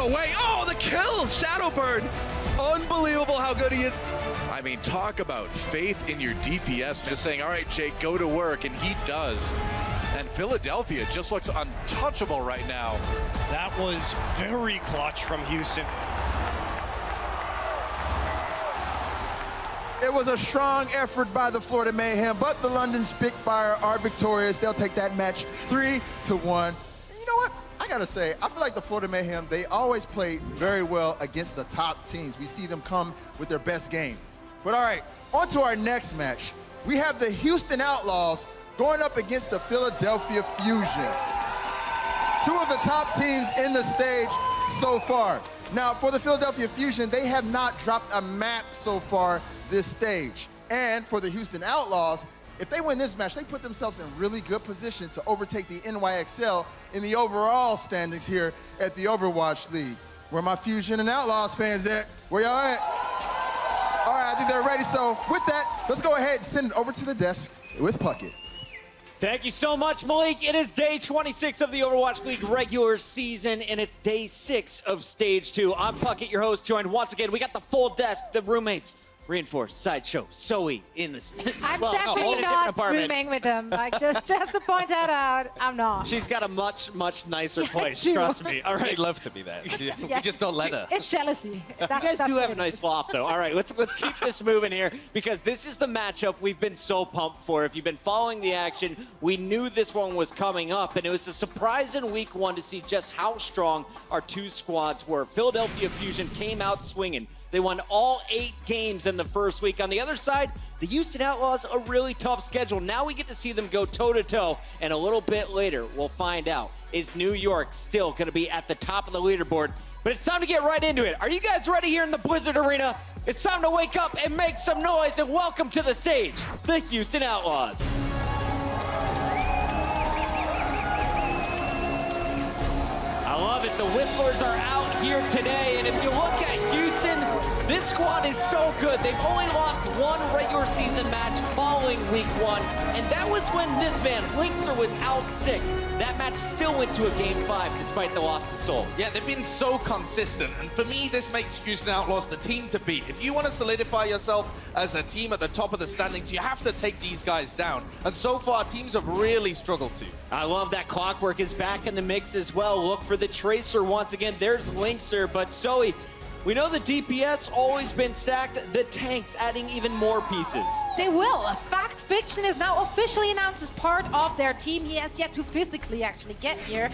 away. Oh, the kill! Shadowburn! Unbelievable how good he is. I mean, talk about faith in your DPS. Just saying, all right, Jake, go to work, and he does. And Philadelphia just looks untouchable right now. That was very clutch from Houston. It was a strong effort by the Florida Mayhem, but the London Spitfire are victorious. They'll take that match 3-1. And you know what? I gotta say, I feel like the Florida Mayhem, they always play very well against the top teams. We see them come with their best game. But all right, on to our next match. We have the Houston Outlaws going up against the Philadelphia Fusion. Two of the top teams in the stage so far. Now, for the Philadelphia Fusion, they have not dropped a map so far this stage. And for the Houston Outlaws, if they win this match, they put themselves in really good position to overtake the NYXL in the overall standings here at the Overwatch League. Where my Fusion and Outlaws fans at? Where y'all at? All right, I think they're ready. So with that, let's go ahead and send it over to the desk with Puckett. Thank you so much, Malik. It is day 26 of the Overwatch League regular season, and it's day 6 of stage 2. I'm Puckett, your host, joined once again. We got the full desk, the roommates. Reinforced, Sideshow, Zoe in the... I'm definitely not rooming with him. Like, just to point that out, I'm not. She's got a much, much nicer place, do. trust me. All right. She'd love to be there. We just don't let her. It's jealousy. You guys do have a nice loft, though. All right, let's keep this moving here, because this is the matchup we've been so pumped for. If you've been following the action, we knew this one was coming up, and it was a surprise in week 1 to see just how strong our two squads were. Philadelphia Fusion came out swinging. They won all 8 games in the first week. On the other side, the Houston Outlaws, a really tough schedule. Now we get to see them go toe-to-toe, and a little bit later, we'll find out, is New York still going to be at the top of the leaderboard? But it's time to get right into it. Are you guys ready here in the Blizzard Arena? It's time to wake up and make some noise, and welcome to the stage, the Houston Outlaws. I love it. The Whistlers are out here today, and if you look at Houston, this squad is so good. They've only lost 1 regular season match following week 1, and that was when this man, Linkser, was out sick. That match still went to a game 5 despite the loss to Seoul. Yeah, they've been so consistent, and for me, this makes Houston Outlaws the team to beat. If you want to solidify yourself as a team at the top of the standings, you have to take these guys down, and so far, teams have really struggled to. I love that Clockwork is back in the mix as well. Look for the Tracer once again. There's Linkser, but Zoe, we know the DPS always been stacked. The tanks adding even more pieces. They will. Fact Fiction is now officially announced as part of their team. He has yet to physically actually get here.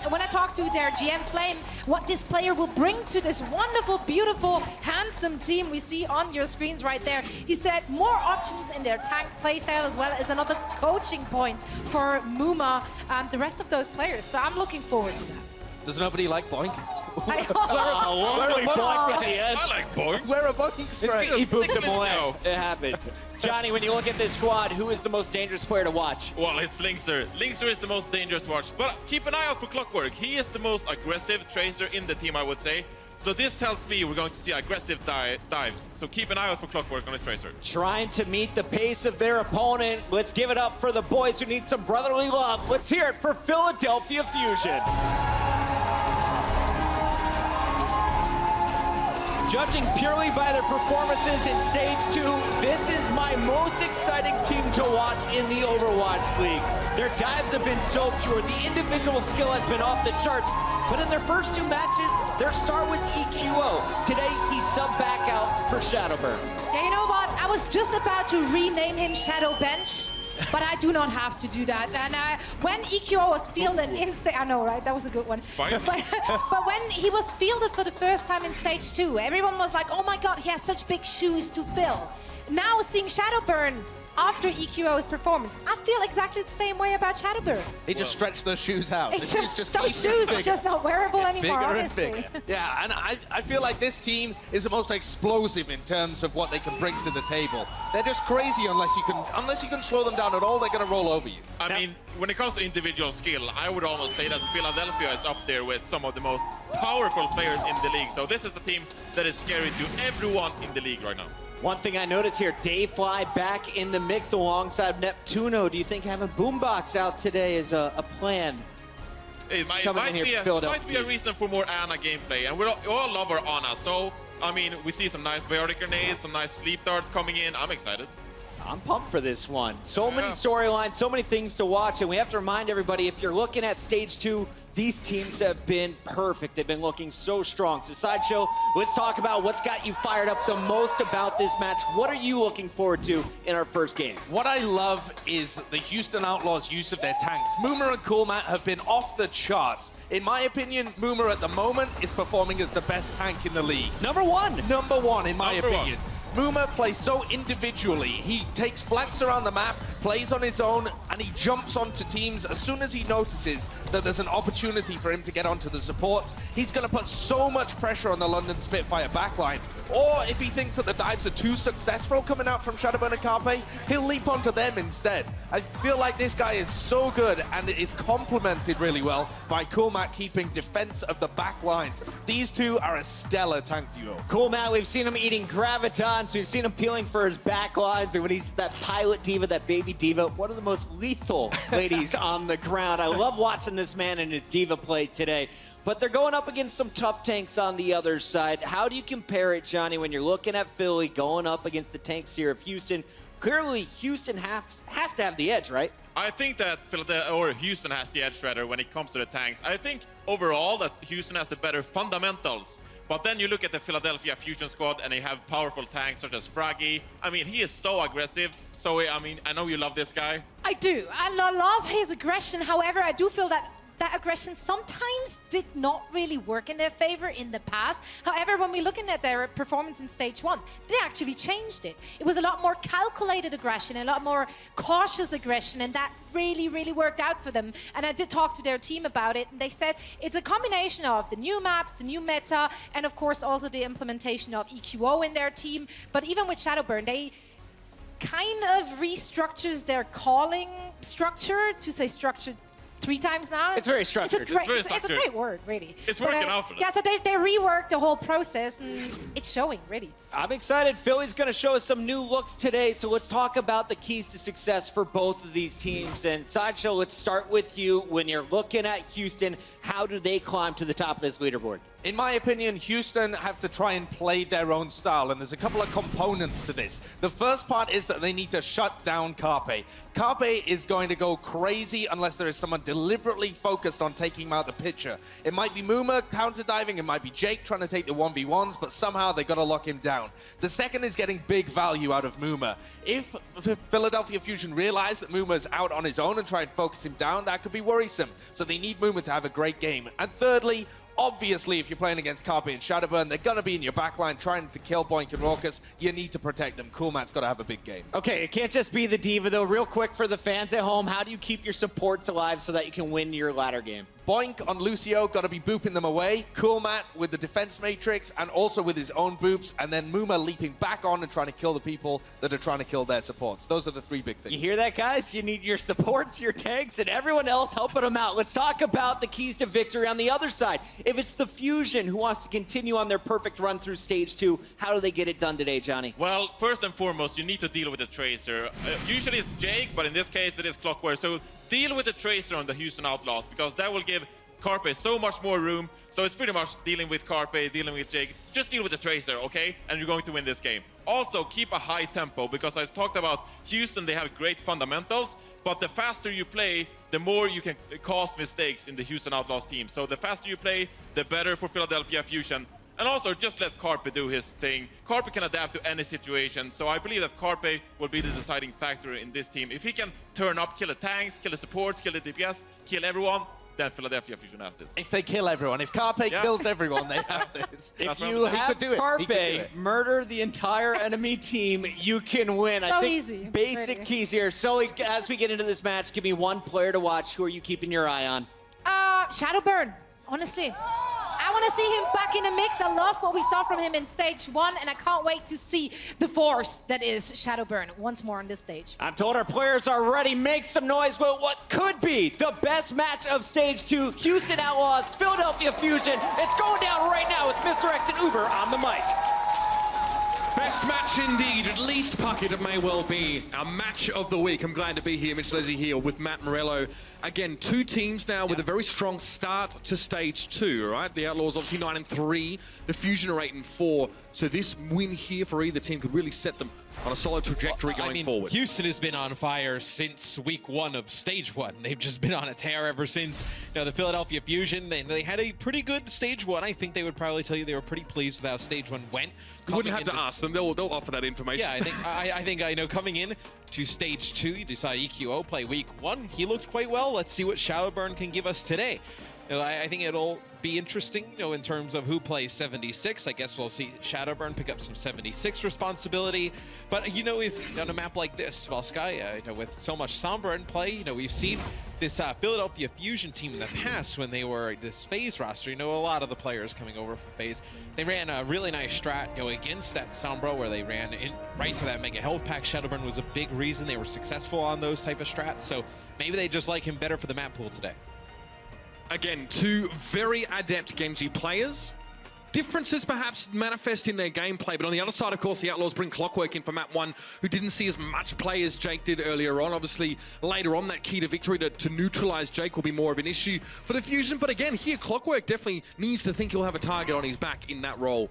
When I talked to their GM Flame, what this player will bring to this wonderful, beautiful, handsome team we see on your screens right there, he said more options in their tank playstyle as well as another coaching point for Muma and the rest of those players. So I'm looking forward to that. Does nobody like Boink? Boink at the end. I like Boink. Wear a Boink spray. He booped him away. It happened. Johnny, when you look at this squad, who is the most dangerous player to watch? Well, it's Linkser. Linkser is the most dangerous to watch, but keep an eye out for Clockwork. He is the most aggressive Tracer in the team, I would say. So this tells me we're going to see aggressive dives. So keep an eye out for Clockwork on his Tracer. Trying to meet the pace of their opponent. Let's give it up for the boys who need some brotherly love. Let's hear it for Philadelphia Fusion. Judging purely by their performances in Stage 2, this is my most exciting team to watch in the Overwatch League. Their dives have been so pure, the individual skill has been off the charts, but in their first 2 matches, their star was EQO. Today, he subbed back out for Shadowburn. Yeah, you know what? I was just about to rename him Shadow Bench, but I do not have to do that. And when EQO was fielded in I know, right? That was a good one. But when he was fielded for the first time in Stage 2, everyone was like, oh my god, he has such big shoes to fill. Now seeing Shadowburn after EQO's performance, I feel exactly the same way about Shadowburn. They just stretch those shoes out. It's just those shoes are just not wearable anymore, honestly. Yeah, and I feel like this team is the most explosive in terms of what they can bring to the table. They're just crazy unless you can slow them down at all, they're going to roll over you. I mean, when it comes to individual skill, I would almost say that Philadelphia is up there with some of the most powerful players in the league. So this is a team that is scary to everyone in the league right now. One thing I noticed here, Dayfly back in the mix alongside Neptuno. Do you think having Boombox out today is a plan? It might coming in here for might Philadelphia. be a reason for more Ana gameplay, and we all love our Ana. So, I mean, we see some nice Verdict grenades, some nice sleep darts coming in. I'm excited. I'm pumped for this one. So many storylines, so many things to watch, and we have to remind everybody, if you're looking at Stage 2, these teams have been perfect. They've been looking so strong. So Sideshow, let's talk about what's got you fired up the most about this match. What are you looking forward to in our first game? What I love is the Houston Outlaws' use of their tanks. Moomer and Coolmat have been off the charts. In my opinion, Moomer at the moment is performing as the best tank in the league. Number one. Number one, in my Number one. opinion. Moomer plays so individually. He takes flanks around the map, plays on his own, and he jumps onto teams as soon as he notices that there's an opportunity for him to get onto the supports. He's going to put so much pressure on the London Spitfire backline. Or if he thinks that the dives are too successful coming out from Shadowburn and Carpe, he'll leap onto them instead. I feel like this guy is so good, and it is complemented really well by Coolmat keeping defense of the back lines. These two are a stellar tank duo. Cool, Matt. We've seen him eating Gravitons. We've seen him peeling for his back lines. And when he's that pilot diva, that baby diva, one of the most lethal ladies on the ground. I love watching this man in his diva play today. But they're going up against some tough tanks on the other side. How do you compare it, Johnny, when you're looking at Philly going up against the tanks here of Houston? Clearly, Houston has to have the edge, right? I think that Philadelphia or Houston has the edge rather when it comes to the tanks. I think overall that Houston has the better fundamentals. But then you look at the Philadelphia Fusion squad and they have powerful tanks such as Fraggy. I mean, he is so aggressive. So, I mean, I know you love this guy. I do. I love his aggression. However, I do feel that aggression sometimes did not really work in their favor in the past. However, when we're looking at their performance in Stage 1, they actually changed it. It was a lot more calculated aggression, a lot more cautious aggression, and that really, really worked out for them. And I did talk to their team about it, and they said it's a combination of the new maps, the new meta, and of course also the implementation of EQO in their team. But even with Shadowburn, they kind of restructures their calling structure to say structured 3 times now. It's very structured. It's a great word, really. It's working out for them. Yeah, so they reworked the whole process, and it's showing, really. I'm excited. Philly's going to show us some new looks today, so let's talk about the keys to success for both of these teams. And Sideshow, let's start with you. When you're looking at Houston, how do they climb to the top of this leaderboard? In my opinion, Houston have to try and play their own style, and there's a couple of components to this. The first part is that they need to shut down Carpe. Carpe is going to go crazy unless there is someone deliberately focused on taking him out of the picture. It might be Moomer counter-diving, it might be Jake trying to take the 1v1s, but somehow they got to lock him down. The second is getting big value out of Moomer. If Philadelphia Fusion realize that Moomer's out on his own and try and focus him down, that could be worrisome. So they need Moomer to have a great game. And thirdly, obviously, if you're playing against Carpe and Shadowburn, they're going to be in your backline trying to kill Boink and Raucus. You need to protect them. Coolmat's got to have a big game. Okay, it can't just be the diva, though. Real quick for the fans at home, how do you keep your supports alive so that you can win your ladder game? Boink on Lucio, got to be booping them away. Coolmat with the defense matrix and also with his own boops. And then Moomer leaping back on and trying to kill the people that are trying to kill their supports. Those are the 3 big things. You hear that, guys? You need your supports, your tanks, and everyone else helping them out. Let's talk about the keys to victory on the other side. If it's the Fusion who wants to continue on their perfect run through Stage 2, how do they get it done today, Johnny? Well, first and foremost, you need to deal with the Tracer. Usually it's Jake, but in this case it is Clockwork. So deal with the Tracer on the Houston Outlaws, because that will give Carpe so much more room. So it's pretty much dealing with Carpe, dealing with Jake. Just deal with the Tracer, okay? And you're going to win this game. Also, keep a high tempo, because I talked about Houston, they have great fundamentals, but the faster you play, the more you can cause mistakes in the Houston Outlaws team. So the faster you play, the better for Philadelphia Fusion. And also, just let Carpe do his thing. Carpe can adapt to any situation, so I believe that Carpe will be the deciding factor in this team. If he can turn up, kill the tanks, kill the supports, kill the DPS, kill everyone, then Philadelphia Fusion has this. If they kill everyone, if Carpe kills everyone, they have this. If you have Carpe murder the entire enemy team, you can win. So I think easy. Basic Really. keys here. So as we get into this match, give me one player to watch. Who are you keeping your eye on? Shadowburn, honestly. I want to see him back in the mix. I love what we saw from him in Stage 1, and I can't wait to see the force that is Shadowburn once more on this stage. I'm told our players are ready. Make some noise with what could be the best match of Stage 2. Houston Outlaws, Philadelphia Fusion. It's going down right now with Mr. X and Uber on the mic. Best match indeed, at least Puckett, it may well be our match of the week. I'm glad to be here, Mitch Leslie here with Matt Morello. Again, two teams now with a very strong start to stage 2, right? The Outlaws obviously 9-3, the Fusion are 8-4. So this win here for either team could really set them on a solid trajectory going forward. Houston has been on fire since week 1 of stage 1. They've just been on a tear ever since, the Philadelphia Fusion. They had a pretty good stage 1. I think they would probably tell you they were pretty pleased with how stage 1 went. You wouldn't have to ask them. They'll offer that information. Yeah, I think coming in to stage 2, you saw EQO play week 1. He looked quite well. Let's see what Shadowburn can give us today. I think it'll be interesting, in terms of who plays 76. I guess we'll see Shadowburn pick up some 76 responsibility. But, if on a map like this, Volskaya, with so much Sombra in play, we've seen this Philadelphia Fusion team in the past when they were this FaZe roster. A lot of the players coming over from FaZe, they ran a really nice strat, against that Sombra where they ran in right to that Mega Health Pack. Shadowburn was a big reason they were successful on those type of strats. So maybe they just like him better for the map pool today. Again, two very adept Genji players. Differences perhaps manifest in their gameplay, but on the other side, of course, the Outlaws bring Clockwork in for map 1, who didn't see as much play as Jake did earlier on. Obviously, later on, that key to victory to neutralize Jake will be more of an issue for the Fusion. But again, here, Clockwork definitely needs to think he'll have a target on his back in that role.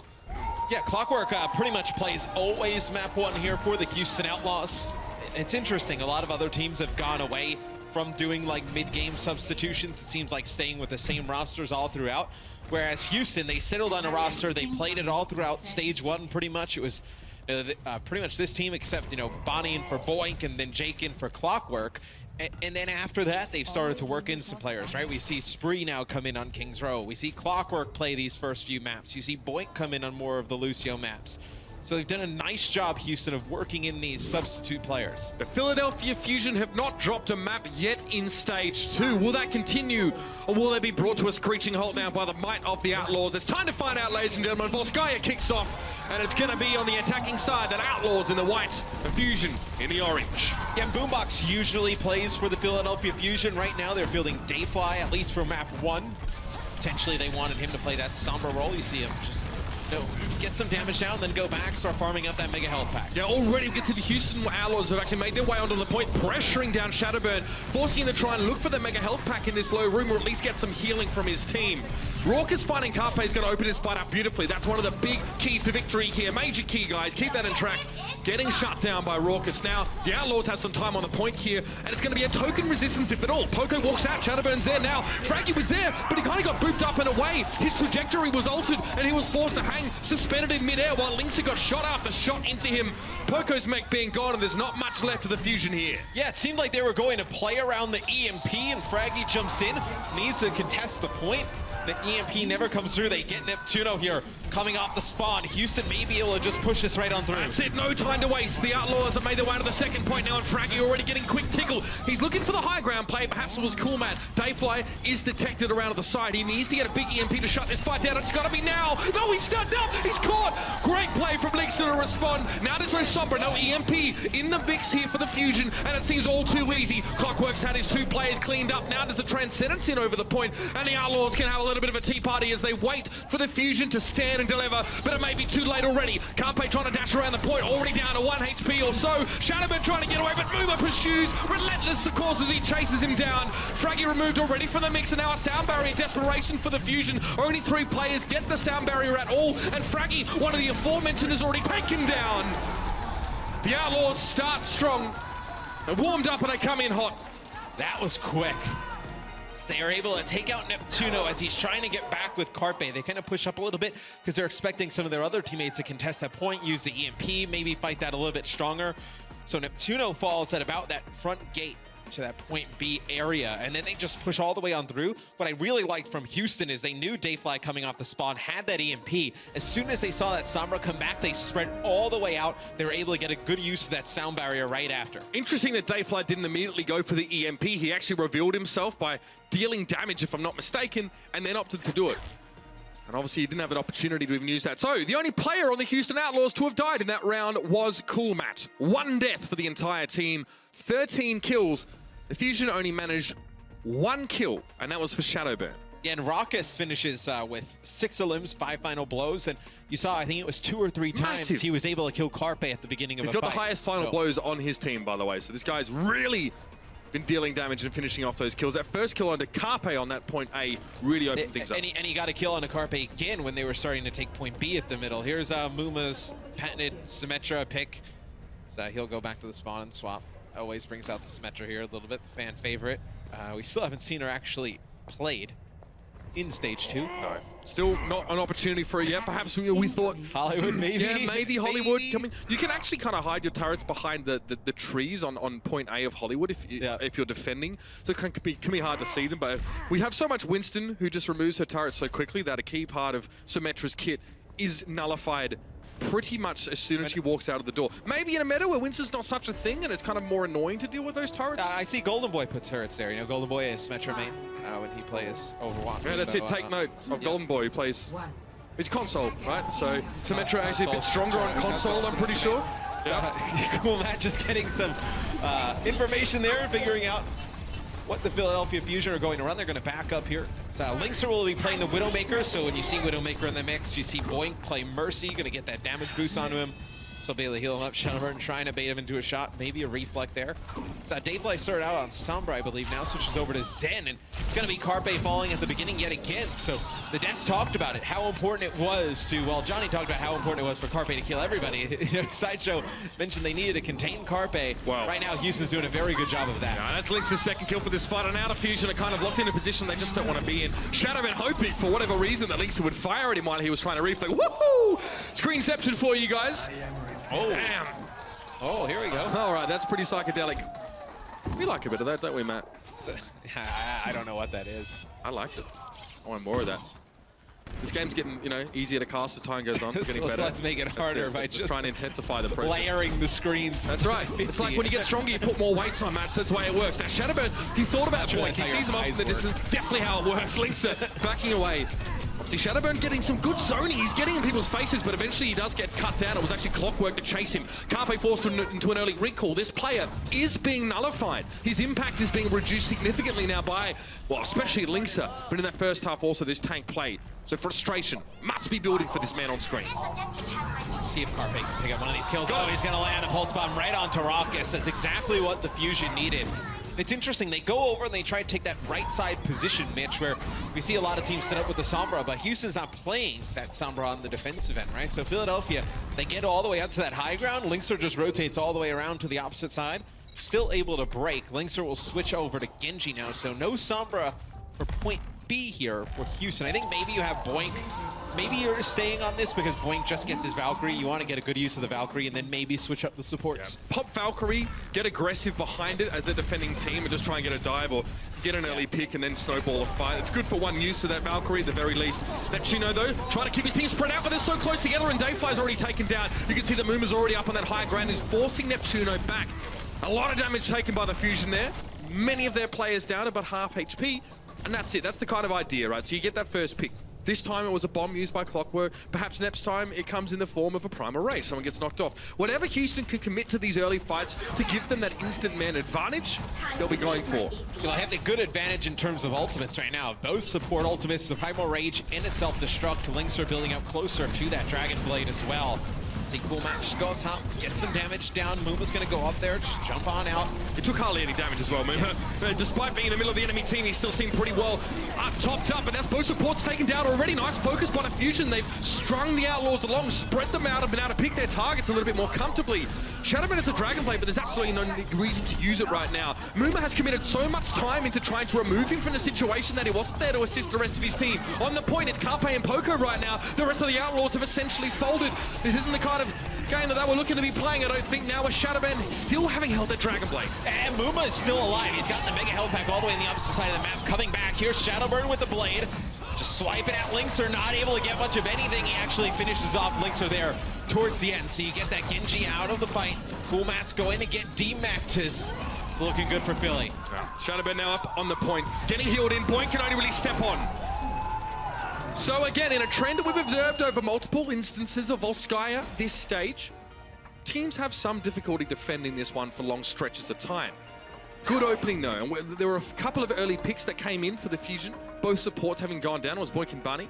Yeah, Clockwork pretty much plays always map 1 here for the Houston Outlaws. It's interesting, a lot of other teams have gone away from doing like mid-game substitutions. It seems like staying with the same rosters all throughout. Whereas Houston, they settled on a roster, they played it all throughout stage 1 pretty much. It was pretty much this team except, Bonnie in for Boink and then Jake in for Clockwork. And then after that, they've started to work in some players, right? We see Spree now come in on Kings Row. We see Clockwork play these first few maps. You see Boink come in on more of the Lucio maps. So they've done a nice job, Houston, of working in these substitute players. The Philadelphia Fusion have not dropped a map yet in stage 2. Will that continue, or will they be brought to a screeching halt now by the might of the Outlaws? It's time to find out, ladies and gentlemen. Volskaya kicks off, and it's going to be on the attacking side. That Outlaws in the white, the Fusion in the orange. Yeah, Boombox usually plays for the Philadelphia Fusion. Right now, they're fielding Dayfly, at least for map 1. Potentially, they wanted him to play that Sombra role. You see him just get some damage down, then go back, start farming up that Mega Health Pack. Yeah, already we get to the Houston Outlaws have actually made their way onto the point, pressuring down Shadowburn, forcing him to try and look for the Mega Health Pack in this low room, or at least get some healing from his team. Raucus finding Carpe is going to open his fight up beautifully. That's one of the big keys to victory here. Major key, guys. Keep that in track. Getting shut down by Raucus. Now, the Outlaws have some time on the point here, and it's going to be a token resistance, if at all. Poco walks out. Shadowburn's there now. Fraggy was there, but he kind of got booped up and away. His trajectory was altered, and he was forced to hang suspended in midair while Linkser got shot after shot into him. Poco's mech being gone, and there's not much left of the Fusion here. Yeah, it seemed like they were going to play around the EMP, and Fraggy jumps in, needs to contest the point. The EMP never comes through. They get Neptuno here coming off the spawn. Houston may be able to just push this right on through. That's it, no time to waste. The Outlaws have made their way to the second point now, and Fraggy already getting quick tickle. He's looking for the high ground play. Perhaps it was Cool Man. Dayfly is detected around to the side. He needs to get a big EMP to shut this fight down. It's got to be now. No, he's stunned up. He's caught. Great play from Linkser to respond. Now this was Sombra. No EMP in the mix here for the Fusion, and it seems all too easy. Clockwork's had his 2 players cleaned up. Now there's a Transcendence in over the point, and the Outlaws can have a little bit of a tea party as they wait for the Fusion to stand and deliver, but it may be too late already. Carpe trying to dash around the point, already down to 1 HP or so. Shadowburn trying to get away, but Moomer pursues, relentless of course as he chases him down. Fraggy removed already from the mix, and now a sound barrier. Desperation for the Fusion. Only 3 players get the sound barrier at all, and Fraggy, one of the aforementioned, is already taken down. The Outlaws start strong. They're warmed up and they come in hot. That was quick. They are able to take out Neptuno as he's trying to get back with Carpe. They kind of push up a little bit because they're expecting some of their other teammates to contest that point, use the EMP, maybe fight that a little bit stronger. So Neptuno falls at about that front gate to that point B area, and then they just push all the way on through. What I really liked from Houston is they knew Dayfly coming off the spawn had that EMP. As soon as they saw that Sombra come back, they spread all the way out. They were able to get a good use of that sound barrier right after. Interesting that Dayfly didn't immediately go for the EMP. He actually revealed himself by dealing damage, if I'm not mistaken, and then opted to do it. And obviously he didn't have an opportunity to even use that. So the only player on the Houston Outlaws to have died in that round was Cool Matt. 1 death for the entire team, 13 kills. The Fusion only managed 1 kill, and that was for Shadowburn. Yeah, and Raucus finishes with 6 elims, 5 final blows, and you saw, I think it was 2 or 3 times Massive. he was able to kill Carpe at the beginning of He's a got fight. the highest final blows on his team, by the way. So this guy's really been dealing damage and finishing off those kills. That first kill onto Carpe on that point A really opened things up. And he got a kill on a Carpe again when they were starting to take point B at the middle. Here's Muma's patented Symmetra pick. So he'll go back to the spawn and swap. Always brings out the Symmetra here a little bit, fan favorite. We still haven't seen her actually played in stage 2. No. Still not an opportunity for it yet. Perhaps we thought Hollywood, maybe. Yeah, maybe Hollywood coming. You can actually kind of hide your turrets behind the trees on point A of Hollywood if you're defending. So it can be hard to see them. But we have so much Winston who just removes her turret so quickly that a key part of Symmetra's kit is nullified pretty much as soon as she walks out of the door. Maybe in a meta where Winston's not such a thing and it's kind of more annoying to deal with those turrets. I see Golden Boy put turrets there. You know, Golden Boy is Symmetra main when he plays Overwatch. Yeah, that's it. Take note of Golden Boy who plays. It's console, right? So Symmetra actually a bit stronger on console, I'm pretty sure. Yeah. Cool, Matt, just getting some information there, figuring out what the Philadelphia Fusion are going to run. They're going to back up here. So Linkser will be playing the Widowmaker, so when you see Widowmaker in the mix, you see Boink play Mercy, going to get that damage boost onto him. So be able to heal him up. Shadowburn trying to bait him into a shot, maybe a reflect there. So Dayfly started out on Sombra, I believe, now switches over to Zen, and it's going to be Carpe falling at the beginning yet again. So the Des talked about it, how important it was to, well, Johnny talked about how important it was for Carpe to kill everybody. Sideshow mentioned they needed to contain Carpe. Wow. Right now, Houston's doing a very good job of that. Yeah, that's Lynx's second kill for this fight, and out of Fusion are kind of locked in a position they just don't want to be in. Shadowman hoping, for whatever reason, that Lynx would fire at him while he was trying to reflect. Woohoo! Screenception for you guys. Oh, damn. Oh, here we go. All right, that's pretty psychedelic. We like a bit of that, don't we, Matt? I don't know what that is. I liked it. I want more of that. This game's getting, you know, easier to cast as time goes on. Getting better. Let's make it harder by just trying to intensify the pressure. Layering the screens. That's right. It's like when you get stronger, you put more weights on, Matt. So that's the way it works. Now, Shadowburn, he thought about Boink. He sees him off in the distance. Definitely how it works. Link's backing away. See, Shadowburn getting some good zoning. He's getting in people's faces, but eventually he does get cut down. It was actually Clockwork to chase him. Carpe forced into an early recall. This player is being nullified. His impact is being reduced significantly now by, well, especially Linkser. But in that first half also, this tank played. So frustration must be building for this man on screen. See if Carpe can pick up one of these kills. Oh, he's going to land a pulse bomb right onto Raucus. That's exactly what the Fusion needed. It's interesting, they go over and they try to take that right side position, Mitch, where we see a lot of teams set up with the Sombra, but Houston's not playing that Sombra on the defensive end, right? So Philadelphia, they get all the way up to that high ground. Linkser just rotates all the way around to the opposite side. Still able to break. Linkser will switch over to Genji now, so no Sombra for point B here for Houston. I think maybe you have Boink. Maybe you're staying on this because Boink just gets his Valkyrie. You want to get a good use of the Valkyrie and then maybe switch up the supports. Yeah. Pop Valkyrie, get aggressive behind it as the defending team and just try and get a dive or get an early pick and then snowball a fight. It's good for one use of that Valkyrie at the very least. Neptuno though, trying to keep his team spread out, but they're so close together and Dayfly's already taken down. You can see that Muma's already up on that high ground, is forcing Neptuno back. A lot of damage taken by the Fusion there. Many of their players down, about half HP. And that's it, that's the kind of idea, right? So you get that first pick. This time it was a bomb used by Clockwork. Perhaps next time it comes in the form of a Primal Ray. Someone gets knocked off. Whatever Houston can commit to these early fights to give them that instant man advantage, they'll be going for. Well, I have the good advantage in terms of ultimates right now. Both support ultimates, the Primal Rage and its self-destruct. Linkser building up closer to that Dragon Blade as well. See, cool match, just go up top, get some damage down. Muma's gonna go up there, just jump on out. It took hardly any damage as well, Muma. Despite being in the middle of the enemy team, he still seemed pretty well topped up, and that's both supports taken down already. Nice focus by the Fusion. They've strung the Outlaws along, spread them out, and been able to pick their targets a little bit more comfortably. Shadowman is a Dragon Blade, but there's absolutely no reason to use it right now. Muma has committed so much time into trying to remove him from the situation that he wasn't there to assist the rest of his team. On the point, it's Carpe and Poco right now. The rest of the Outlaws have essentially folded. This isn't the kind of game that they were looking to be playing, I don't think, now with Shadowman still having held that Dragon Blade. And Muma is still alive. He's got the Mega Health Pack all the way on the opposite side of the map. Coming back, here's Shadowburn with the Blade. Just swiping at Linkser, not able to get much of anything. He actually finishes off Linkser there towards the end. So you get that Genji out of the fight. Cool Matt's going to get D-Mactus. It's looking good for Philly. Yeah. Shadowburn now up on the point. Getting healed in, Boink can only really step on. So again, in a trend that we've observed over multiple instances of Volskaya this stage, teams have some difficulty defending this one for long stretches of time. Good opening though, and there were a couple of early picks that came in for the Fusion. Both supports having gone down. It was Boyk and Bunny.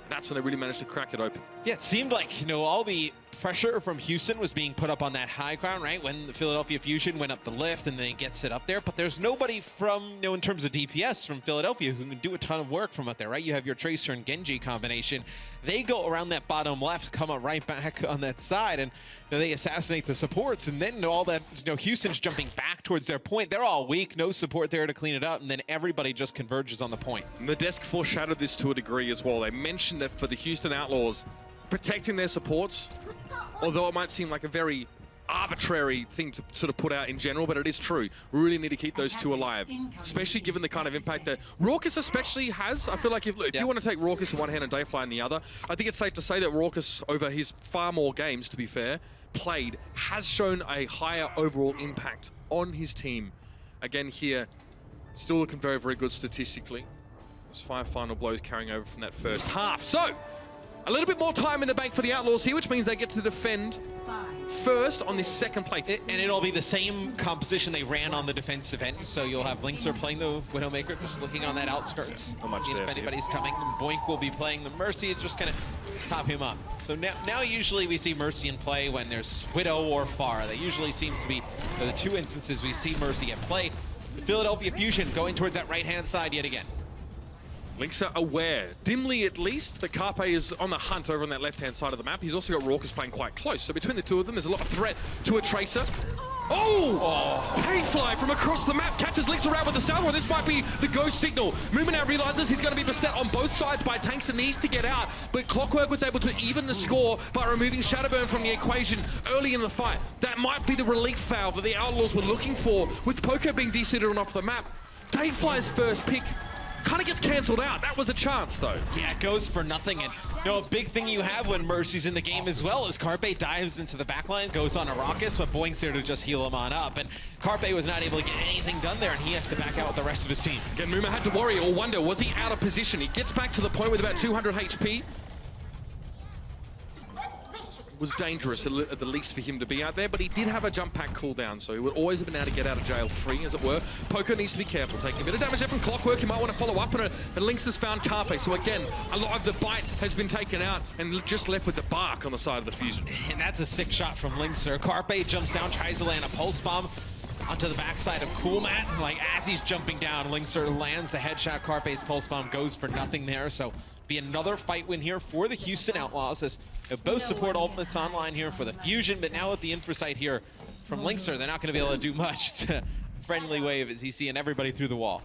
That's when they really managed to crack it open. Yeah, it seemed like, all the pressure from Houston was being put up on that high ground, right? When the Philadelphia Fusion went up the lift and then gets it up there. But there's nobody from, in terms of DPS from Philadelphia who can do a ton of work from up there, right? You have your Tracer and Genji combination. They go around that bottom left, come up right back on that side, and they assassinate the supports. And then all that, Houston's jumping back towards their point. They're all weak, no support there to clean it up, and then everybody just converges on the point. The desk foreshadowed this to a degree as well. They mentioned that for the Houston Outlaws, protecting their supports, although it might seem like a very arbitrary thing to sort of put out in general, but it is true. We really need to keep those two alive, especially given the kind of impact that Raucus especially has. I feel like if you want to take Raucus in one hand and Dayfly in the other, I think it's safe to say that Raucus, over his far more games, to be fair, played, has shown a higher overall impact on his team. Again here, still looking very, very good statistically. There's 5 final blows carrying over from that first half. So, a little bit more time in the bank for the Outlaws here, which means they get to defend first on this second play. And it'll be the same composition they ran on the defensive end. So you'll have Linkser playing the Widowmaker, just looking on that outskirts. Not much seeing there, if anybody's coming. And Boink will be playing the Mercy, just kind of top him up. So now usually we see Mercy in play when there's Widow or Pharah. That usually seems to be the two instances we see Mercy at play. The Philadelphia Fusion going towards that right-hand side yet again. Lynx are aware, dimly at least, that Carpe is on the hunt over on that left-hand side of the map. He's also got Raucus playing quite close. So between the two of them, there's a lot of threat to a Tracer. Dayfly from across the map catches Lynx around with the Salvo. This might be the go signal. Movement now realizes he's going to be beset on both sides by tanks and needs to get out. But Clockwork was able to even the score by removing Shadowburn from the equation early in the fight. That might be the relief valve that the Outlaws were looking for, with Poco being deseated and off the map. Dayfly's first pick kind of gets cancelled out. That was a chance, though. Yeah, it goes for nothing. And a big thing you have when Mercy's in the game as well is Carpe dives into the backline, goes on a Raucus, but Boink's there to just heal him on up. And Carpe was not able to get anything done there, and he has to back out with the rest of his team. Again, Muma had to worry or wonder, was he out of position? He gets back to the point with about 200 HP. Was dangerous at the least for him to be out there, but he did have a jump pack cooldown, so he would always have been able to get out of jail free, as it were. Poco needs to be careful, taking a bit of damage there from Clockwork. He might want to follow up, and Lynx has found Carpe. So again, a lot of the bite has been taken out and just left with the bark on the side of the Fusion. And that's a sick shot from Linkser. Carpe jumps down, tries to land a pulse bomb onto the backside of Coolmat. Like, as he's jumping down, Linkser lands the headshot. Carpe's pulse bomb goes for nothing there, so be another fight win here for the Houston Outlaws, as both support ultimates online here for the Fusion, but now with the infrasight here from Linkser, they're not going to be able to do much to friendly wave as he's seeing everybody through the wall.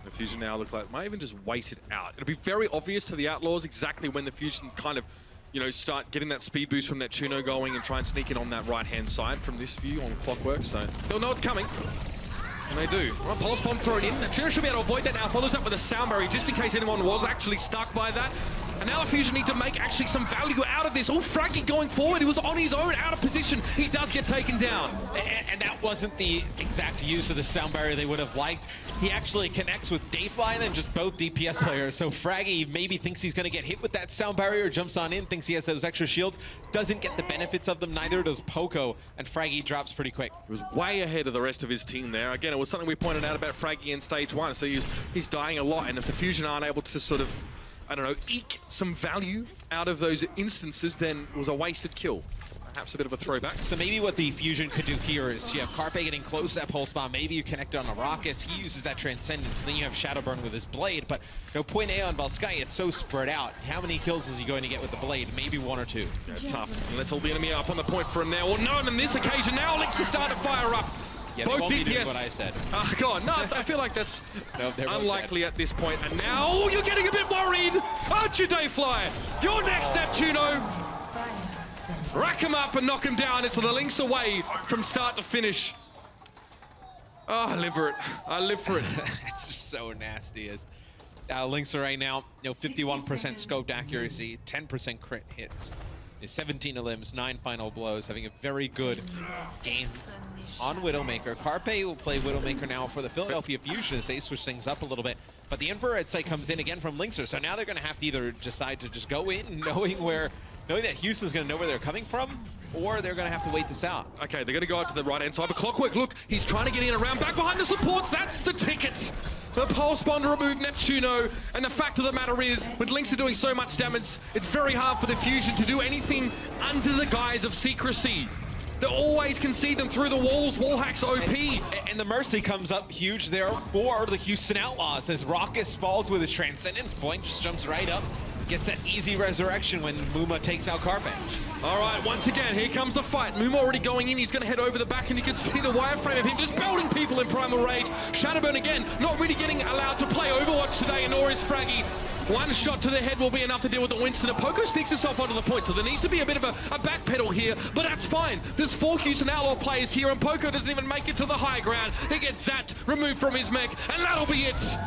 The Fusion now look like might even just wait it out. It'll be very obvious to the Outlaws exactly when the Fusion kind of, start getting that speed boost from that Tuno going and try and sneak in on that right-hand side from this view on Clockwork, so they'll know it's coming. And they do. Well, Pulse Bomb thrown in. Tuno should be able to avoid that now. Follows up with a Sound Barrier just in case anyone was actually stuck by that. And now the Fusion need to make actually some value out of this. Oh, Fraggy going forward. He was on his own, out of position. He does get taken down. And that wasn't the exact use of the Sound Barrier they would have liked. He actually connects with Dayfly and then just both DPS players. So Fraggy maybe thinks he's going to get hit with that Sound Barrier, jumps on in, thinks he has those extra shields, doesn't get the benefits of them, neither does Poco, and Fraggy drops pretty quick. He was way ahead of the rest of his team there. Again, it was something we pointed out about Fraggy in stage 1. So he's dying a lot, and if the Fusion aren't able to sort of, eke some value out of those instances, then it was a wasted kill. Perhaps a bit of a throwback. So maybe what the Fusion could do here is you have Carpe getting close to that pulse bomb. Maybe you connect it on a Raucus. He uses that Transcendence. Then you have Shadowburn with his blade. But point A on Valsky, it's so spread out. How many kills is he going to get with the blade? Maybe 1 or 2. Yeah, tough. Unless all the enemy up on the point for him now. Well, none on this occasion. Now Alex is starting to fire up. Yeah, both won't be doing DPS. what I said. Oh, God, no, I feel like that's No, unlikely at this point. And now, you're getting a bit worried, aren't you, Dayfly? You're next, Neptuno. Rack him up and knock him down. It's the Lynx away from start to finish. Oh, I live for it. I live for it. It's just so nasty. As Linkser right now, 51% scoped accuracy, 10% crit hits. 17 limbs, 9 final blows, having a very good game on Widowmaker. Carpe will play Widowmaker now for the Philadelphia Fusion as they switch things up a little bit. But the Emperor, I'd say, comes in again from Linkser. So now they're going to have to either decide to just go in knowing where knowing that Houston's going to know where they're coming from, or they're going to have to wait this out. Okay, they're going to go out to the right-hand side, but Clockwork, look, he's trying to get in around back behind the supports. That's the tickets. The pulse bomb to remove Neptuno, and the fact of the matter is, with Lynx are doing so much damage, it's very hard for the Fusion to do anything under the guise of secrecy. They always can see them through the walls. Wall hacks OP. And the Mercy comes up huge there for the Houston Outlaws as Raucus falls with his Transcendence Point, just jumps right up, gets that easy resurrection when Muma takes out Carpe. All right, once again, here comes the fight. Muma already going in. He's going to head over the back, and you can see the wireframe of him just belting people in Primal Rage. Shadowburn, again, not really getting allowed to play Overwatch today, and nor is Fraggy. One shot to the head will be enough to deal with the Winston. And Poco sneaks himself onto the point, so there needs to be a bit of a backpedal here, but that's fine. There's 4 Houston Outlaw players here, and Poco doesn't even make it to the high ground. He gets zapped, removed from his mech, and that'll be it.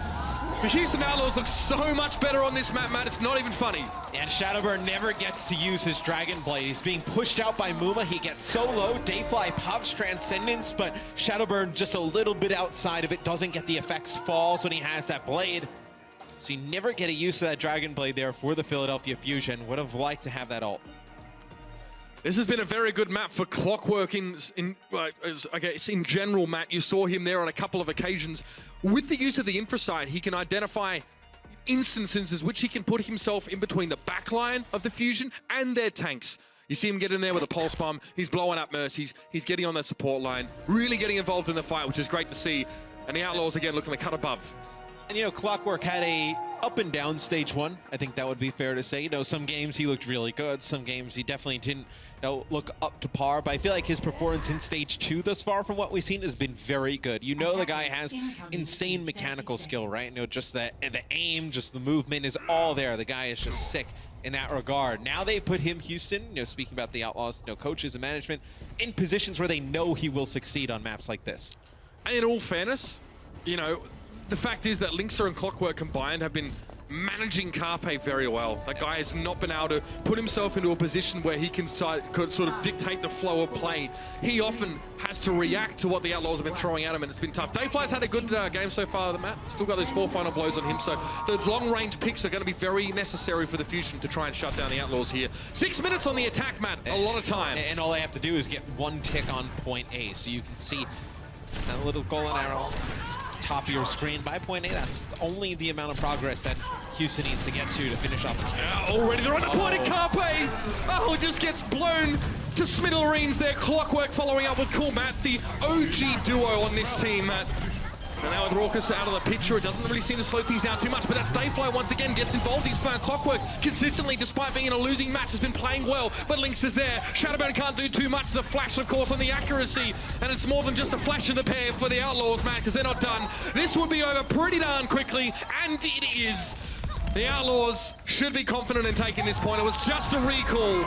The Houston Outlaws look so much better on this map, Matt. It's not even funny. And Shadowburn never gets to use his Dragon Blade. He's being pushed out by Muma. He gets so low. Dayfly pops Transcendence, but Shadowburn just a little bit outside of it. Doesn't get the effects, falls when he has that blade. So you never get a use of that Dragon Blade there for the Philadelphia Fusion. Would have liked to have that ult. This has been a very good map for Clockwork in general, Matt. You saw him there on a couple of occasions. With the use of the Infrasight, he can identify instances which he can put himself in between the backline of the Fusion and their tanks. You see him get in there with a pulse bomb. He's blowing up Mercies. He's getting on that support line, really getting involved in the fight, which is great to see. And the Outlaws, again, looking to cut above. And, you know, Clockwork had a up and down stage 1. I think that would be fair to say. You know, some games he looked really good. Some games he definitely didn't, you know, look up to par. But I feel like his performance in stage 2 thus far from what we've seen has been very good. You know, the guy has insane mechanical skill, right? You know, just the aim, just the movement is all there. The guy is just sick in that regard. Now they put him, Houston, you know, speaking about the Outlaws, you know, coaches and management, in positions where they know he will succeed on maps like this. And in all fairness, you know, the fact is that Lynxer and Clockwork combined have been managing Carpe very well. That guy has not been able to put himself into a position where he can sort of dictate the flow of play. He often has to react to what the Outlaws have been throwing at him, and it's been tough. Dayfly's had a good game so far, Matt. Still got those 4 final blows on him, so the long-range picks are going to be very necessary for the Fusion to try and shut down the Outlaws here. 6 minutes on the attack, Matt. A lot of time. And all they have to do is get 1 tick on point A, so you can see that little golden arrow top of your screen by point A. That's only the amount of progress that Houston needs to get to finish off this game. Already they're on the point at Carpe. Oh, just gets blown to smithereens there. Clockwork following up with Cool Matt, the OG duo on this team, Matt. And now with Raucus out of the picture, it doesn't really seem to slow things down too much, but that's Dayfly once again gets involved. He's found Clockwork consistently, despite being in a losing match, has been playing well, but Lynx is there. Shadowburn can't do too much. The flash, of course, on the accuracy, and it's more than just a flash in the pan for the Outlaws, Matt, because they're not done. This would be over pretty darn quickly, and it is. The Outlaws should be confident in taking this point. It was just a recall,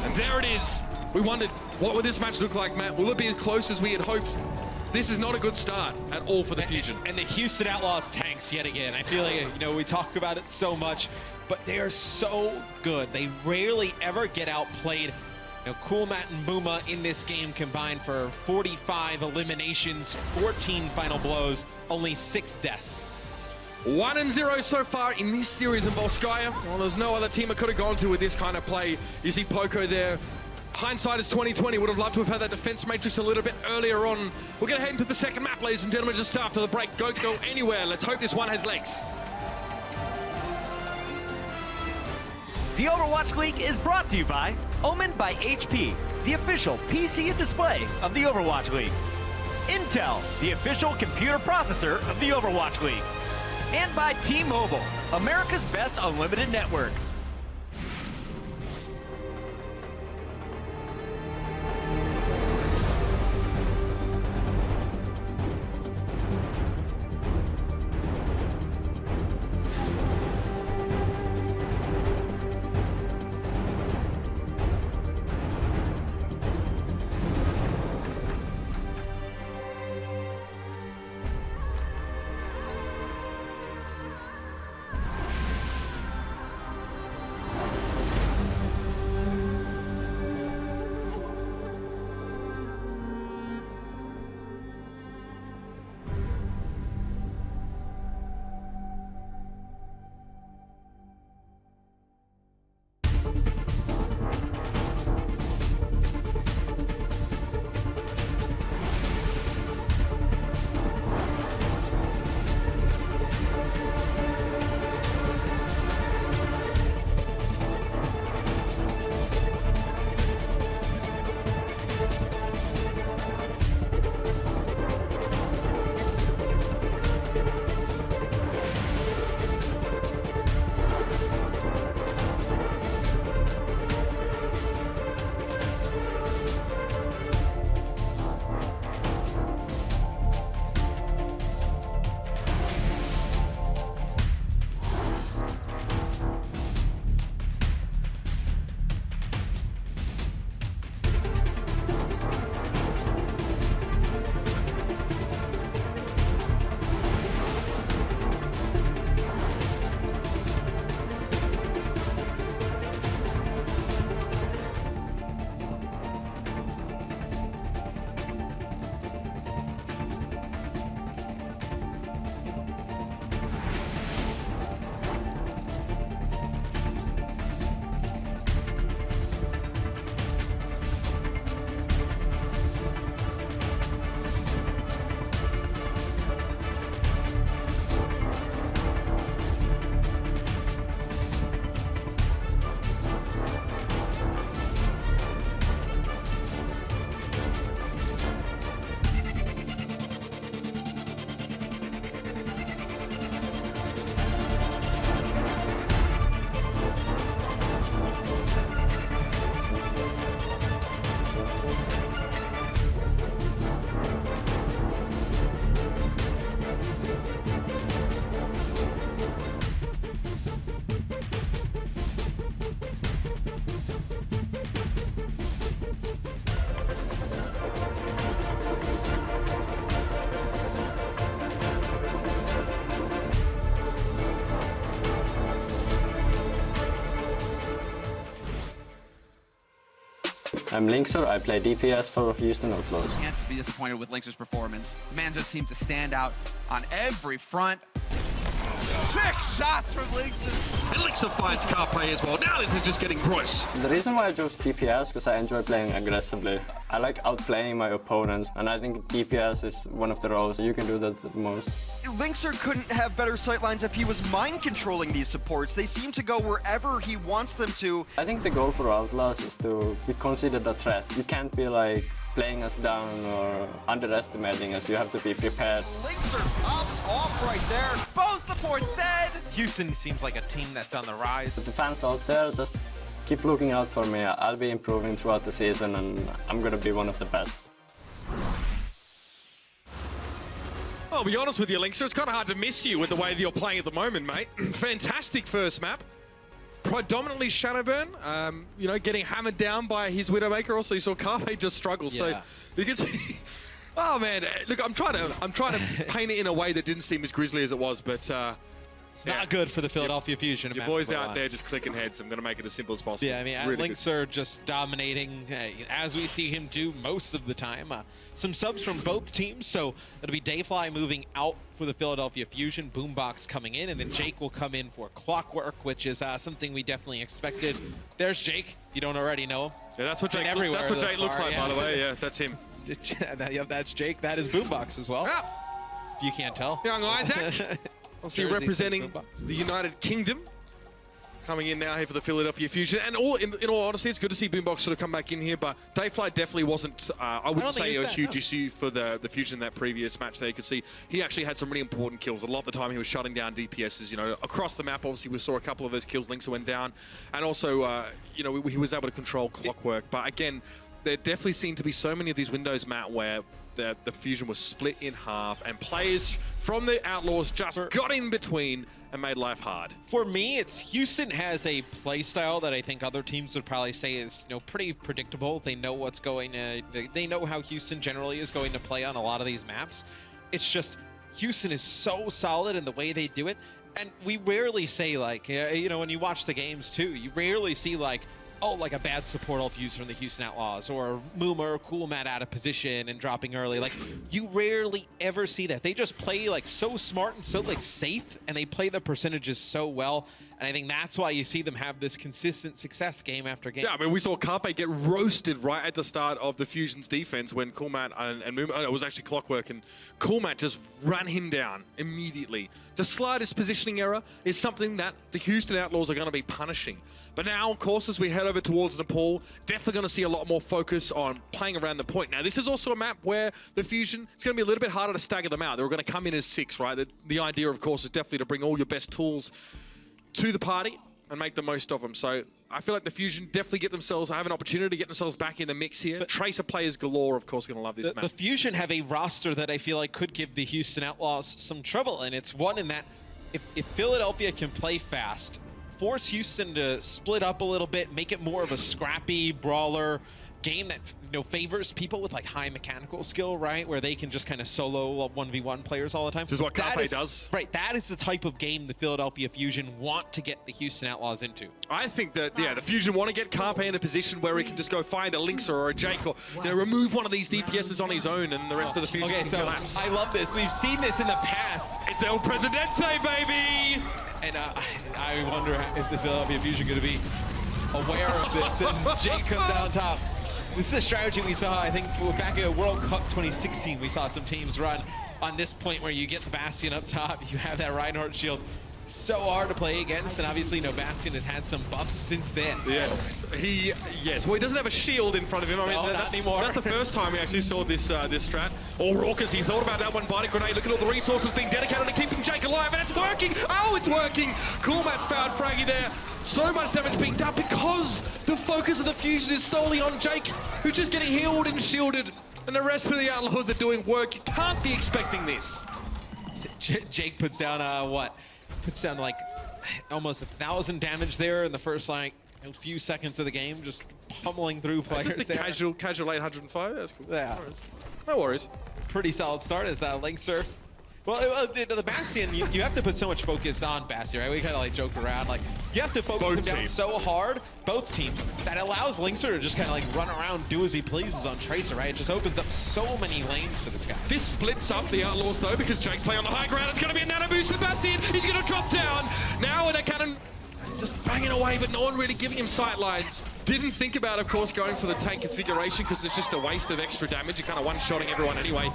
and there it is. We wondered, what would this match look like, Matt? Will it be as close as we had hoped? This is not a good start at all for the Fusion. And the Houston Outlaws tanks yet again. I feel like, you know, we talk about it so much, but they are so good. They rarely ever get outplayed. You know, Cool Matt and Muma in this game combined for 45 eliminations, 14 final blows, only 6 deaths. 1-0 so far in this series in Volskaya. Well, there's no other team I could have gone to with this kind of play. You see Poco there. Hindsight is 2020. Would have loved to have had that defense matrix a little bit earlier on. We're going to head into the second map, ladies and gentlemen, just after the break. Don't go anywhere. Let's hope this one has legs. The Overwatch League is brought to you by Omen by HP, the official PC and display of the Overwatch League. Intel, the official computer processor of the Overwatch League. And by T-Mobile, America's best unlimited network. I'm Linkser. I play DPS for Houston Outlaws. Can't be disappointed with Linkser's performance. The man just seems to stand out on every front. 6 shots from Linkser. And Linkser finds Carpe as well. Now this is just getting gross. The reason why I chose DPS because I enjoy playing aggressively. I like outplaying my opponents, and I think DPS is one of the roles you can do that the most. Linkser couldn't have better sightlines if he was mind controlling these supports. They seem to go wherever he wants them to. I think the goal for Outlaws is to be considered a threat. You can't be like playing us down or underestimating us. You have to be prepared. Linkser pops off right there. Both the points dead. Houston seems like a team that's on the rise. The fans out there, just keep looking out for me. I'll be improving throughout the season, and I'm gonna be one of the best. I'll be honest with you, Linkser, it's kind of hard to miss you with the way that you're playing at the moment, mate. Fantastic first map. Predominantly Shadowburn, you know, getting hammered down by his Widowmaker. Also, you saw Carpe just struggle, so you can see... Oh, man, look, I'm trying to paint it in a way that didn't seem as grisly as it was, but... It's not good for the Philadelphia Fusion. Your boys out there just clicking heads. I'm going to make it as simple as possible. Yeah, I mean, really Linkser just dominating, as we see him do most of the time. Some subs from both teams, so it'll be Dayfly moving out for the Philadelphia Fusion, Boombox coming in, and then Jake will come in for Clockwork, which is something we definitely expected. There's Jake. You don't already know him. Yeah, that's what Jake, everywhere. That's what Jake looks like, by the way. Yeah, that's him. Yep, that's Jake. That is Boombox as well. If you can't tell. Young Isaac. Obviously representing the United Kingdom, coming in now here for the Philadelphia Fusion. And in all honesty, it's good to see Boombox sort of come back in here, but Dayfly definitely wasn't, I wouldn't say a huge issue for the Fusion in that previous match there. You could see he actually had some really important kills. A lot of the time he was shutting down DPSs, you know, across the map. Obviously we saw a couple of those kills, Linkser went down. And also, you know, he was able to control Clockwork. But again, there definitely seemed to be so many of these windows, Matt, where the Fusion was split in half and players from the Outlaws just got in between and made life hard. For me, it's Houston has a play style that I think other teams would probably say is, you know, pretty predictable. They know what's going to, they know how Houston generally is going to play on a lot of these maps. It's just Houston is so solid in the way they do it. And we rarely say, like, you know, when you watch the games too, you rarely see like, oh, like a bad support ult use from the Houston Outlaws, or Mooma or Cool Matt out of position and dropping early. Like, you rarely ever see that. They just play like so smart and so like safe, and they play the percentages so well. And I think that's why you see them have this consistent success game after game. Yeah, I mean, we saw Carpe get roasted right at the start of the Fusion's defense when Cool Matt and Mooma, it was actually Clockwork, and Cool Matt just ran him down immediately. The slightest positioning error is something that the Houston Outlaws are going to be punishing. But now, of course, as we head over towards Nepal, definitely going to see a lot more focus on playing around the point. Now, this is also a map where the Fusion, it's going to be a little bit harder to stagger them out. They're going to come in as 6, right? The idea, of course, is definitely to bring all your best tools to the party and make the most of them. So I feel like the Fusion definitely have an opportunity to get themselves back in the mix here. But Tracer players galore, of course, going to love this map. The Fusion have a roster that I feel like could give the Houston Outlaws some trouble, and it's one in that if Philadelphia can play fast, force Houston to split up a little bit, make it more of a scrappy brawler game that, you know, favors people with like high mechanical skill, right? Where they can just kind of solo 1v1 players all the time. This is what Carpe does. Right, that is the type of game the Philadelphia Fusion want to get the Houston Outlaws into. I think that, yeah, the Fusion want to get Carpe in a position where he can just go find a Linkser or a Jake, or, you know, remove one of these DPSs on his own, and the rest of the Fusion can collapse. I love this. We've seen this in the past. It's El Presidente, baby! And I wonder if the Philadelphia Fusion going to be aware of this as Jake comes down top. This is a strategy we saw, I think, back at World Cup 2016. We saw some teams run on this point where you get the Bastion up top, you have that Reinhardt shield. So hard to play against, and obviously, you know, Bastion has had some buffs since then. Yes, well, he doesn't have a shield in front of him. I mean, no, not anymore. That's the first time we actually saw this this strat. Oh, Raucous, he thought about that one body grenade. Look at all the resources being dedicated to keeping Jake alive, and it's working! Oh, it's working! Cool Matt's found Fraggy there. So much damage being done because the focus of the Fusion is solely on Jake, who's just getting healed and shielded, and the rest of the Outlaws are doing work. You can't be expecting this. Jake puts down, what? Puts down like almost 1,000 damage there in the first like a few seconds of the game, just pummeling through players. Just a casual 805. That's cool. Yeah. No worries. Pretty solid start as Linkser Well, the Bastion, you have to put so much focus on Bastion, right? We kind of like joke around, like you have to focus him down so hard, both teams, that allows Linkster to just kind of like run around, do as he pleases on Tracer, right? It just opens up so many lanes for this guy. This splits up the Outlaws though, because Jake's playing on the high ground. It's going to be a nano boost for Bastion. He's going to drop down. Now with a cannon just banging away, but no one really giving him sight lines. Didn't think about, of course, going for the tank configuration because it's just a waste of extra damage. You're kind of one-shotting everyone anyway,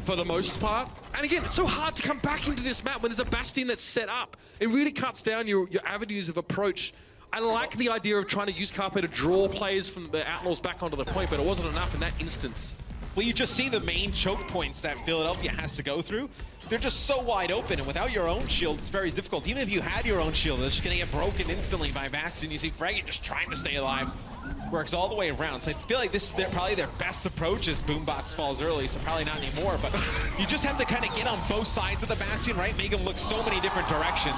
for the most part. And again, it's so hard to come back into this map when there's a Bastion that's set up. It really cuts down your avenues of approach. I like the idea of trying to use Carpe to draw players from the Outlaws back onto the point, but it wasn't enough in that instance. Well, you just see the main choke points that Philadelphia has to go through. They're just so wide open, and without your own shield, it's very difficult. Even if you had your own shield, it's just going to get broken instantly by Bastion. You see Fraggy just trying to stay alive. Works all the way around. So I feel like this is probably their best approach as Boombox falls early, so probably not anymore. But you just have to kind of get on both sides of the Bastion, right? Make him look so many different directions.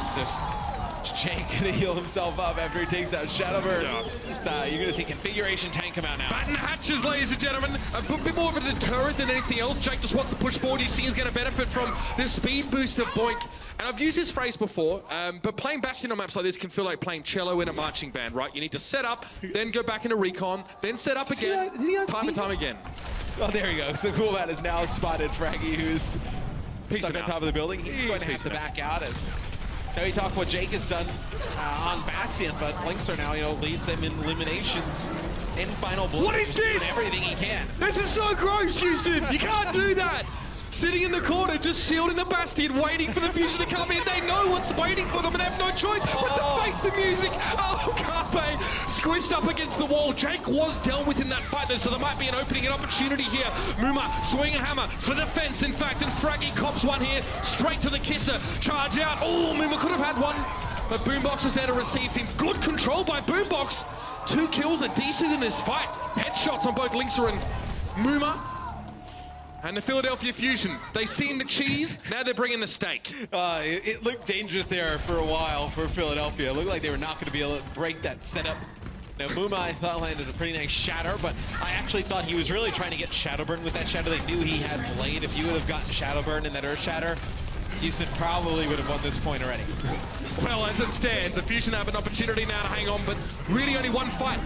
Jake gonna heal himself up after he takes out Shadowbird. Yeah. You're gonna see configuration tank come out now. Batten hatches, ladies and gentlemen. A bit more of a deterrent than anything else. Jake just wants to push forward. You see he's gonna benefit from this speed boost of Boink. And I've used this phrase before, but playing Bastion on maps like this can feel like playing cello in a marching band, right? You need to set up, then go back into recon, then set up again, time and time again. Oh, there you go. So Coolmat has now spotted Fraggy, who's stuck on top of the building. He's going to have to back out as... Now we talk what Jake has done on Bastion, but Linkster now, leads them in eliminations in final blood. What is this? Everything he can. This is so gross, Houston. You can't do that. Sitting in the corner, just shielding the Bastion, waiting for the Fusion to come in. They know what's waiting for them and have no choice but to face the music. Oh, Carpe squished up against the wall. Jake was dealt with in that fight, though, so there might be an opening, an opportunity here. Muma, swing and hammer for the fence, in fact, and Fraggy cops one here, straight to the kisser. Charge out. Oh, Muma could have had one, but Boombox was there to receive him. Good control by Boombox. 2 kills are decent in this fight. Headshots on both Linkster and Muma. And the Philadelphia Fusion, they seen the cheese, now they're bringing the steak. It looked dangerous there for a while for Philadelphia. It looked like they were not going to be able to break that setup. Now, Muma, I thought, landed a pretty nice shatter, but I actually thought he was really trying to get Shadowburn with that shatter. They knew he had Blade. If you would have gotten Shadowburn in that Earth Shatter, Houston probably would have won this point already. Well, as it stands, the Fusion have an opportunity now to hang on, but really only one fight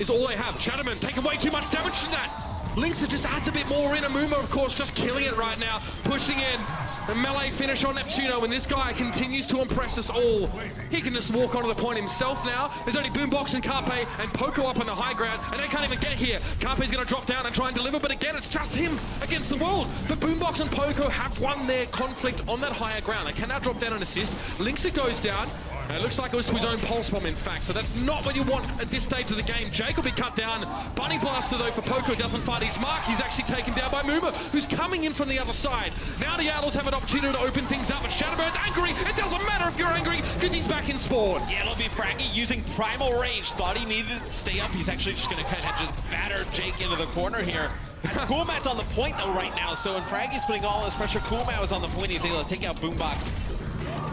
is all they have. Shadowburn taking way too much damage from that. Linkster just adds a bit more in. Amuma, of course, just killing it right now. Pushing in. The melee finish on Neptuno, and this guy continues to impress us all. He can just walk onto the point himself now. There's only Boombox and Carpe and Poco up on the high ground, and they can't even get here. Carpe's going to drop down and try and deliver, but again, it's just him against the world. But Boombox and Poco have won their conflict on that higher ground. They can now drop down and assist. Linkster goes down. It looks like it was to his own pulse bomb, in fact, so that's not what you want at this stage of the game. Jake will be cut down. Bunny Blaster, though, for Poco doesn't find his mark. He's actually taken down by Muma, who's coming in from the other side. Now the Outlaws have an opportunity to open things up, and Shadowbird's angry. It doesn't matter if you're angry, because he's back in spawn. Yeah, it'll be Fraggy using Primal Rage. Thought he needed to stay up. He's actually just going to kind of just batter Jake into the corner here. Coolmat's on the point, though, right now, so when Fraggy's putting all his pressure, Coolmat was on the point. He's able to take out Boombox.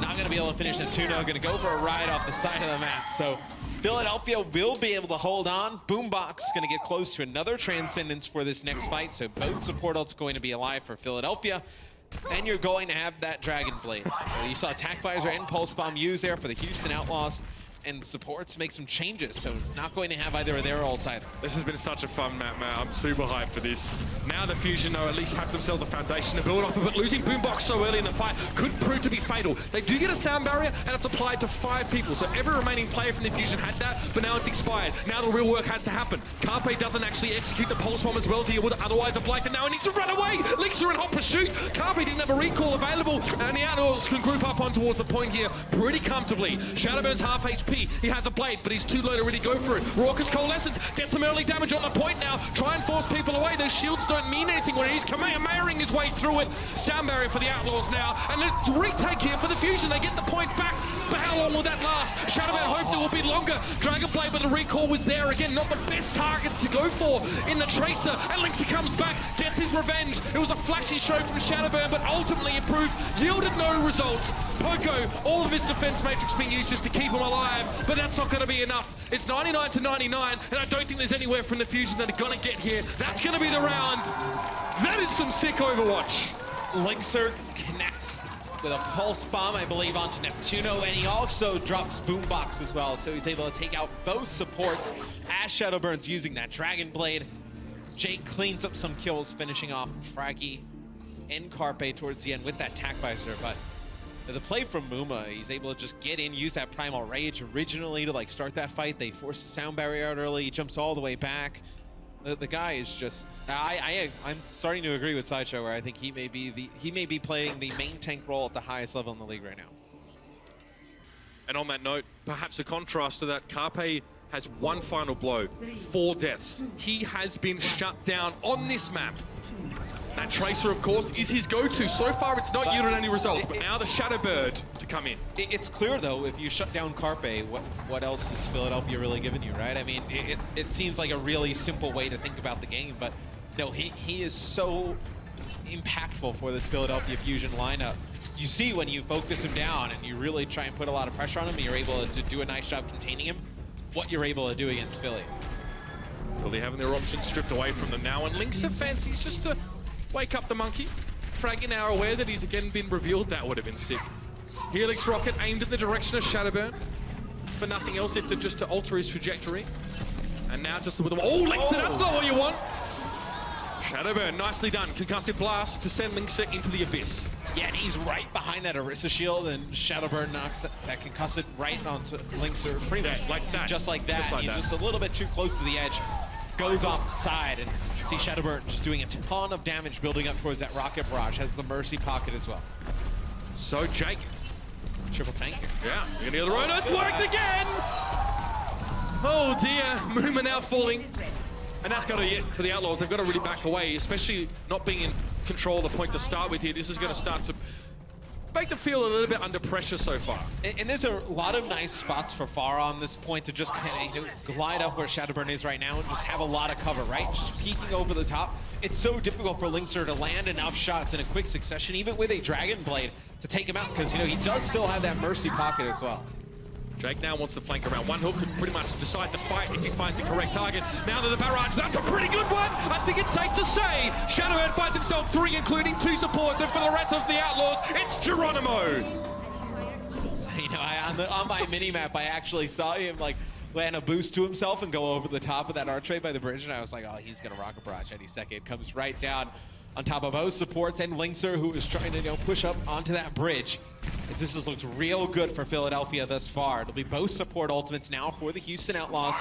Not going to be able to finish Neptuno. Going to go for a ride off the side of the map. So Philadelphia will be able to hold on. Boombox going to get close to another Transcendence for this next fight. So both support ults going to be alive for Philadelphia. And you're going to have that Dragon Blade. So you saw Attack Visor and Pulse Bomb used there for the Houston Outlaws. And supports make some changes, so not going to have either of their ults either. This has been such a fun map, man. I'm super hyped for this. Now the Fusion, though, at least have themselves a foundation to build off of, but losing Boombox so early in the fight could prove to be fatal. They do get a sound barrier, and it's applied to 5 people, so every remaining player from the Fusion had that, but now it's expired. Now the real work has to happen. Carpe doesn't actually execute the Pulse Bomb as well as he would otherwise have liked, and now he needs to run away! Linkster in hot pursuit! Carpe didn't have a recall available, and the Outlaws can group up on towards the point here pretty comfortably. Shadowburn's half HP. He has a blade, but he's too low to really go for it. Raucous Coalescence gets some early damage on the point now. Try and force people away. Those shields don't mean anything when he's Kamehameha'ing his way through it. Sound barrier for the Outlaws now. And it's a retake here for the Fusion. They get the point back. But how long will that last? Shadowman hopes it will be longer. Dragon Blade, but the recall was there again. Not the best target to go for in the Tracer. And Linkster comes back, gets his revenge. It was a flashy show from Shadowburn, but ultimately it proved yielded no results. Poco, all of his defense matrix being used just to keep him alive, but that's not going to be enough. It's 99 to 99, and I don't think there's anywhere from the Fusion that are going to get here. That's going to be the round. That is some sick Overwatch. Linkster connects with a pulse bomb, I believe, onto Neptuno, and he also drops Boombox as well, so he's able to take out both supports as Shadowburn's using that Dragon Blade. Jake cleans up some kills, finishing off Fraggy and Carpe towards the end with that Tac Visor, but the play from Muma, he's able to just get in, use that Primal Rage originally to like start that fight. They force the sound barrier out early, he jumps all the way back. The guy is just, I'm starting to agree with Sideshow, where I think he may be playing the main tank role at the highest level in the league right now. And on that note, perhaps a contrast to that, Carpe has one final blow, 4 deaths. He has been shut down on this map. That Tracer, of course, is his go-to. So far, it's not yielded any results, but now the Shadowbird to come in. It's clear, though, if you shut down Carpe, what else is Philadelphia really giving you, right? I mean, it seems like a really simple way to think about the game, but no, he is so impactful for this Philadelphia Fusion lineup. You see when you focus him down and you really try and put a lot of pressure on him, and you're able to do a nice job containing him, what you're able to do against Philly. Philly having their options stripped away from them now, and Linksa fancies just to wake up the monkey. Fraggy now aware that he's again been revealed. That would have been sick. Helix Rocket aimed in the direction of Shadowburn. For nothing else, if just to alter his trajectory. And now just with the... Oh, Linksa, that's not what you want! Shadowburn, nicely done. Concussive Blast to send Linksa into the abyss. Yeah, and he's right behind that Orisa shield, and Shadowburn knocks that concussive right onto Linksa, pretty much like that. Just like that. Just, He's just a little bit too close to the edge. Goes off the side, and see Shadowburn just doing a ton of damage building up towards that rocket barrage. Has the Mercy pocket as well. So Jake, triple tank. Yeah, you're gonna hear the road. It's worked again! Oh dear, Muma now falling. And that's got to, for the Outlaws, they've got to really back away, especially not being in control of the point to start with here. This is going to start to make them feel a little bit under pressure so far. And there's a lot of nice spots for Farah on this point to just kind of glide up where Shadowburn is right now and just have a lot of cover, right? Just peeking over the top. It's so difficult for Linksa to land enough shots in a quick succession, even with a Dragon Blade, to take him out, because, you know, he does still have that Mercy pocket as well. Jake now wants to flank around. One hook could pretty much decide the fight if he finds the correct target. Now to the barrage, that's a pretty good one! I think it's safe to say Shadowhead finds himself 3, including 2 supports, and for the rest of the Outlaws, it's Geronimo! So, you know, on my mini-map, I actually saw him, like, land a boost to himself and go over the top of that archway by the bridge, and I was like, oh, he's gonna rocket barrage any second. Comes right down on top of both supports, and Linksa, who is trying to, you know, push up onto that bridge. This has looked real good for Philadelphia thus far. It'll be both support ultimates now for the Houston Outlaws,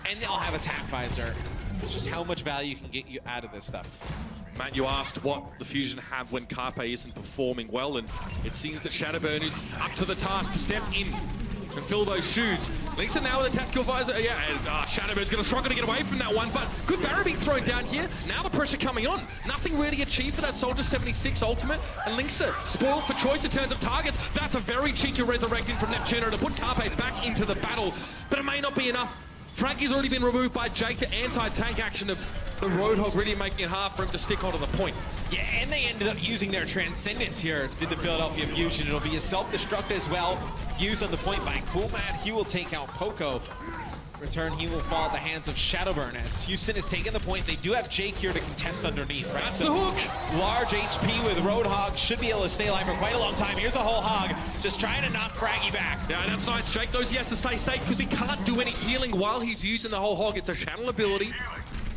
and they'll have a Tac Visor. It's just how much value can get you out of this stuff. Matt, you asked what the Fusion have when Carpe isn't performing well, and it seems that Shadowburn is up to the task to step in and fill those shoes. Linksa now with a tactical visor. Yeah, and Shadowbird's going to struggle to get away from that one, but good barrier being thrown down here. Now the pressure coming on. Nothing really achieved for that Soldier 76 ultimate, and Linksa spoiled for choice in terms of targets. That's a very cheeky resurrecting from Neptuno to put Carpe back into the battle, but it may not be enough. Frankie's already been removed by Jake to anti-tank action of the Roadhog, really making it hard for him to stick onto the point. Yeah, and they ended up using their Transcendence here, did the Philadelphia Fusion. It'll be a self-destruct as well, used on the point by Coolmad. He will take out Poco. Return, he will fall at the hands of Shadowburn as Houston has taken the point. They do have Jake here to contest underneath, right? That's the hook! Large HP with Roadhog, should be able to stay alive for quite a long time. Here's a whole hog, just trying to knock Fraggy back. Yeah, that's nice. Jake knows he has to stay safe because he can't do any healing while he's using the whole hog. It's a channel ability,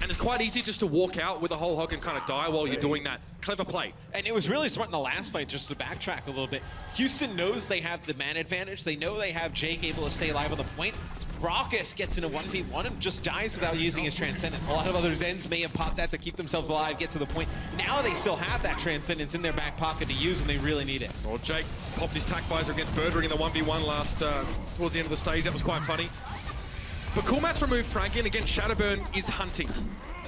and it's quite easy just to walk out with the whole hog and kind of die while you're doing that. Clever play. And it was really smart in the last fight just to backtrack a little bit. Houston knows they have the man advantage. They know they have Jake able to stay alive on the point. Raucus gets in a 1v1 and just dies without using his Transcendence. A lot of other Zens may have popped that to keep themselves alive, get to the point. Now they still have that Transcendence in their back pocket to use when they really need it. Well, Jake popped his Tac Visor against Birdring in the 1v1 last, towards the end of the stage. That was quite funny. But Coolmat's removed Frankie, and again, Shadowburn is hunting.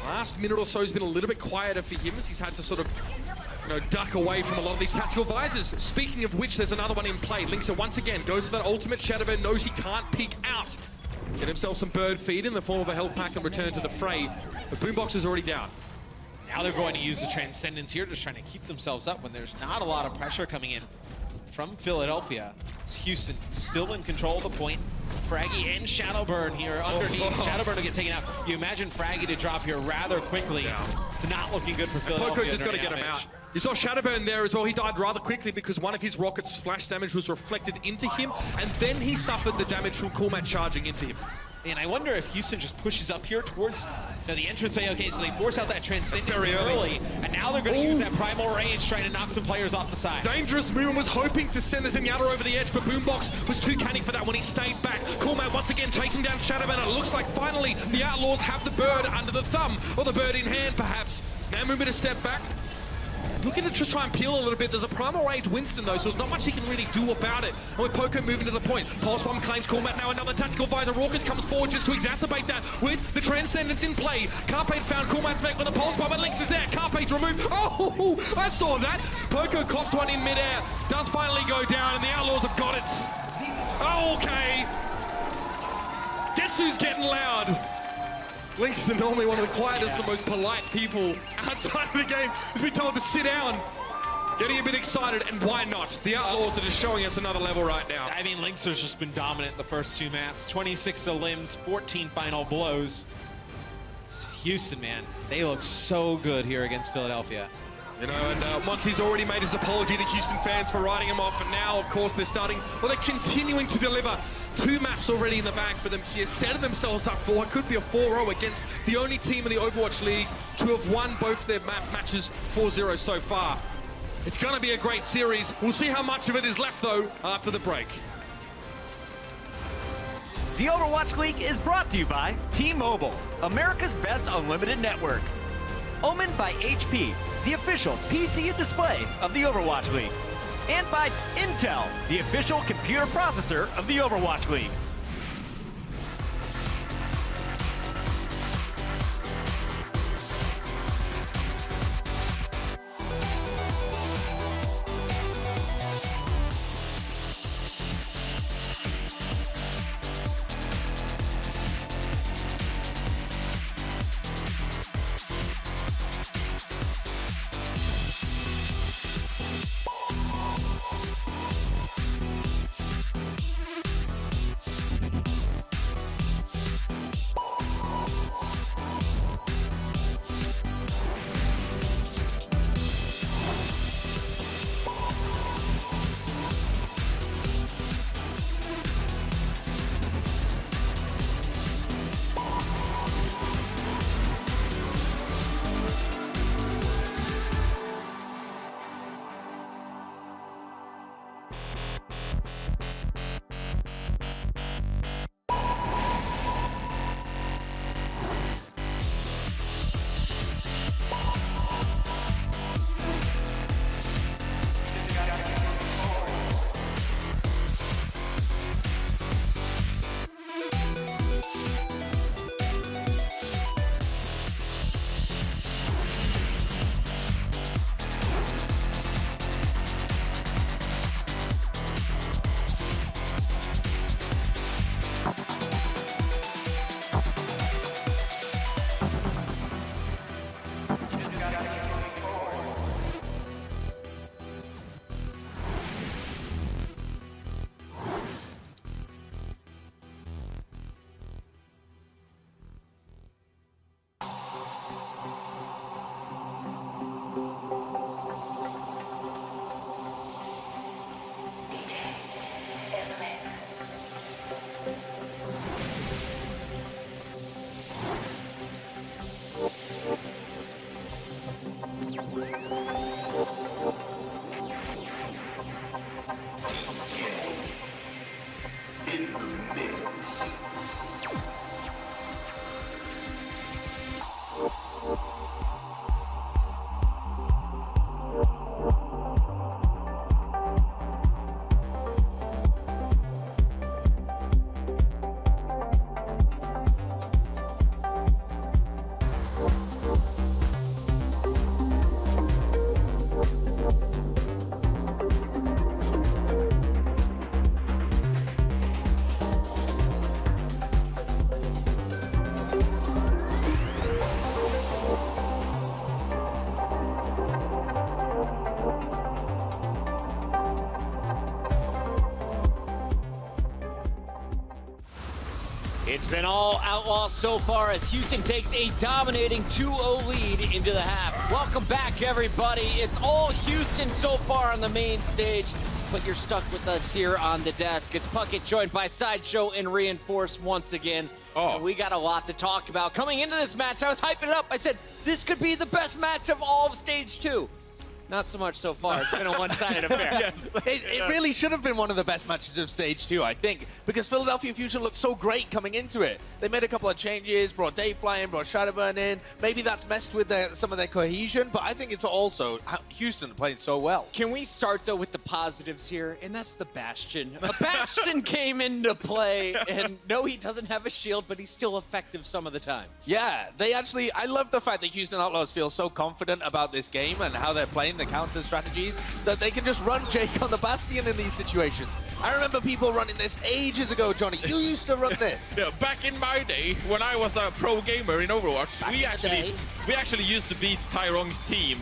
Last minute or so has been a little bit quieter for him as he's had to sort of, you know, duck away from a lot of these tactical visors. Speaking of which, there's another one in play. Linksa once again goes for that ultimate. Shadowburn knows he can't peek out. Get himself some bird feed in the form of a health pack and return to the fray. The boombox is already down. Now they're going to use the Transcendence here, just trying to keep themselves up when there's not a lot of pressure coming in from Philadelphia. It's Houston still in control of the point. Fraggy and Shadowburn here underneath. Shadowburn will get taken out. You imagine Fraggy to drop here rather quickly. It's not looking good for Philadelphia. Poco just got to get him out. You saw Shadowburn there as well. He died rather quickly because one of his rockets' splash damage was reflected into him, and then he suffered the damage from Coolmat charging into him. And I wonder if Houston just pushes up here towards the entranceway. Okay, so they force out that Transcendence very early, and now they're going to use that Primal Rage trying to knock some players off the side. Dangerous Moon was hoping to send the Zenyatta over the edge, but Boombox was too canny for that when he stayed back. Coolman once again chasing down Shadowburn. It looks like finally the Outlaws have the bird under the thumb, or the bird in hand perhaps. Now moving a step back. Looking to just try and peel a little bit. There's a Primal Rage Winston though, so there's not much he can really do about it. And with Poco moving to the point, Pulse Bomb claims Coolmat. Now another tactical visor. Raucus comes forward just to exacerbate that with the Transcendence in play. Carpate found Coolmat's back with a Pulse Bomb, and Lynx is there. Carpate's removed. Oh, I saw that. Poco copped one in midair. Does finally go down, and the Outlaws have got it. Oh, okay. Guess who's getting loud? Lynx is normally one of the quietest and most polite people outside of the game. Has been told to sit down. Getting a bit excited, and why not? The Outlaws are just showing us another level right now. I mean, Lynx has just been dominant the first two maps. 26 limbs, 14 final blows. It's Houston, man. They look so good here against Philadelphia. You know, and Monty's already made his apology to Houston fans for writing him off, and now, of course, they're continuing to deliver. 2 maps already in the bag for them here, setting themselves up for what could be a 4-0 against the only team in the Overwatch League to have won both their matches 4-0 so far. It's going to be a great series. We'll see how much of it is left, though, after the break. The Overwatch League is brought to you by T-Mobile, America's best unlimited network. Omen by HP, the official PC and display of the Overwatch League. And by Intel, the official computer processor of the Overwatch League. been all Outlaws so far as Houston takes a dominating 2-0 lead into the half. Welcome back, everybody. It's all Houston so far on the main stage, but you're stuck with us here on the desk. It's Puckett joined by Sideshow and Reinforce once again. And we got a lot to talk about. Coming into this match, I was hyping it up. I said, this could be the best match of all of Stage 2. Not so much so far. It's been a one-sided affair. Yes. It really should have been one of the best matches of Stage 2, I think, because Philadelphia Fusion looked so great coming into it. They made a couple of changes, brought Dayfly in, brought Shadowburn in. Maybe that's messed with some of their cohesion, but I think it's also Houston playing so well. Can we start, though, with the positives here? And that's the Bastion. A Bastion came into play, and no, he doesn't have a shield, but he's still effective some of the time. Yeah, I love the fact that Houston Outlaws feel so confident about this game and how they're playing the counter strategies that they can just run Jake on the Bastion in these situations. I remember people running this ages ago, Johnny. You used to run this. Yeah, back in my day, when I was a pro gamer in Overwatch, we actually used to beat Tyrong's team.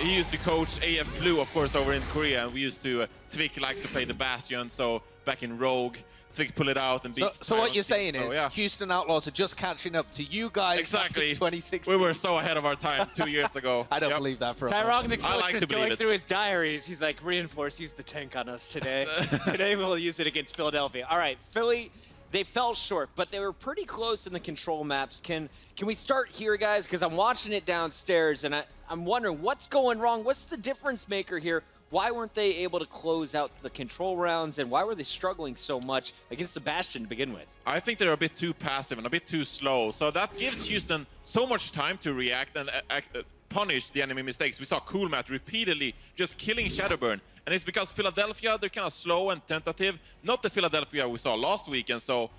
He used to coach AF Blue, of course, over in Korea, and we used to, Tvik likes to play the Bastion, so back in Rogue, Tvik pull it out and beat So what you're saying team. is Yeah. Houston Outlaws are just catching up to you guys Exactly. back in 2016. We were so ahead of our time 2 years ago. I don't believe that for a Tyrong the I like Killer is to believe going it. through his diaries. He's like, Reinforce used the tank on us today. Today we'll use it against Philadelphia. All right, Philly, they fell short, but they were pretty close in the control maps. Can we start here, guys? Because I'm watching it downstairs, and I'm wondering what's going wrong. What's the difference maker here? Why weren't they able to close out the control rounds, and why were they struggling so much against the Bastion to begin with? I think they're a bit too passive and a bit too slow. So that gives Houston so much time to react and punish the enemy mistakes. We saw Cool Matt repeatedly just killing Shadowburn. And it's because Philadelphia, they're kind of slow and tentative. Not the Philadelphia we saw last week. And so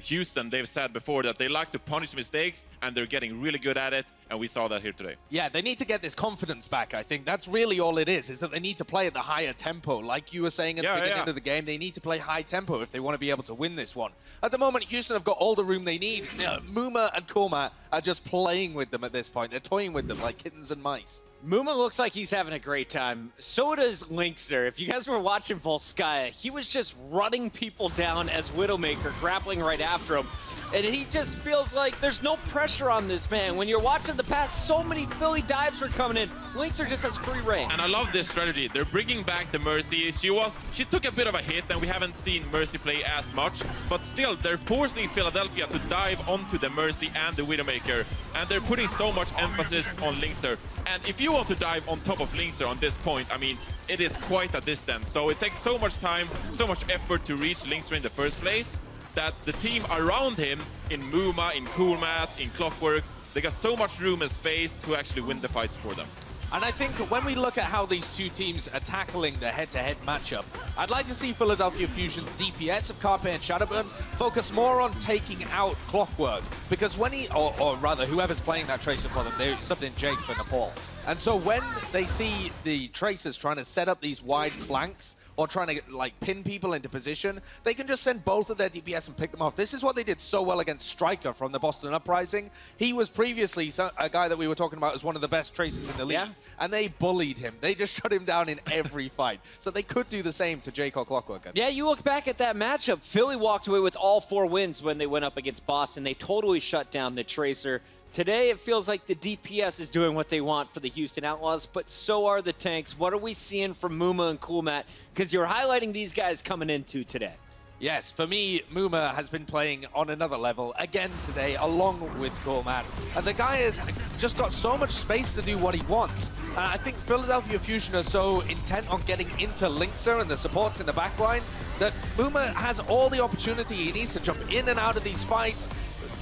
Houston, they've said before that they like to punish mistakes, and they're getting really good at it. And we saw that here today. Yeah, they need to get this confidence back, I think. That's really all it is that they need to play at the higher tempo. Like you were saying at the beginning of the game, they need to play high tempo if they want to be able to win this one. At the moment, Houston have got all the room they need. Muma and Kormat are just playing with them at this point. They're toying with them like kittens and mice. Muma looks like he's having a great time. So does Linkster. If you guys were watching Volskaya, he was just running people down as Widowmaker, grappling right after him. And he just feels like there's no pressure on this man. When you're watching the past, so many Philly dives are coming in. Linkster just has free reign. And I love this strategy. They're bringing back the Mercy. She took a bit of a hit, and we haven't seen Mercy play as much. But still, they're forcing Philadelphia to dive onto the Mercy and the Widowmaker. And they're putting so much emphasis on Linkster. And if you want to dive on top of Linkster on this point, I mean, it is quite a distance. So it takes so much time, so much effort to reach Linkster in the first place, that the team around him, in Muma, in Coolmat, in Clockwork, they got so much room and space to actually win the fights for them. And I think when we look at how these two teams are tackling the head-to-head matchup, I'd like to see Philadelphia Fusion's DPS of Carpe and Shadowburn focus more on taking out Clockwork. Because when he, or rather, whoever's playing that Tracer for them, they subbed in Jake for Nepal. And so when they see the Tracers trying to set up these wide flanks, or trying to like pin people into position, they can just send both of their DPS and pick them off. This is what they did so well against Striker from the Boston Uprising. He was previously a guy that we were talking about as one of the best Tracers in the league, and they bullied him. They just shut him down in every fight. So they could do the same to Jake or Clockwork. Yeah, you look back at that matchup, Philly walked away with all 4 wins when they went up against Boston. They totally shut down the Tracer. Today, it feels like the DPS is doing what they want for the Houston Outlaws, but so are the tanks. What are we seeing from Muma and Coolmat? Because you're highlighting these guys coming into today. Yes, for me, Muma has been playing on another level again today, along with Coolmat. And the guy has just got so much space to do what he wants. And I think Philadelphia Fusion are so intent on getting into Linkster and the supports in the backline that Muma has all the opportunity. He needs to jump in and out of these fights,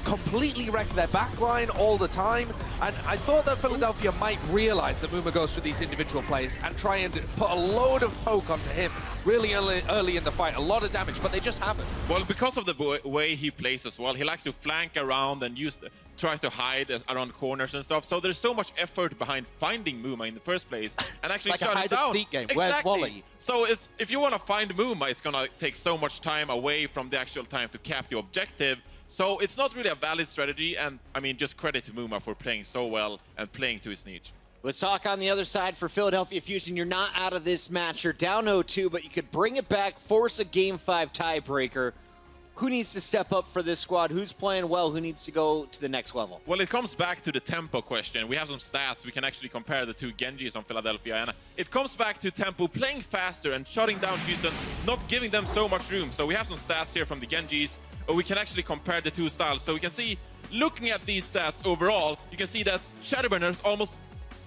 completely wreck their backline all the time. And I thought that Philadelphia might realize that Muma goes through these individual plays and try and put a load of poke onto him really early in the fight. A lot of damage, but they just haven't. Well, because of the way he plays as well, he likes to flank around and tries to hide around corners and stuff. So there's so much effort behind finding Muma in the first place and actually like shut a him down. hide-and-seek game. Exactly. Where's Wally? So if you want to find Muma, it's gonna take so much time away from the actual time to cap the objective. So it's not really a valid strategy, and I mean, just credit to Muma for playing so well and playing to his niche. Let's talk on the other side for Philadelphia Fusion. You're not out of this match. You're down 0-2, but you could bring it back, force a Game 5 tiebreaker. Who needs to step up for this squad? Who's playing well? Who needs to go to the next level? Well, it comes back to the tempo question. We have some stats. We can actually compare the two Genjis on Philadelphia. And it comes back to tempo, playing faster and shutting down Houston, not giving them so much room. So we have some stats here from the Genjis. Or we can actually compare the two styles. So we can see, looking at these stats overall, you can see that Shadowburner's almost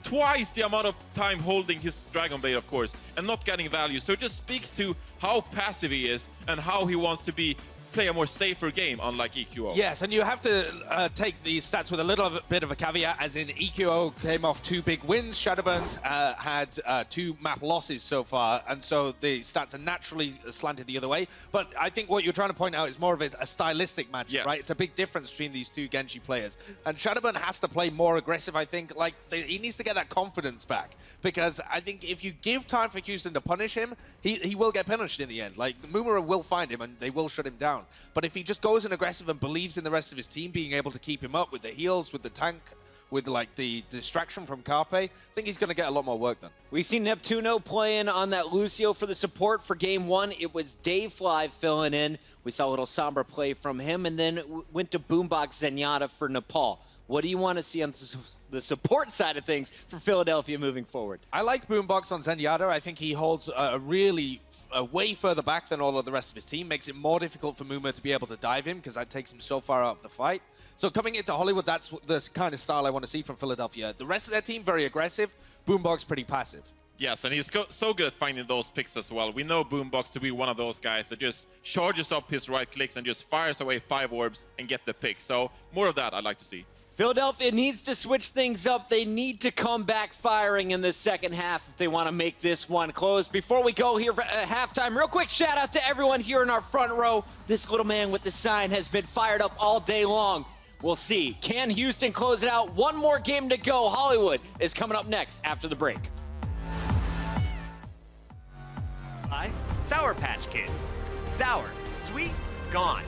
twice the amount of time holding his Dragon Blade, of course, and not getting value. So it just speaks to how passive he is and how he wants to play a more safer game, unlike EQO. Yes, and you have to take these stats with a little bit of a caveat, as in EQO came off 2 big wins. Shadowburns had 2 map losses so far, and so the stats are naturally slanted the other way. But I think what you're trying to point out is more of a stylistic match, right? It's a big difference between these 2 Genji players. And Shadowburn has to play more aggressive, I think. Like, he needs to get that confidence back, because I think if you give time for Houston to punish him, he will get punished in the end. Like, Mumura will find him, and they will shut him down. But if he just goes in aggressive and believes in the rest of his team being able to keep him up with the heals, with the tank, with like the distraction from Carpe, I think he's going to get a lot more work done. We've seen Neptuno playing on that Lucio for the support for game 1. It was Dayfly filling in. We saw a little Sombra play from him, and then went to Boombox Zenyatta for Nepal. What do you want to see on the support side of things for Philadelphia moving forward? I like Boombox on Zenyatta. I think he holds really way further back than all of the rest of his team. Makes it more difficult for Muma to be able to dive him, because that takes him so far out of the fight. So coming into Hollywood, that's the kind of style I want to see from Philadelphia. The rest of their team, very aggressive. Boombox, pretty passive. Yes, and he's so good at finding those picks as well. We know Boombox to be one of those guys that just charges up his right clicks and just fires away 5 orbs and get the pick. So more of that I'd like to see. Philadelphia needs to switch things up. They need to come back firing in the second half if they want to make this one close. Before we go here for halftime, real quick shout out to everyone here in our front row. This little man with the sign has been fired up all day long. We'll see. Can Houston close it out? One more game to go. Hollywood is coming up next after the break. Hi, Sour Patch Kids. Sour, sweet, gone.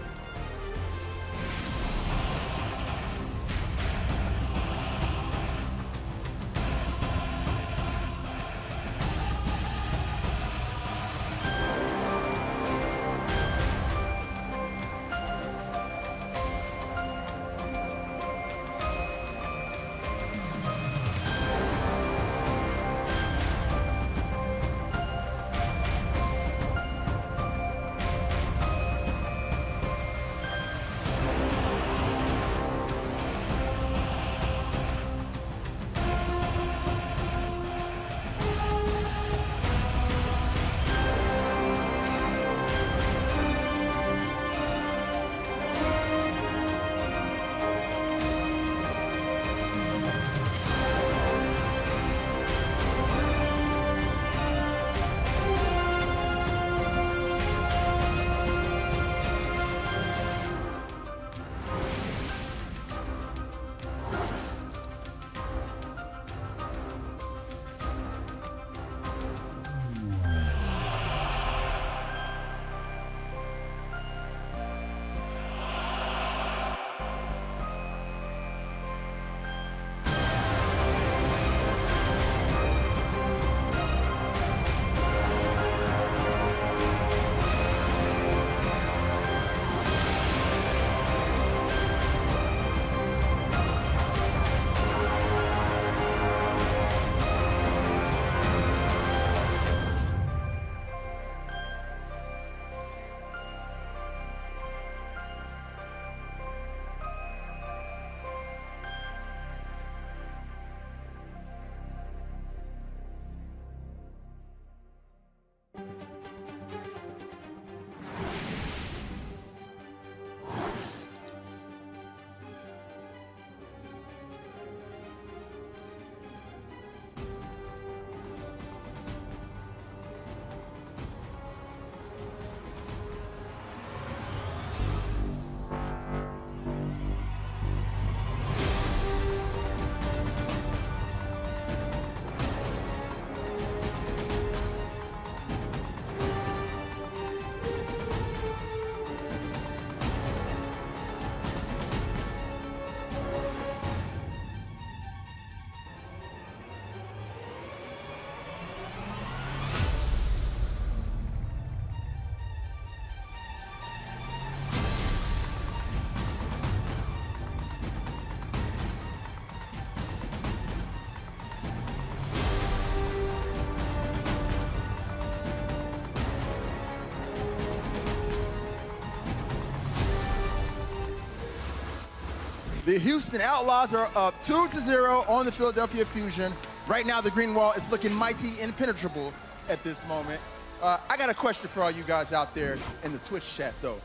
The Houston Outlaws are up 2-0 on the Philadelphia Fusion. Right now, the green wall is looking mighty impenetrable at this moment. I got a question for all you guys out there in the Twitch chat, though.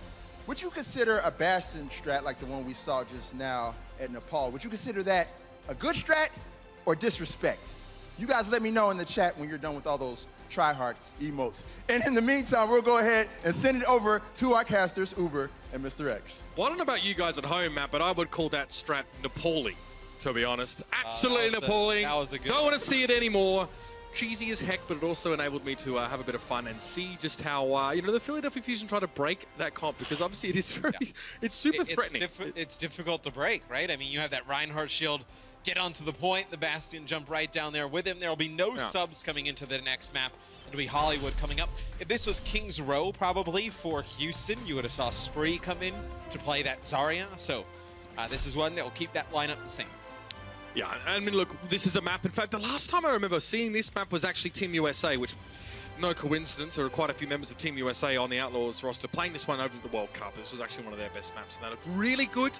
Would you consider a Bastion strat like the one we saw just now at Nepal, would you consider that a good strat or disrespect? You guys let me know in the chat when you're done with all those try-hard emotes. And in the meantime, we'll go ahead and send it over to our casters, Uber and Mr. X. Well, I don't know about you guys at home, Matt, but I would call that strat Nepali, to be honest. Absolutely Nepali. That was a good Don't want to see it anymore. Cheesy as heck, but it also enabled me to have a bit of fun and see just how, you know, the Philadelphia Fusion try to break that comp, because obviously it is very, it's super threatening. It's difficult to break, right? I mean, you have that Reinhardt shield, get onto the point, the Bastion jump right down there with him. There will be no subs coming into the next map. It'll be Hollywood coming up. If this was King's Row, probably, for Houston, you would have saw Spree come in to play that Zarya. So this is one that will keep that lineup the same. Yeah, I mean, look, this is a map. In fact, the last time I remember seeing this map was actually Team USA, which, no coincidence, there are quite a few members of Team USA on the Outlaws roster playing this one over the World Cup. This was actually one of their best maps, and that looked really good.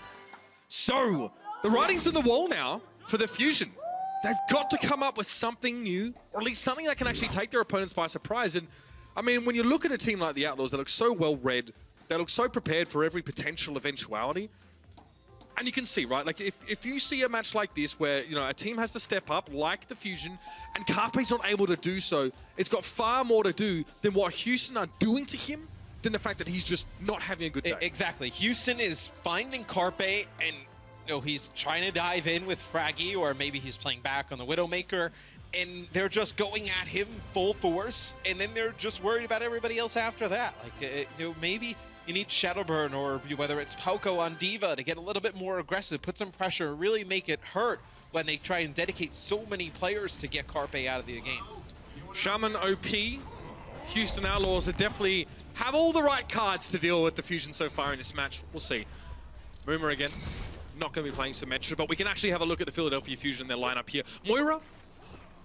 So, the writing's on the wall now for the Fusion. They've got to come up with something new, or at least something that can actually take their opponents by surprise. And, I mean, when you look at a team like the Outlaws, they look so well-read, they look so prepared for every potential eventuality. And you can see, right, like if you see a match like this where, you know, a team has to step up like the Fusion and Carpe's not able to do so, it's got far more to do than what Houston are doing to him than the fact that he's just not having a good day. Exactly. Houston is finding Carpe and, you know, he's trying to dive in with Fraggy, or maybe he's playing back on the Widowmaker, and they're just going at him full force, and then they're just worried about everybody else after that. Like, you know, maybe you need Shadowburn, or whether it's Pauko on D.Va, to get a little bit more aggressive, put some pressure, really make it hurt when they try and dedicate so many players to get Carpe out of the game. Shaman OP, Houston Outlaws that definitely have all the right cards to deal with the Fusion so far in this match. We'll see. Boomer again, not going to be playing Symmetra, but we can actually have a look at the Philadelphia Fusion, their lineup here. Moira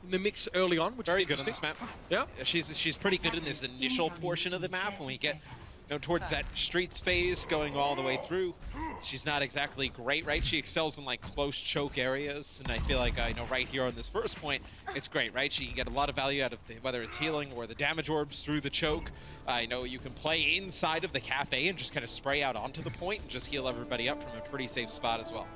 in the mix early on, which very is good on this map. Yeah, she's pretty good in this initial portion of the map when we get, you know, towards that streets phase going all the way through. She's not exactly great, right? She excels in like close choke areas, and I feel like, you know, right here on this first point, it's great, right? She can get a lot of value out of whether it's healing or the damage orbs through the choke. You know, you can play inside of the cafe and just kind of spray out onto the point and just heal everybody up from a pretty safe spot as well.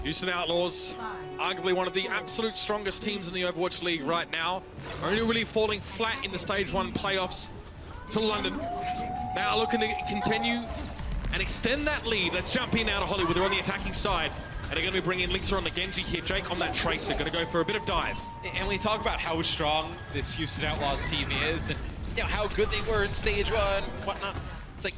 Houston Outlaws, arguably one of the absolute strongest teams in the Overwatch League right now, only really falling flat in the Stage 1 playoffs to London. Now looking to continue and extend that lead. Let's jump in now to Hollywood. They're on the attacking side. And they're going to be bringing Linkser on the Genji here. Jake on that Tracer, going to go for a bit of dive. And we talk about how strong this Houston Outlaws team is, and, you know, how good they were in Stage 1, whatnot. It's like,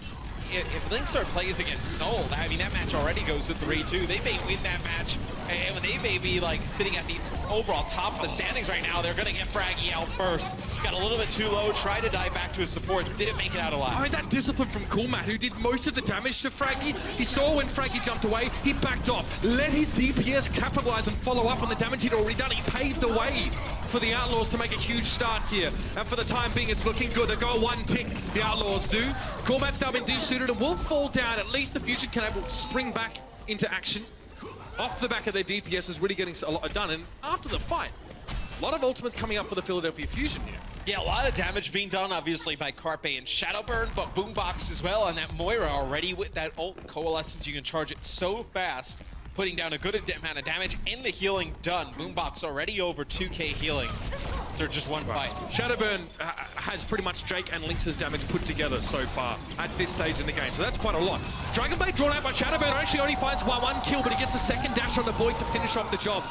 if Linkser plays against Soul, I mean, that match already goes to 3-2. They may win that match, and when they may be, like, sitting at the overall top of the standings right now, they're going to get Fraggy out first. Got a little bit too low, tried to dive back to his support, didn't make it out alive. I mean, that discipline from Coolmat, who did most of the damage to Fraggy. He saw when Fraggy jumped away, he backed off, let his DPS capitalize and follow up on the damage he'd already done. He paved the way for the Outlaws to make a huge start here. And for the time being, it's looking good. They've got one tick, the Outlaws do. Coolmat's now been desuited and will fall down. At least the Fusion can able to spring back into action. Off the back of their DPS is really getting a lot done. And after the fight, a lot of ultimates coming up for the Philadelphia Fusion here. Yeah, a lot of damage being done, obviously, by Carpe and Shadowburn, but Boombox as well, and that Moira already with that ult Coalescence. You can charge it so fast, putting down a good amount of damage, and the healing done. Boombox already over 2k healing. They're just one fight. Shadowburn has pretty much Jake and Lynx's damage put together so far at this stage in the game, so that's quite a lot. Dragonblade drawn out by Shadowburn actually only finds one kill, but he gets a second dash on the Void to finish off the job.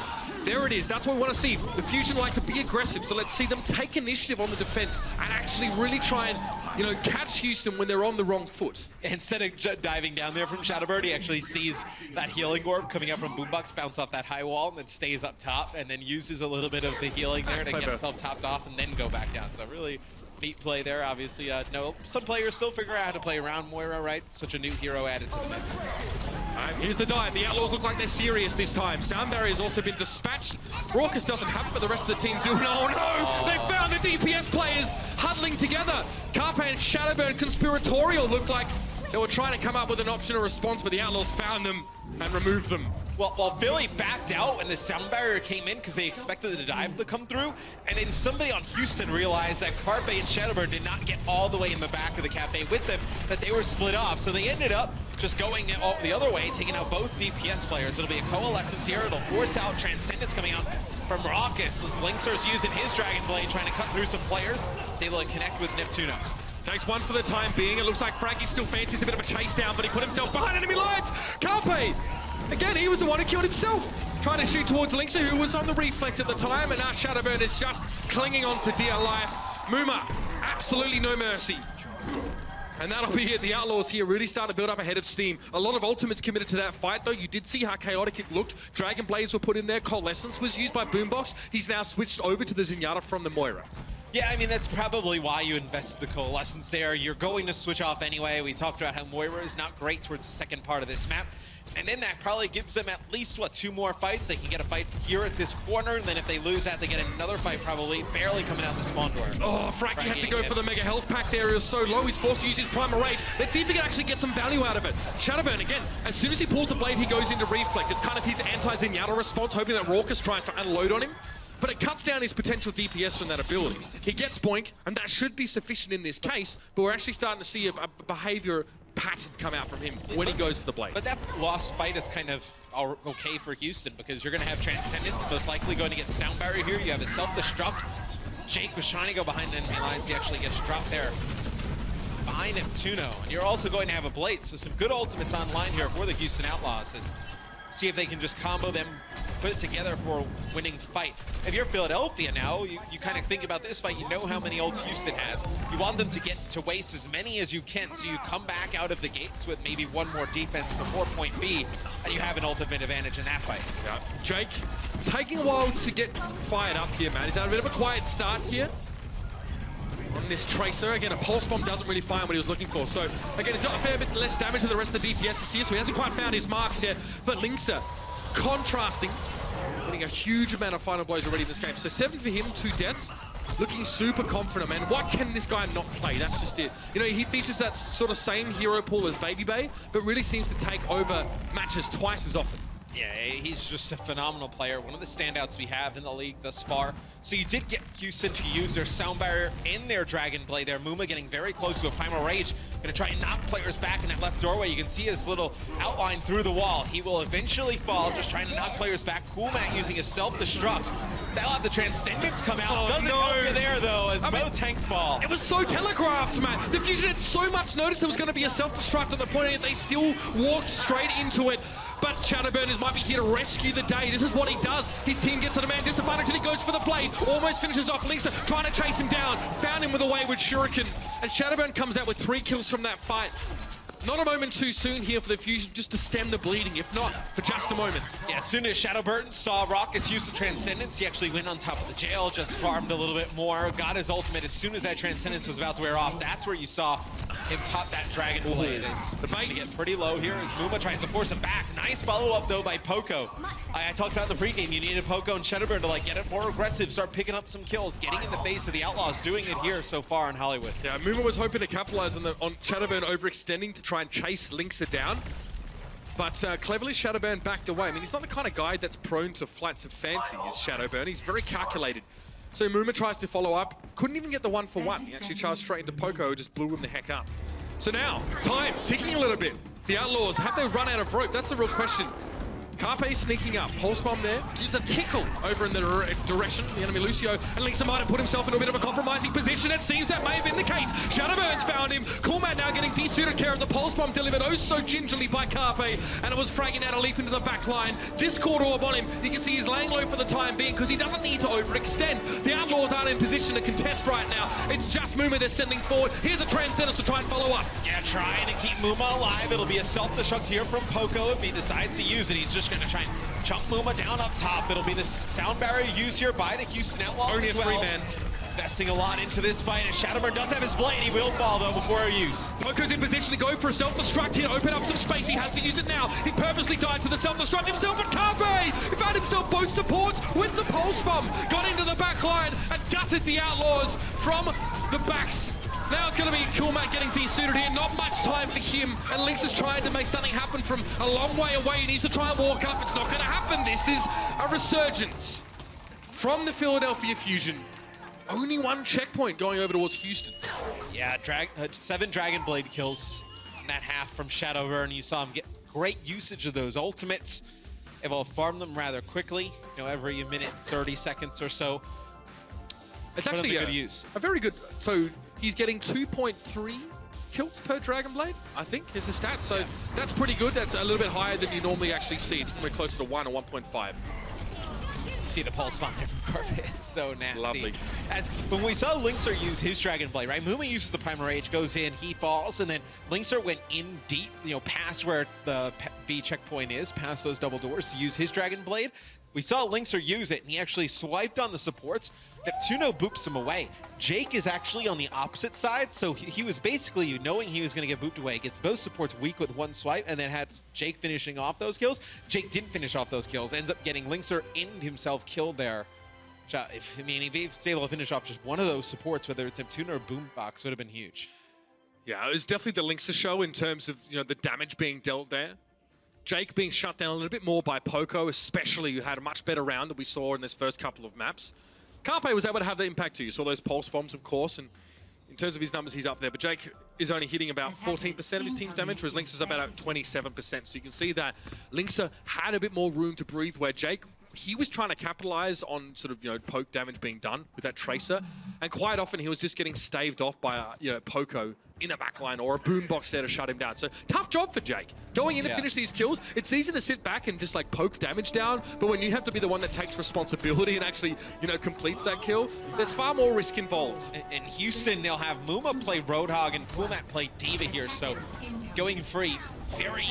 There it is. That's what we want to see. The Fusion like to be aggressive, so let's see them take initiative on the defense and actually really try and, you know, catch Houston when they're on the wrong foot. Instead of diving down there from Shadowbird, he actually sees that healing orb coming up from Boombox, bounce off that high wall, and then stays up top, and then uses a little bit of the healing there to get himself topped off and then go back down. So really neat play there. Obviously, no, some players still figure out how to play around Moira, right? Such a new hero added to the mix. Here's the dive. The Outlaws look like they're serious this time. Sound Barrier's also been dispatched. Raucus doesn't have it, but the rest of the team do. Oh no! They found the DPS players huddling together. Carpe and Shadowburn Conspiratorial looked like they were trying to come up with an option or response, but the Outlaws found them. and remove them. Well, Philly backed out when the sound barrier came in because they expected the dive to come through, and then somebody on Houston realized that Carpe and Shadowbird did not get all the way in the back of the cafe with them, that they were split off, so they ended up just going the other way, taking out both DPS players. It'll be a coalescence here. It'll force out Transcendence coming out from Raucus as Linkster's using his Dragon Blade, trying to cut through some players. He's able to connect with Neptuno. Takes one for the time being. It looks like Frankie still fancies a bit of a chase down, but he put himself behind enemy lines. Carpe, again, he was the one who killed himself. Trying to shoot towards Linkster, who was on the reflect at the time, and now Shadowburn is just clinging on to dear life. Muma, absolutely no mercy. And that'll be it. The Outlaws here really starting to build up ahead of steam. A lot of ultimates committed to that fight, though. You did see how chaotic it looked. Dragon Blades were put in there. Coalescence was used by Boombox. He's now switched over to the Zenyatta from the Moira. Yeah, I mean, that's probably why you invested the Coalescence there. You're going to switch off anyway. We talked about how Moira is not great towards the second part of this map. And then that probably gives them at least, what, 2 more fights? They can get a fight here at this corner, and then if they lose that, they get another fight probably, barely coming out the spawn door. Oh, Frankie had to go for the Mega Health Pack there. He was so low, he's forced to use his Primal Rage. Let's see if he can actually get some value out of it. Shadowburn, again, as soon as he pulls the blade, he goes into Reflect. It's kind of his anti-Zenyatta response, hoping that Raucus tries to unload on him. But it cuts down his potential DPS from that ability. He gets Boink, and that should be sufficient in this case, but we're actually starting to see a behavior pattern come out from him when he goes for the blade. But that lost fight is kind of okay for Houston because you're going to have Transcendence, most likely going to get Sound Barrier here. You have a self-destruct. Jake was trying to go behind enemy lines. He actually gets dropped there behind Neptuno. And you're also going to have a blade, so some good ultimates online here for the Houston Outlaws. See if they can just combo them, put it together for a winning fight. If you're Philadelphia now, you kind of think about this fight, you know how many ults Houston has. You want them to get to waste as many as you can, so you come back out of the gates with maybe 1 more defense before point B, and you have an ultimate advantage in that fight. Yeah. Jake, taking a while to get fired up here, man. He's had a bit of a quiet start here on this Tracer. Again, a Pulse Bomb doesn't really find what he was looking for. So, again, he's got a fair bit less damage than the rest of the DPS this year, so he hasn't quite found his marks yet. But Linkster, contrasting, getting a huge amount of final blows already in this game. So 7 for him, 2 deaths. Looking super confident, man. What can this guy not play? That's just it. You know, he features that sort of same hero pool as Baby Bay, but really seems to take over matches twice as often. Yeah, he's just a phenomenal player. One of the standouts we have in the league thus far. So you did get Houston to use their Sound Barrier in their Dragon Blade there. Muma getting very close to a Primal Rage. Gonna try and knock players back in that left doorway. You can see his little outline through the wall. He will eventually fall, just trying to knock players back. Coolmat using his self-destruct. That'll have the Transcendence come out. Oh, Doesn't help you there, though, as both tanks fall. It was so telegraphed, man. The Fusion had so much notice there was going to be a self-destruct on the point, and they still walked straight into it. But Shadowburners might be here to rescue the day. This is what he does. His team gets to the man disadvantage and he goes for the blade. Almost finishes off Linkster, trying to chase him down. Found him with a wayward Shuriken. And Shadowburn comes out with 3 kills from that fight. Not a moment too soon here for the Fusion just to stem the bleeding, if not for just a moment. Yeah, as soon as Shadowburn saw Raucus use the Transcendence, he actually went on top of the jail, just farmed a little bit more, got his ultimate as soon as that Transcendence was about to wear off. That's where you saw him pop that Dragon Blade. The fight to get pretty low here as Muma tries to force him back. Nice follow-up, though, by Poco. I talked about in the pregame, you needed Poco and Shadowburn to get it more aggressive, start picking up some kills, getting in the face of the Outlaws, doing it here so far in Hollywood. Yeah, Muma was hoping to capitalize on Shadowburn overextending to try and chase Linkster down. But cleverly, Shadowburn backed away. I mean, he's not the kind of guy that's prone to flights of fancy, is Shadowburn. He's very calculated. So Muma tries to follow up. Couldn't even get the 1-for-1. He actually charged straight into Poco, just blew him the heck up. So now, time ticking a little bit. The Outlaws, have they run out of rope? That's the real question. Carpe sneaking up, Pulse Bomb there, gives a tickle over in the direction of the enemy Lucio, and Linkster might have put himself into a bit of a compromising position. It seems that may have been the case. Shadowburn's found him. Coolman now getting desuited care of the Pulse Bomb delivered oh so gingerly by Carpe, and it was fragging out a leap into the back line. Discord orb on him. You can see he's laying low for the time being because he doesn't need to overextend. The Outlaws aren't in position to contest right now. It's just Muma they're sending forward. Here's a Transcendence to try and follow up. Yeah, trying to keep Muma alive. It'll be a self-destruct here from Poco if he decides to use it. He's just going to try and chunk Muma down up top. It'll be the Sound Barrier used here by the Houston Outlaws. Only a 3-man. Investing a lot into this fight, and Shadowburn does have his blade. He will fall, though, before a use. Poco's in position to go for a self-destruct here, open up some space. He has to use it now. He purposely died to the self-destruct himself, but Carpe! He found himself both supports with the Pulse Bomb. Got into the back line and gutted the Outlaws from the backs Now it's going to be Coolmat getting desuited here. Not much time for him. And Lynx is trying to make something happen from a long way away. He needs to try and walk up. It's not going to happen. This is a resurgence from the Philadelphia Fusion. Only one checkpoint going over towards Houston. Yeah, 7 Dragon Blade kills in that half from Shadowburn. You saw him get great usage of those ultimates. Able to farm them rather quickly, every minute, 30 seconds or so. It's actually good use. A very good. So he's getting 2.3 kills per Dragon Blade, I think, is the stat. So that's pretty good. That's a little bit higher than you normally actually see. It's probably closer to 1 or 1.5. See the pulse bomb there from Carpet. It's so nasty. Lovely. As when we saw Linkser use his Dragon Blade, right? Muma uses the Primal Rage, goes in, he falls, and then Linkser went in deep, past where the B checkpoint is, past those double doors to use his Dragon Blade. We saw Linkser use it, and he actually swiped on the supports. Neptuno boops him away. Jake is actually on the opposite side, so he was basically, knowing he was going to get booped away, gets both supports weak with one swipe, and then had Jake finishing off those kills. Jake didn't finish off those kills, ends up getting Linkser and himself killed there. If he's able to finish off just one of those supports, whether it's Neptuno or Boombox, would have been huge. Yeah, it was definitely the Linkser show in terms of the damage being dealt there. Jake being shut down a little bit more by Poco, especially, who had a much better round than we saw in this first couple of maps. Carpe was able to have the impact too. You saw those pulse bombs, of course, and in terms of his numbers, he's up there. But Jake is only hitting about 14% of his team's damage, whereas Linkser's about 27%. So you can see that Linkser had a bit more room to breathe, where Jake, he was trying to capitalize on sort of, poke damage being done with that Tracer. And quite often he was just getting staved off by Poco in a backline or a boombox there to shut him down. So tough job for Jake. Going in to finish these kills, it's easy to sit back and just poke damage down, but when you have to be the one that takes responsibility and actually, completes that kill, there's far more risk involved. In Houston, they'll have Muma play Roadhog and Coolmat play D.Va here, so going free, very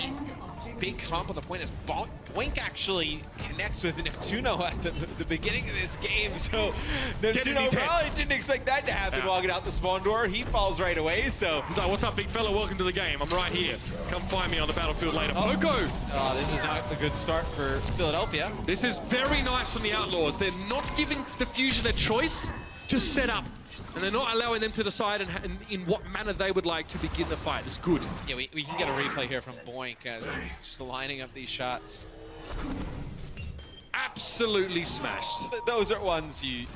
big comp on the point as Boink actually connects with Neptuno at the beginning of this game, so Neptuno probably didn't expect that to happen walking out the spawn door. He falls right away, so... He's like, what's up, big fella? Welcome to the game. I'm right here. Come find me on the battlefield later. Poco! Oh, this is not a good start for Philadelphia. This is very nice from the Outlaws. They're not giving the Fusion a choice to set up. And they're not allowing them to decide in what manner they would like to begin the fight. It's good. Yeah, we can get a replay here from Boink as just lining up these shots. Absolutely smashed. Those are ones you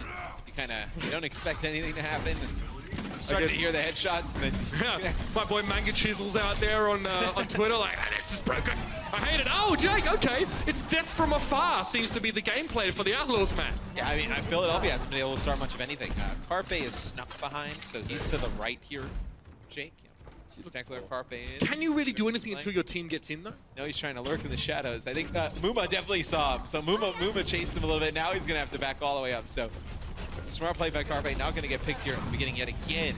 kind of don't expect anything to happen. And start to hear the headshots. And then my boy Manga Chisel's out there on Twitter like, this is broken. I hate it. Oh, Jake, okay. It's death from afar seems to be the gameplay for the Outlaws, man. Yeah, I mean, Philadelphia hasn't been able to start much of anything. Carpe is snuck behind, so he's to the right here, Jake. Spectacular Carpe is. Can you really do anything until your team gets in, though? No, he's trying to lurk in the shadows. I think Muma definitely saw him. So Muma chased him a little bit. Now he's going to have to back all the way up. So smart play by Carpe. Not going to get picked here at the beginning yet again.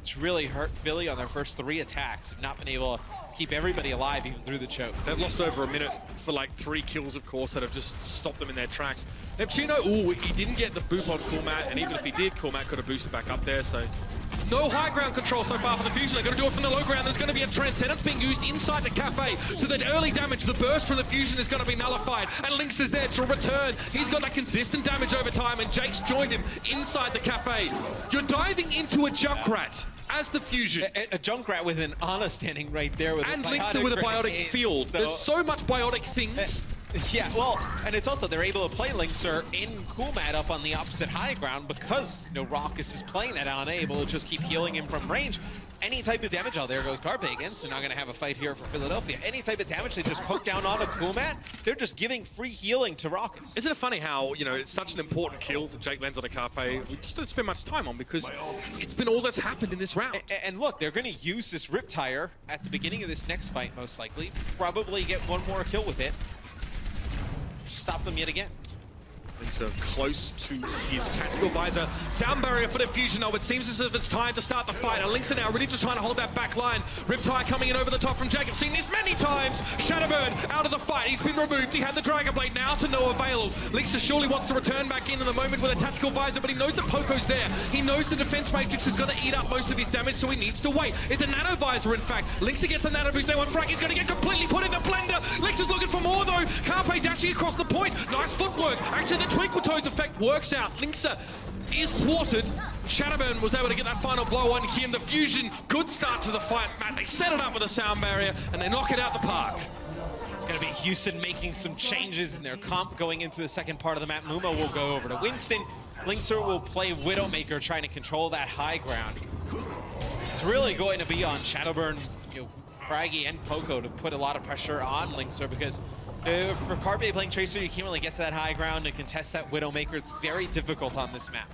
It's really hurt Philly on their first 3 attacks. Have not been able to keep everybody alive even through the choke. They've lost over a minute for 3 kills, of course, that have just stopped them in their tracks. Neptuno, he didn't get the boop on Coolmat, and even if he did, Coolmat could have boosted back up there, so... No high ground control so far for the Fusion. They're going to do it from the low ground. There's going to be a Transcendence being used inside the cafe. So that early damage, the burst from the Fusion is going to be nullified. And Lynx is there to return. He's got that consistent damage over time. And Jake's joined him inside the cafe. You're diving into a Junkrat as the Fusion. A Junkrat with an Ana standing right there with and Lynx with a biotic field. So there's so much biotic things. Yeah, well, and it's also they're able to play Linkser in Coolmat up on the opposite high ground because Raucus is playing that on, able to just keep healing him from range. Any type of damage, there goes Carpe against. They're not going to have a fight here for Philadelphia. Any type of damage they just poke down on a Coolmat, they're just giving free healing to Raucus. Isn't it funny how, it's such an important kill that Jake lands on a Carpe we just don't spend much time on because it's been all that's happened in this round. And look, they're going to use this Riptire at the beginning of this next fight, most likely. Probably get one more kill with it. Stop them yet again. So close to his tactical visor. Sound barrier for the Fusion, though. It seems as if it's time to start the fight. And Lynx are now really just trying to hold that back line. Riptire coming in over the top from Jake. I've seen this many times. Shadowburn out of the fight. He's been removed. He had the Dragon Blade, now to no avail. Lynx surely wants to return back in the moment with a tactical visor, but he knows that Poco's there. He knows the defense matrix is going to eat up most of his damage, so he needs to wait. It's a nano visor, in fact. Lynx gets a nano boost there. One frag. He's going to get completely put in the blender. Lynx is looking for more, though. Carpe dashing across the point. Nice footwork. Actually, the Twinkle Toes effect works out. Linkser is thwarted. Shadowburn was able to get that final blow on here, and the Fusion, good start to the fight, Matt. They set it up with a sound barrier, and they knock it out the park. It's going to be Houston making some changes in their comp going into the second part of the map. Muma will go over to Winston. Linkser will play Widowmaker, trying to control that high ground. It's really going to be on Shadowburn, Fraggy and Poco to put a lot of pressure on Linkser, because for Carpe playing Tracer, you can't really get to that high ground to contest that Widowmaker. It's very difficult on this map.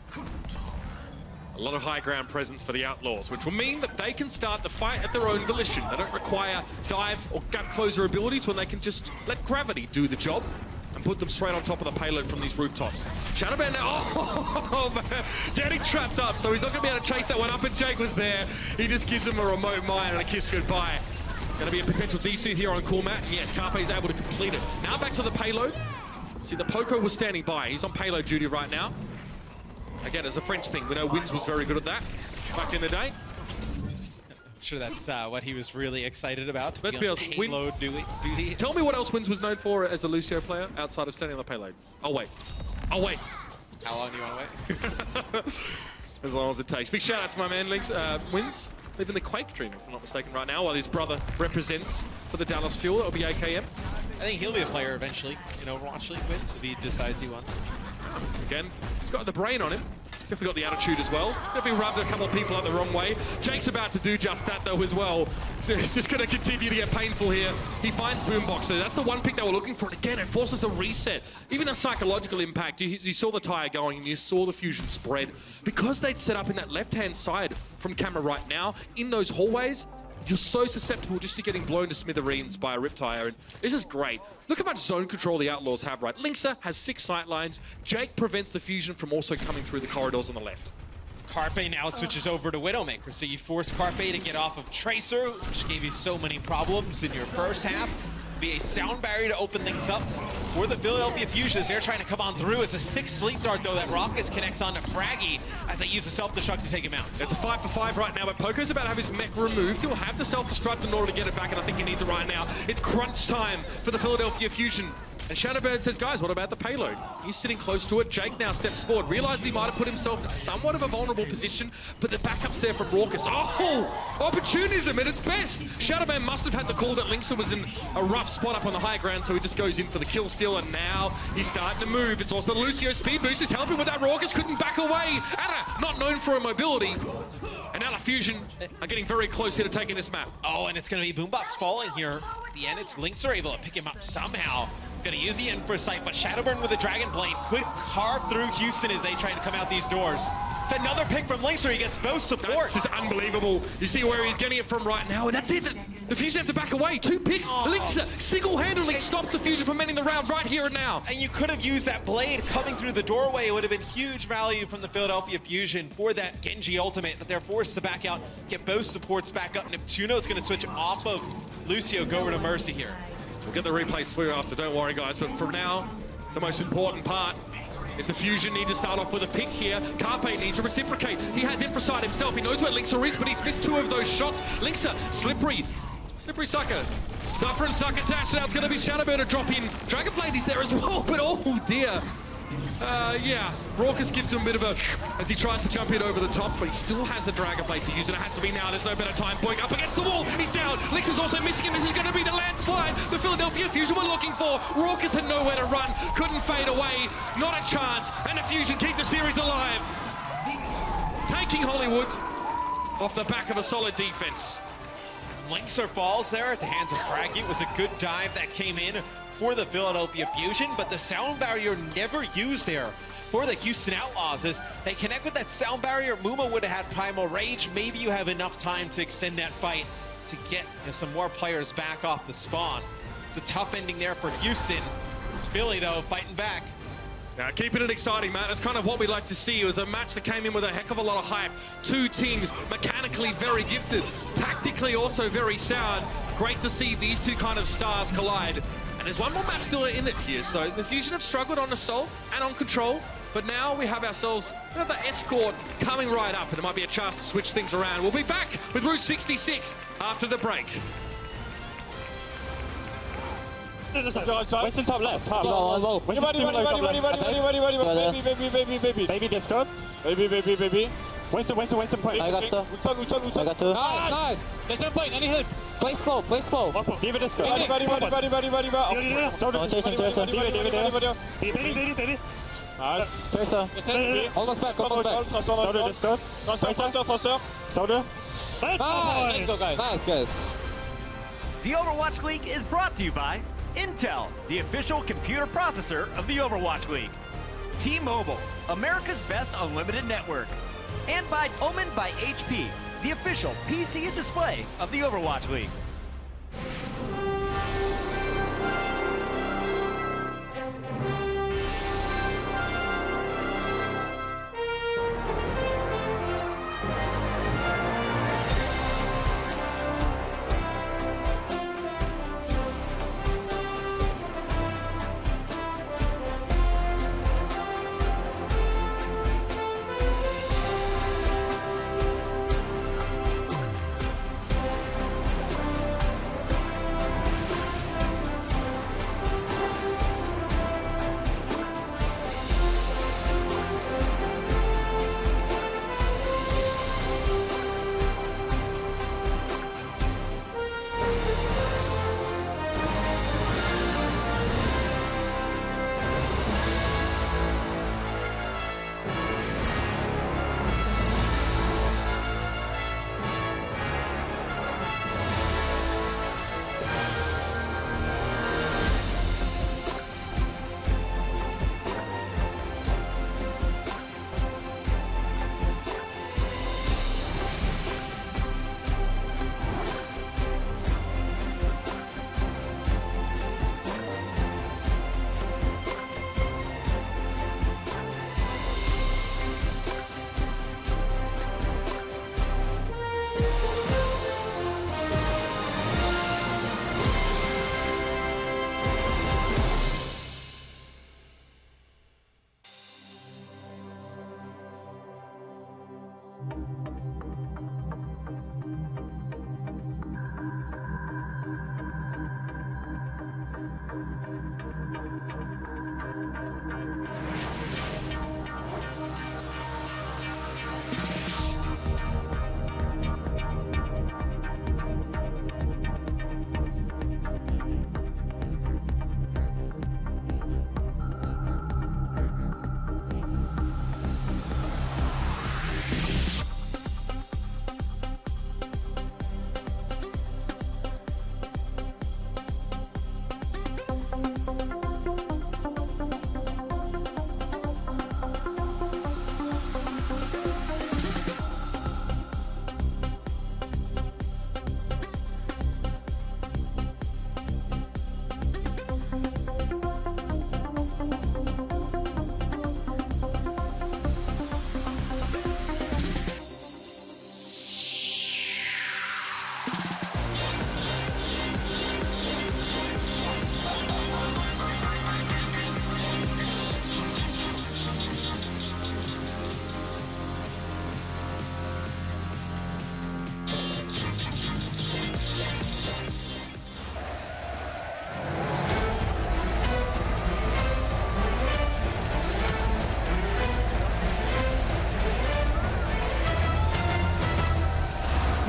A lot of high ground presence for the Outlaws, which will mean that they can start the fight at their own volition. They don't require dive or gut closer abilities when they can just let gravity do the job and put them straight on top of the payload from these rooftops. Shadowburn now, man, getting trapped up, so he's not going to be able to chase that one up, and Jake was there. He just gives him a remote mine and a kiss goodbye. Going to be a potential DC here on cool Matt. Yes, Carpe's able to complete it. Now back to the payload. See, the Poco was standing by. He's on payload duty right now. Again, it's a French thing. We know Wins was very good at that back in the day. I'm sure that's what he was really excited about. Let's be honest, payload duty. Tell me what else Wins was known for as a Lucio player outside of standing on the payload. I'll wait. I'll wait. How long do you want to wait? As long as it takes. Big shout out to my man Wins. Living the Quake dream, if I'm not mistaken, right now, while his brother represents for the Dallas Fuel. It'll be AKM. I think he'll be a player eventually in Overwatch League Wins if he decides he wants to. Again, he's got the brain on him. Definitely got the attitude as well. Definitely rubbed a couple of people up the wrong way. Jake's about to do just that though as well. So it's just going to continue to get painful here. He finds Boomboxer. That's the one pick they were looking for. And again, it forces a reset. Even a psychological impact. You saw the tire going and you saw the Fusion spread. Because they'd set up in that left-hand side from camera right now, in those hallways, you're so susceptible just to getting blown to smithereens by a Riptire, and this is great. Look how much zone control the Outlaws have, right? Linkser has 6 sight lines. Jake prevents the Fusion from also coming through the corridors on the left. Carpe now switches over to Widowmaker, so you force Carpe to get off of Tracer, which gave you so many problems in your first half. Be a sound barrier to open things up for the Philadelphia Fusion as they're trying to come on through. It's a 6 sleep dart though that Raucus connects onto Fraggy as they use the self-destruct to take him out. It's a 5 for 5 right now, but Poco's about to have his mech removed. He'll have the self-destruct in order to get it back, and I think he needs it right now. It's crunch time for the Philadelphia Fusion. And Shadowburn says, guys, what about the payload? He's sitting close to it. Jake now steps forward, realizes he might have put himself in somewhat of a vulnerable position, but the backup's there from Raucus. Oh, opportunism at its best. Shadowburn must have had the call that Linkser was in a rough spot up on the high ground, so he just goes in for the kill steal, and now he's starting to move. It's also the Lucio speed boost is helping with that. Raucus couldn't back away. Anna, not known for her mobility. And now the Fusion are getting very close here to taking this map. Oh, and it's going to be Boombox falling here. At the end, it's Linkser able to pick him up somehow. He's going to use the Emperor Sight, but Shadowburn with a Dragon Blade could carve through Houston as they try to come out these doors. It's another pick from Linkser. He gets both support. This is unbelievable. You see where he's getting it from right now, and that's it. The Fusion have to back away. 2 picks. Linkser single-handedly stops the Fusion from ending the round right here and now. And you could have used that blade coming through the doorway. It would have been huge value from the Philadelphia Fusion for that Genji ultimate, but they're forced to back out, get both supports back up. Neptuno's going to switch off of Lucio, go over to Mercy here. We'll get the replays for you after, don't worry guys, but for now, the most important part is the Fusion need to start off with a pick here. Carpe needs to reciprocate. He has Infrasight himself. He knows where Linkser is, but he's missed 2 of those shots. Linkser, slippery sucker. Suffering sucker dash. Now it's going to be Shadowburn to drop in. Dragonblade is there as well, but oh dear. Yeah, Raucus gives him a bit of a as he tries to jump in over the top, but he still has the Dragonblade to use, and it has to be now. There's no better time. Boing up against the wall. He's down. Linkser's also missing him. This is going to be the landslide the Philadelphia Fusion were looking for. Raucus had nowhere to run. Couldn't fade away. Not a chance. And the Fusion keep the series alive. Taking Hollywood off the back of a solid defense. Linkser falls there at the hands of Fraggy. It was a good dive that came in for the Philadelphia Fusion, but the sound barrier never used there for the Houston Outlaws. As they connect with that sound barrier, Muma would have had Primal Rage. Maybe you have enough time to extend that fight to get some more players back off the spawn. It's a tough ending there for Houston. It's Philly, though, fighting back. Now, keeping it exciting, Matt. That's kind of what we like to see. It was a match that came in with a heck of a lot of hype. 2 teams mechanically very gifted, tactically also very sound. Great to see these 2 kind of stars collide. And there's one more match still in it here. So the Fusion have struggled on Assault and on Control, but now we have ourselves another Escort coming right up, and there might be a chance to switch things around. We'll be back with Route 66 after the break. Western top left. Low. Baby disco. Baby. Western point. I got two. Nice. There's no point. Any hood. Play slow. Diva disco. Baby. Nice. Tracer. Almost back. Soda disco. Soda. Nice, guys. The Overwatch League is brought to you by Intel, the official computer processor of the Overwatch League. T-Mobile, America's best unlimited network. And by Omen by HP, the official PC and display of the Overwatch League.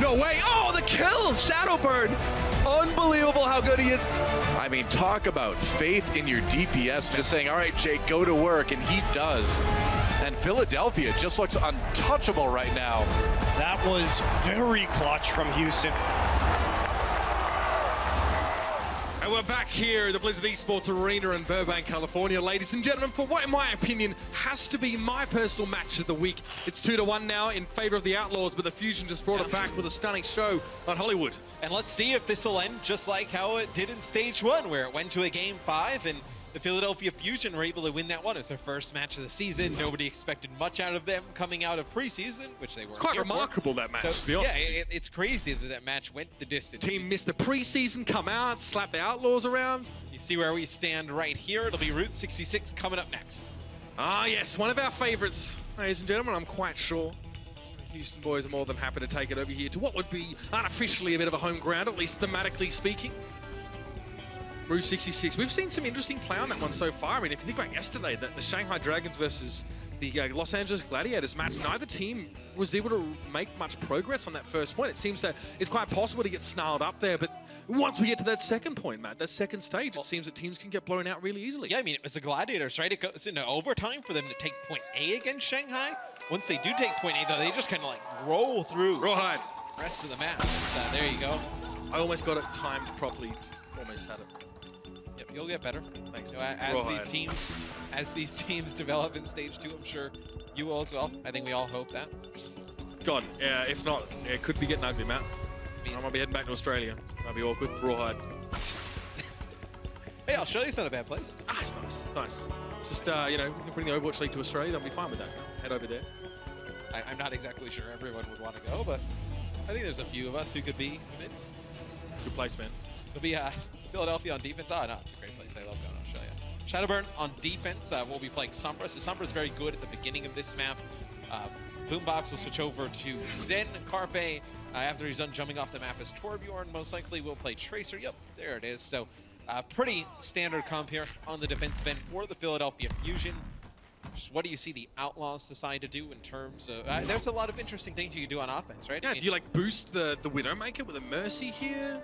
No way. Oh, the kill! Shadowbird. Unbelievable how good he is. I mean, talk about faith in your DPS. Just saying, all right, Jake, go to work, and he does. And Philadelphia just looks untouchable right now. That was very clutch from Houston. And we're back here at the Blizzard Esports Arena in Burbank, California, ladies and gentlemen, for what, in my opinion, has to be my personal match of the week. It's 2-1 now in favor of the Outlaws, but the Fusion just brought it back with a stunning show on Hollywood. And let's see if this will end just like how it did in Stage 1, where it went to a Game 5, and the Philadelphia Fusion were able to win that one. It was their first match of the season. Nobody expected much out of them coming out of preseason, which they were. It's quite remarkable, that match, to be honest. Yeah, it's crazy that that match went the distance. Team missed the preseason, come out, slap the Outlaws around. You see where we stand right here. It'll be Route 66 coming up next. Ah, yes, one of our favorites, ladies and gentlemen, I'm quite sure. The Houston boys are more than happy to take it over here to what would be unofficially a bit of a home ground, at least thematically speaking. Rouge 66. We've seen some interesting play on that one so far. I mean, if you think about yesterday, the Shanghai Dragons versus the Los Angeles Gladiators match, neither team was able to make much progress on that first point. It seems that it's quite possible to get snarled up there, but once we get to that second point, Matt, that second stage, it seems that teams can get blown out really easily. Yeah, I mean, it was the Gladiators, right? It goes into overtime for them to take point A against Shanghai. Once they do take point A, though, they just kind of like roll through Rawhide. the rest of the match. There you go. I almost got it timed properly. Almost had it. Yep, you'll get better. Thanks. You know, as these teams develop in stage 2, I'm sure you will as well. I think we all hope that. God, yeah, if not, it could be getting ugly, Matt. I might be heading back to Australia. Might be awkward. Rawhide. Hey, Australia's not a bad place. Ah, it's nice. It's nice. Just, you know, we can bring the Overwatch League to Australia. I'll be fine with that. Head over there. I'm not exactly sure everyone would want to go, but I think there's a few of us who could be convinced. Good place, man. It'll be Philadelphia on defense. Oh, no, it's a great place. I love going to Australia. Shadowburn on defense. We'll be playing Sombra. So Sombra's very good at the beginning of this map. Boombox will switch over to Zen. Carpe, after he's done jumping off the map, as Torbjorn. Most likely will play Tracer. Yep, there it is. So pretty standard comp here on the defensive end for the Philadelphia Fusion. Just what do you see the Outlaws decide to do in terms of... there's a lot of interesting things you can do on offense, right? Yeah, do you like boost the Widowmaker with a Mercy here?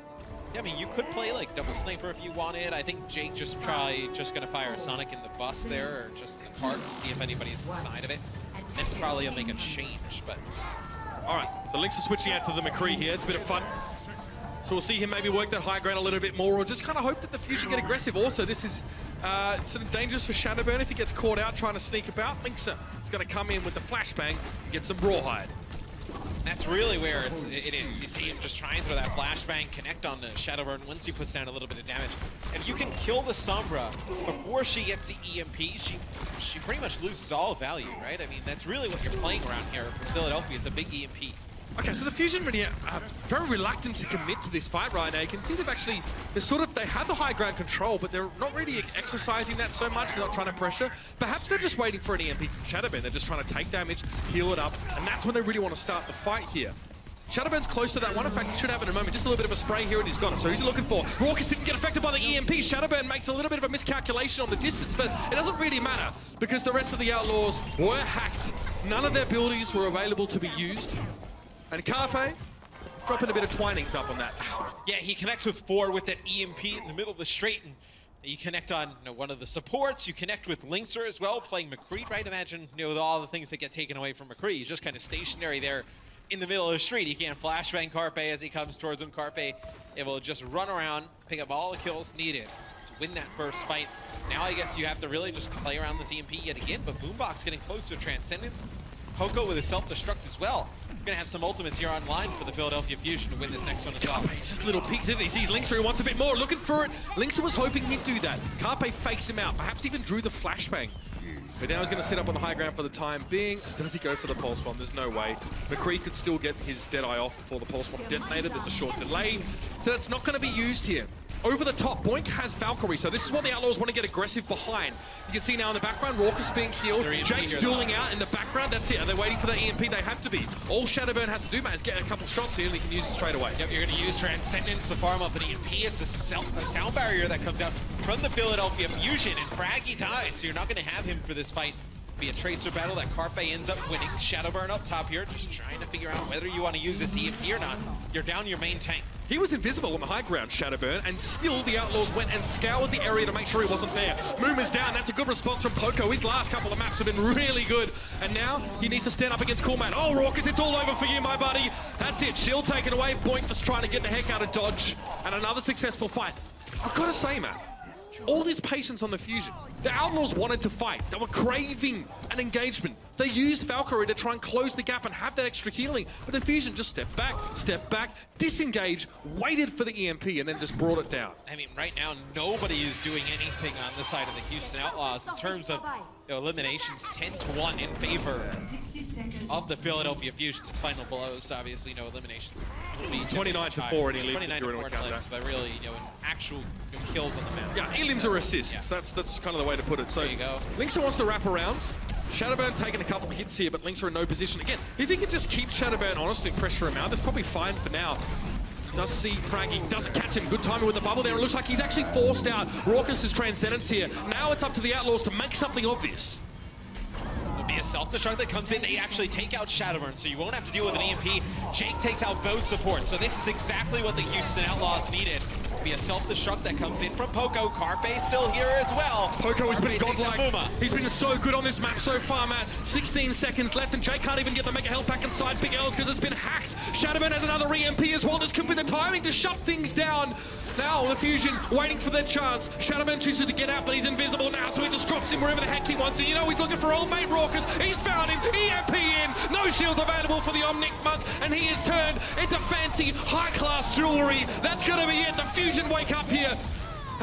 Yeah, I mean, you could play like double sniper if you wanted. I think Jake just probably just gonna fire a Sonic in the bus there, or just in the parts, see if anybody's inside of it. And probably will make a change, but... All right, so Lynx is switching out to the McCree here. It's a bit of fun. So we'll see him maybe work that high ground a little bit more, or just kind of hope that the Fusion get aggressive. Also, this is sort of dangerous for Shadowburn if he gets caught out trying to sneak about. Linkser is going to come in with the flashbang and get some Rawhide. That's really where it is. You see him just trying to throw that flashbang, connect on the Shadowburn once he puts down a little bit of damage. And you can kill the Sombra before she gets the EMP. She pretty much loses all value, right? I mean, that's really what you're playing around here for Philadelphia. It's a big EMP. Okay, so the Fusion really very reluctant to commit to this fight right now. You can see they have the high ground control, but they're not really exercising that so much. They're not trying to pressure. Perhaps they're just waiting for an EMP from Shadowburn. They're just trying to take damage, heal it up, and that's when they really want to start the fight here. Shadowburn's close to that one. In fact, he should have in a moment. Just a little bit of a spray here, and he's got it. So he's looking for. Raucus didn't get affected by the EMP. Shadowburn makes a little bit of a miscalculation on the distance, but it doesn't really matter because the rest of the Outlaws were hacked. None of their abilities were available to be used. And Carpe dropping a bit of Twinings up on that. Yeah, he connects with 4 with that EMP in the middle of the straight, and you connect on one of the supports. You connect with Linkser as well, playing McCree, right? Imagine with all the things that get taken away from McCree. He's just kind of stationary there in the middle of the street. He can't flashbang Carpe as he comes towards him. Carpe able to just run around, pick up all the kills needed to win that first fight. Now I guess you have to really just play around this EMP yet again, but Boombox getting close to Transcendence. Poco with a self-destruct as well. Gonna have some ultimates here online for the Philadelphia Fusion to win this next one as well. It's just little peeks in. He sees Linkser, who wants a bit more, looking for it. Linkser was hoping he'd do that. Carpe fakes him out, perhaps even drew the flashbang. But now he's going to sit up on the high ground for the time being. Does he go for the pulse bomb? There's no way. McCree could still get his Deadeye off before the pulse bomb detonated. There's a short delay, so that's not going to be used here. Over the top, Boink has Valkyrie, so this is what the Outlaws want to get aggressive behind. You can see now in the background, Raucus being killed, Jake's dueling out in the background, that's it. Are they waiting for the EMP? They have to be. All Shadowburn has to do, man, is get a couple shots here and they can use it straight away. Yep, you're going to use Transcendence to farm up an EMP. It's a sound barrier that comes out from the Philadelphia Fusion, and Fraggy dies, so you're not going to have him for this fight. Be a Tracer battle that Carpe ends up winning. Shadowburn up top here, just trying to figure out whether you want to use this EMP or not. You're down your main tank. He was invisible on the high ground, Shadowburn, and still the Outlaws went and scoured the area to make sure he wasn't there. Moom is down. That's a good response from Poco. His last couple of maps have been really good. And now he needs to stand up against Coolman. Oh, Raucus, it's all over for you, my buddy. That's it. Shield taken away. Boink just trying to get the heck out of dodge. And another successful fight. I've got to say, man, all this patience on the Fusion. The Outlaws wanted to fight. They were craving an engagement. They used Valkyrie to try and close the gap and have that extra healing, but the Fusion just stepped back, disengaged, waited for the EMP, and then just brought it down. I mean, right now, nobody is doing anything on the side of the Houston Outlaws in terms of eliminations. 10-1 in favor of the Philadelphia Fusion. Its final blows, obviously, no eliminations. 29-4 in elims. 29-4 in elims, but really, in actual kills on the map. Yeah, elims are assists. Yeah. That's kind of the way to put it. So there you go. Linkser wants to wrap around. Shadowburn taking a couple of hits here, but Linkser in no position. Again, if he can just keep Shadowburn honest and pressure him out, that's probably fine for now. Does see Fraggy, doesn't catch him. Good timing with the bubble there. It looks like he's actually forced out Raucous' transcendence here. Now it's up to the Outlaws to make something of this. It'll be a self-destruct that comes in. They actually take out Shadowburn, so you won't have to deal with an EMP. Jake takes out both supports, so this is exactly what the Houston Outlaws needed. Be a self-destruct that comes in from Poco. Carpe still here as well. Poco has been Carpe takes godlike. the Puma. He's been so good on this map so far, Matt. 16 seconds left, and Jake can't even get the Mega Health back inside Big L's because it's been hacked. Shadowburn has another EMP as well. This could be the timing to shut things down. Now the Fusion waiting for their chance. Shadowburn chooses to get out, but he's invisible now, so he just drops him wherever the heck he wants. And you know he's looking for old mate Raucous. He's found him. EMP in. No shield available for the Omnic Monk, and he is turned into fancy, high-class jewelry. That's going to be it. The Fusion wake up here.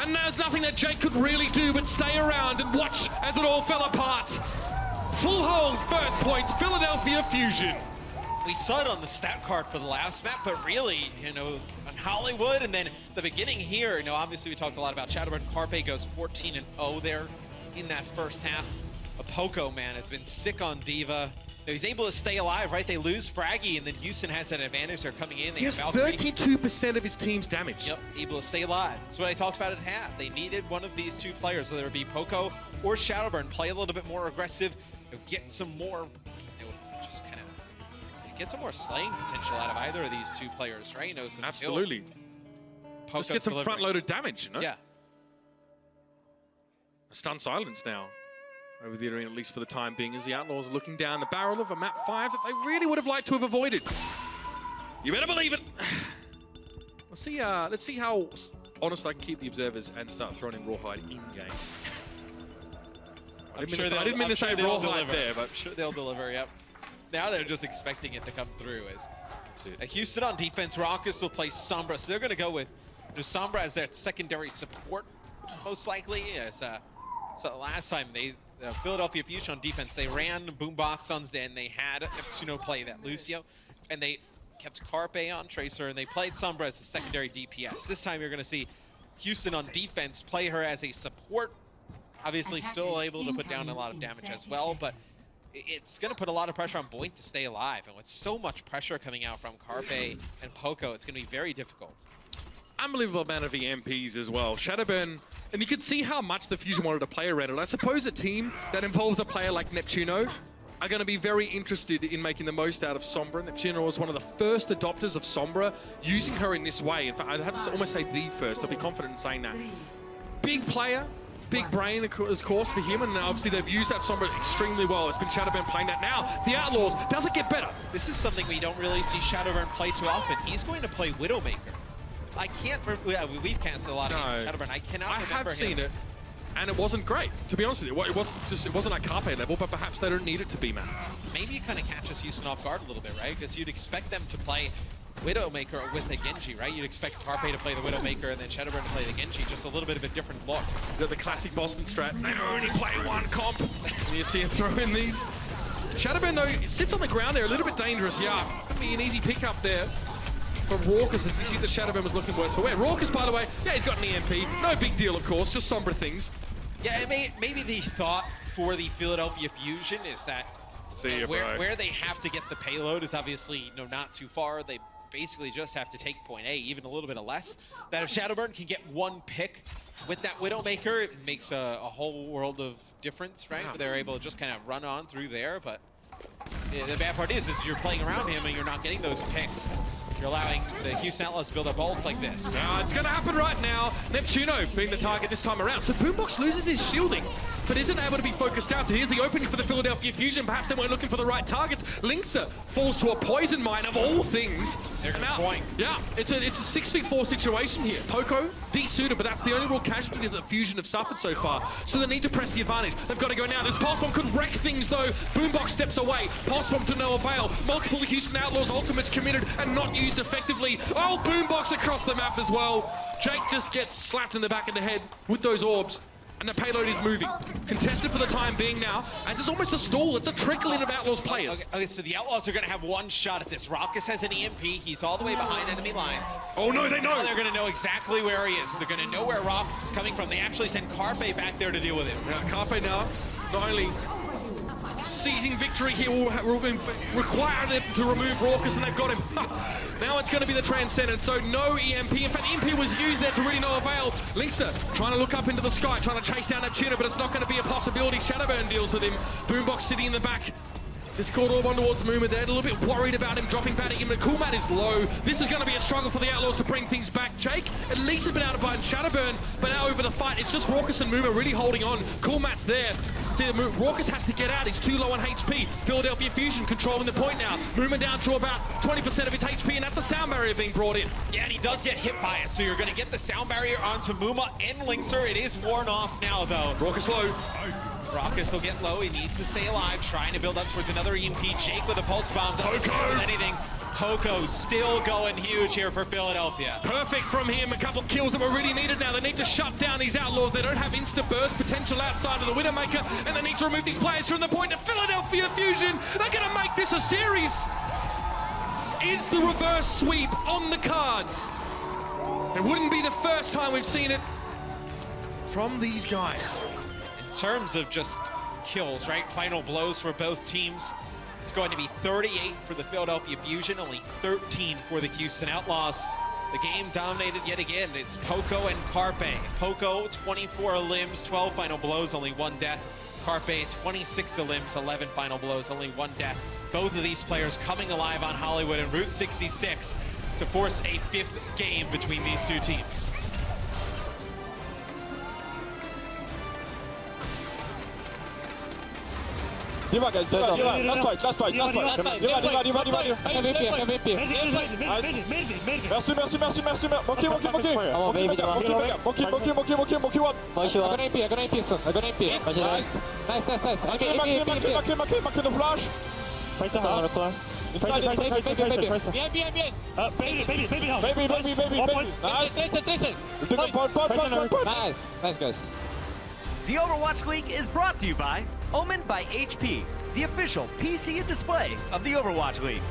And there's nothing that Jake could really do but stay around and watch as it all fell apart. Full hold, first point, Philadelphia Fusion. We saw it on the stat card for the last map, but really, you know, on Hollywood, and then the beginning here, you know, obviously we talked a lot about Shadowburn. Carpe goes 14-0 there in that first half. Poco, man, has been sick on D.Va. He's able to stay alive, right? They lose Fraggy, and then Houston has that advantage. They're coming in. They He has have Valkyrie. 32% of his team's damage. Yep, able to stay alive. That's what I talked about at half. They needed one of these two players, whether it be Poco or Shadowburn, play a little bit more aggressive, you know, get some more, you know, just kind of get some more slaying potential out of either of these two players, right? You know, some Absolutely. kills. Just get some front-loaded damage, you know? Yeah. A stun silence now over the arena, at least for the time being, as the Outlaws are looking down the barrel of a map 5 that they really would have liked to have avoided. You better believe it. Let's see how honest I can keep the observers and start throwing in Rawhide in-game. I didn't mean to say Rawhide there, but I'm sure they'll deliver, yep. Now they're just expecting it to come through. As Houston on defense, Raucous will play Sombra, so they're going to go with Sombra as their secondary support, most likely. So last time they Philadelphia Fusion on defense, they ran Boombox on Zen, they had Neptuno play that Lucio, and they kept Carpe on Tracer, and they played Sombra as a secondary DPS. This time you're going to see Houston on defense play her as a support, obviously still able to put down a lot of damage as well, but it's going to put a lot of pressure on Boink to stay alive, and with so much pressure coming out from Carpe and Poco, it's going to be very difficult. Unbelievable amount of EMPs as well. Shadowburn, and you could see how much the Fusion wanted to play around it. I suppose a team that involves a player like Neptuno are going to be very interested in making the most out of Sombra. Neptuno was one of the first adopters of Sombra, using her in this way. In fact, I'd have to almost say the first. I'll be confident in saying that. Big player, big brain, of course, for him, and obviously they've used that Sombra extremely well. It's been Shadowburn playing that now. The Outlaws, does it get better? This is something we don't really see Shadowburn play too often. He's going to play Widowmaker. I can't remember, we've casted a lot of Shadowburn. I cannot remember him. I have seen it, and it wasn't great, to be honest with you. It wasn't at Carpe level, but perhaps they don't need it to be, man. Maybe it kind of catches Houston off guard a little bit, right? Because you'd expect them to play Widowmaker with a Genji, right? You'd expect Carpe to play the Widowmaker and then Shadowburn to play the Genji, just a little bit of a different look. The classic Boston strat, they only play one comp. And you see him throw in these. Shadowburn, though, sits on the ground there, a little bit dangerous, yeah. Could be an easy pickup there for Raucous, as you see the Shadowburn was looking worse for wear. Raucous, by the way, yeah, he's got an EMP. No big deal, of course, just Sombra things. Yeah, maybe the thought for the Philadelphia Fusion is that where they have to get the payload is obviously not too far. They basically just have to take point A, even a little bit of less. That if Shadowburn can get one pick with that Widowmaker, it makes a whole world of difference, right? Yeah. They're able to just kind of run on through there, but the bad part is you're playing around him and you're not getting those picks. You're allowing the Houston Outlaws to build up ults like this. It's going to happen right now. Neptuno being the target this time around. So Boombox loses his shielding, but isn't able to be focused out. So here's the opening for the Philadelphia Fusion. Perhaps they weren't looking for the right targets. Linksa falls to a poison mine of all things. They're going to point. Yeah, it's a 6v4 situation here. Poco, desuited, but that's the only real casualty that the Fusion have suffered so far. So they need to press the advantage. They've got to go now. This Pulse Bomb could wreck things though. Boombox steps away. Pulse Bomb to no avail. Multiple Houston Outlaws ultimates committed and not used effectively. Oh, Boombox across the map as well. Jake just gets slapped in the back of the head with those orbs. And the payload is moving. Contested for the time being now, and it's almost a stall. It's a trickle in of Outlaws players. Okay, so the Outlaws are going to have one shot at this. Raucous has an EMP. He's all the way behind enemy lines. Oh no, they know. Now they're going to know exactly where he is. They're going to know where Raucous is coming from. They actually send Carpe back there to deal with it. Yeah, Carpe now, not only seizing victory here will require them to remove Raucus, and they've got him. Now it's going to be the Transcendent, so no EMP. In fact, EMP was used there to really no avail. Lisa trying to look up into the sky, trying to chase down that tuner, but it's not going to be a possibility. Shadowburn deals with him. Boombox sitting in the back. Discord orb on towards Moomer there, a little bit worried about him dropping back at him. Coolmat is low. This is going to be a struggle for the Outlaws to bring things back. Jake at least has been able to bind Shadowburn, but now over the fight, it's just Raucus and Moomer really holding on. Coolmat's there. See, Raucus has to get out. He's too low on HP. Philadelphia Fusion controlling the point now. Moomer down to about 20% of his HP, and that's the sound barrier being brought in. Yeah, and he does get hit by it, so you're going to get the sound barrier onto Muma and Linkser. It is worn off now, though. Raucus low. Raucus will get low. He needs to stay alive, trying to build up towards another EMP. Jake with a pulse bomb doesn't do anything. Poco still going huge here for Philadelphia. Perfect from him. A couple kills that were really needed now. They need to shut down these Outlaws. They don't have insta-burst potential outside of the Widowmaker, and they need to remove these players from the point of Philadelphia Fusion. They're going to make this a series. Is the reverse sweep on the cards? It wouldn't be the first time we've seen it from these guys. In terms of just kills, right? Final blows for both teams. It's going to be 38 for the Philadelphia Fusion, only 13 for the Houston Outlaws. The game dominated yet again. It's Poco and Carpe. Poco, 24 limbs, 12 final blows, only 1 death. Carpe, 26 limbs, 11 final blows, only 1 death. Both of these players coming alive on Hollywood and Route 66 to force a 5th game between these two teams. Last fight. Nice, guys. The Overwatch League is brought to you by Omen by HP, the official PC and display of the Overwatch League.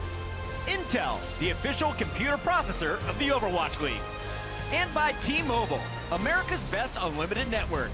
Intel, the official computer processor of the Overwatch League. And by T-Mobile, America's best unlimited network.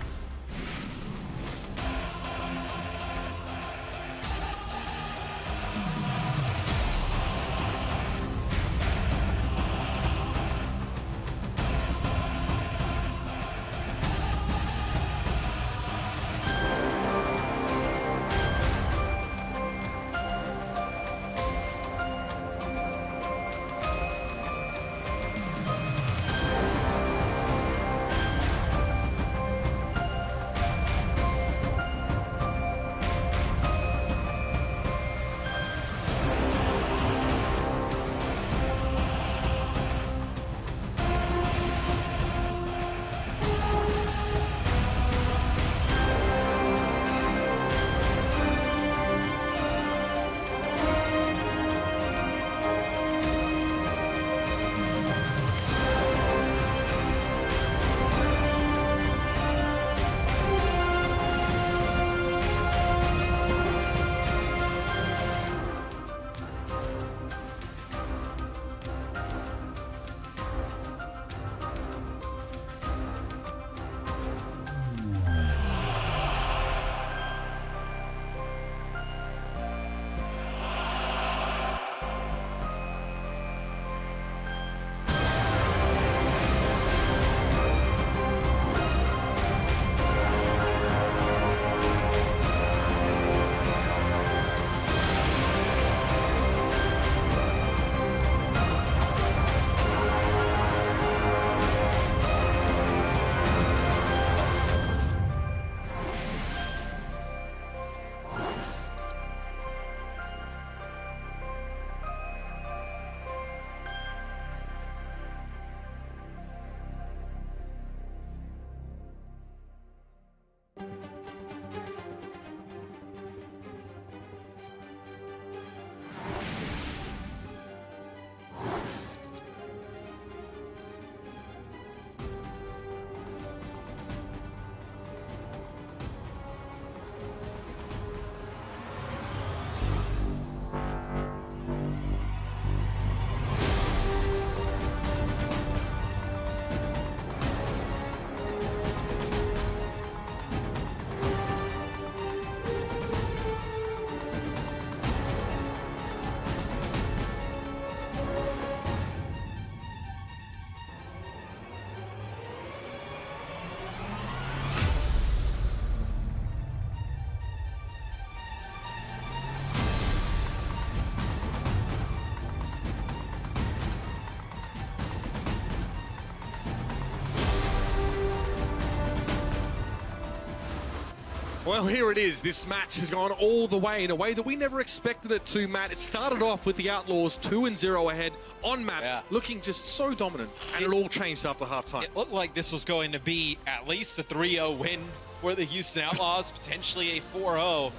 Well, here it is. This match has gone all the way in a way that we never expected it to, Matt. It started off with the Outlaws 2-0 ahead on map, looking just so dominant, and it all changed after halftime. It looked like this was going to be at least a 3-0 win for the Houston Outlaws, potentially a 4-0.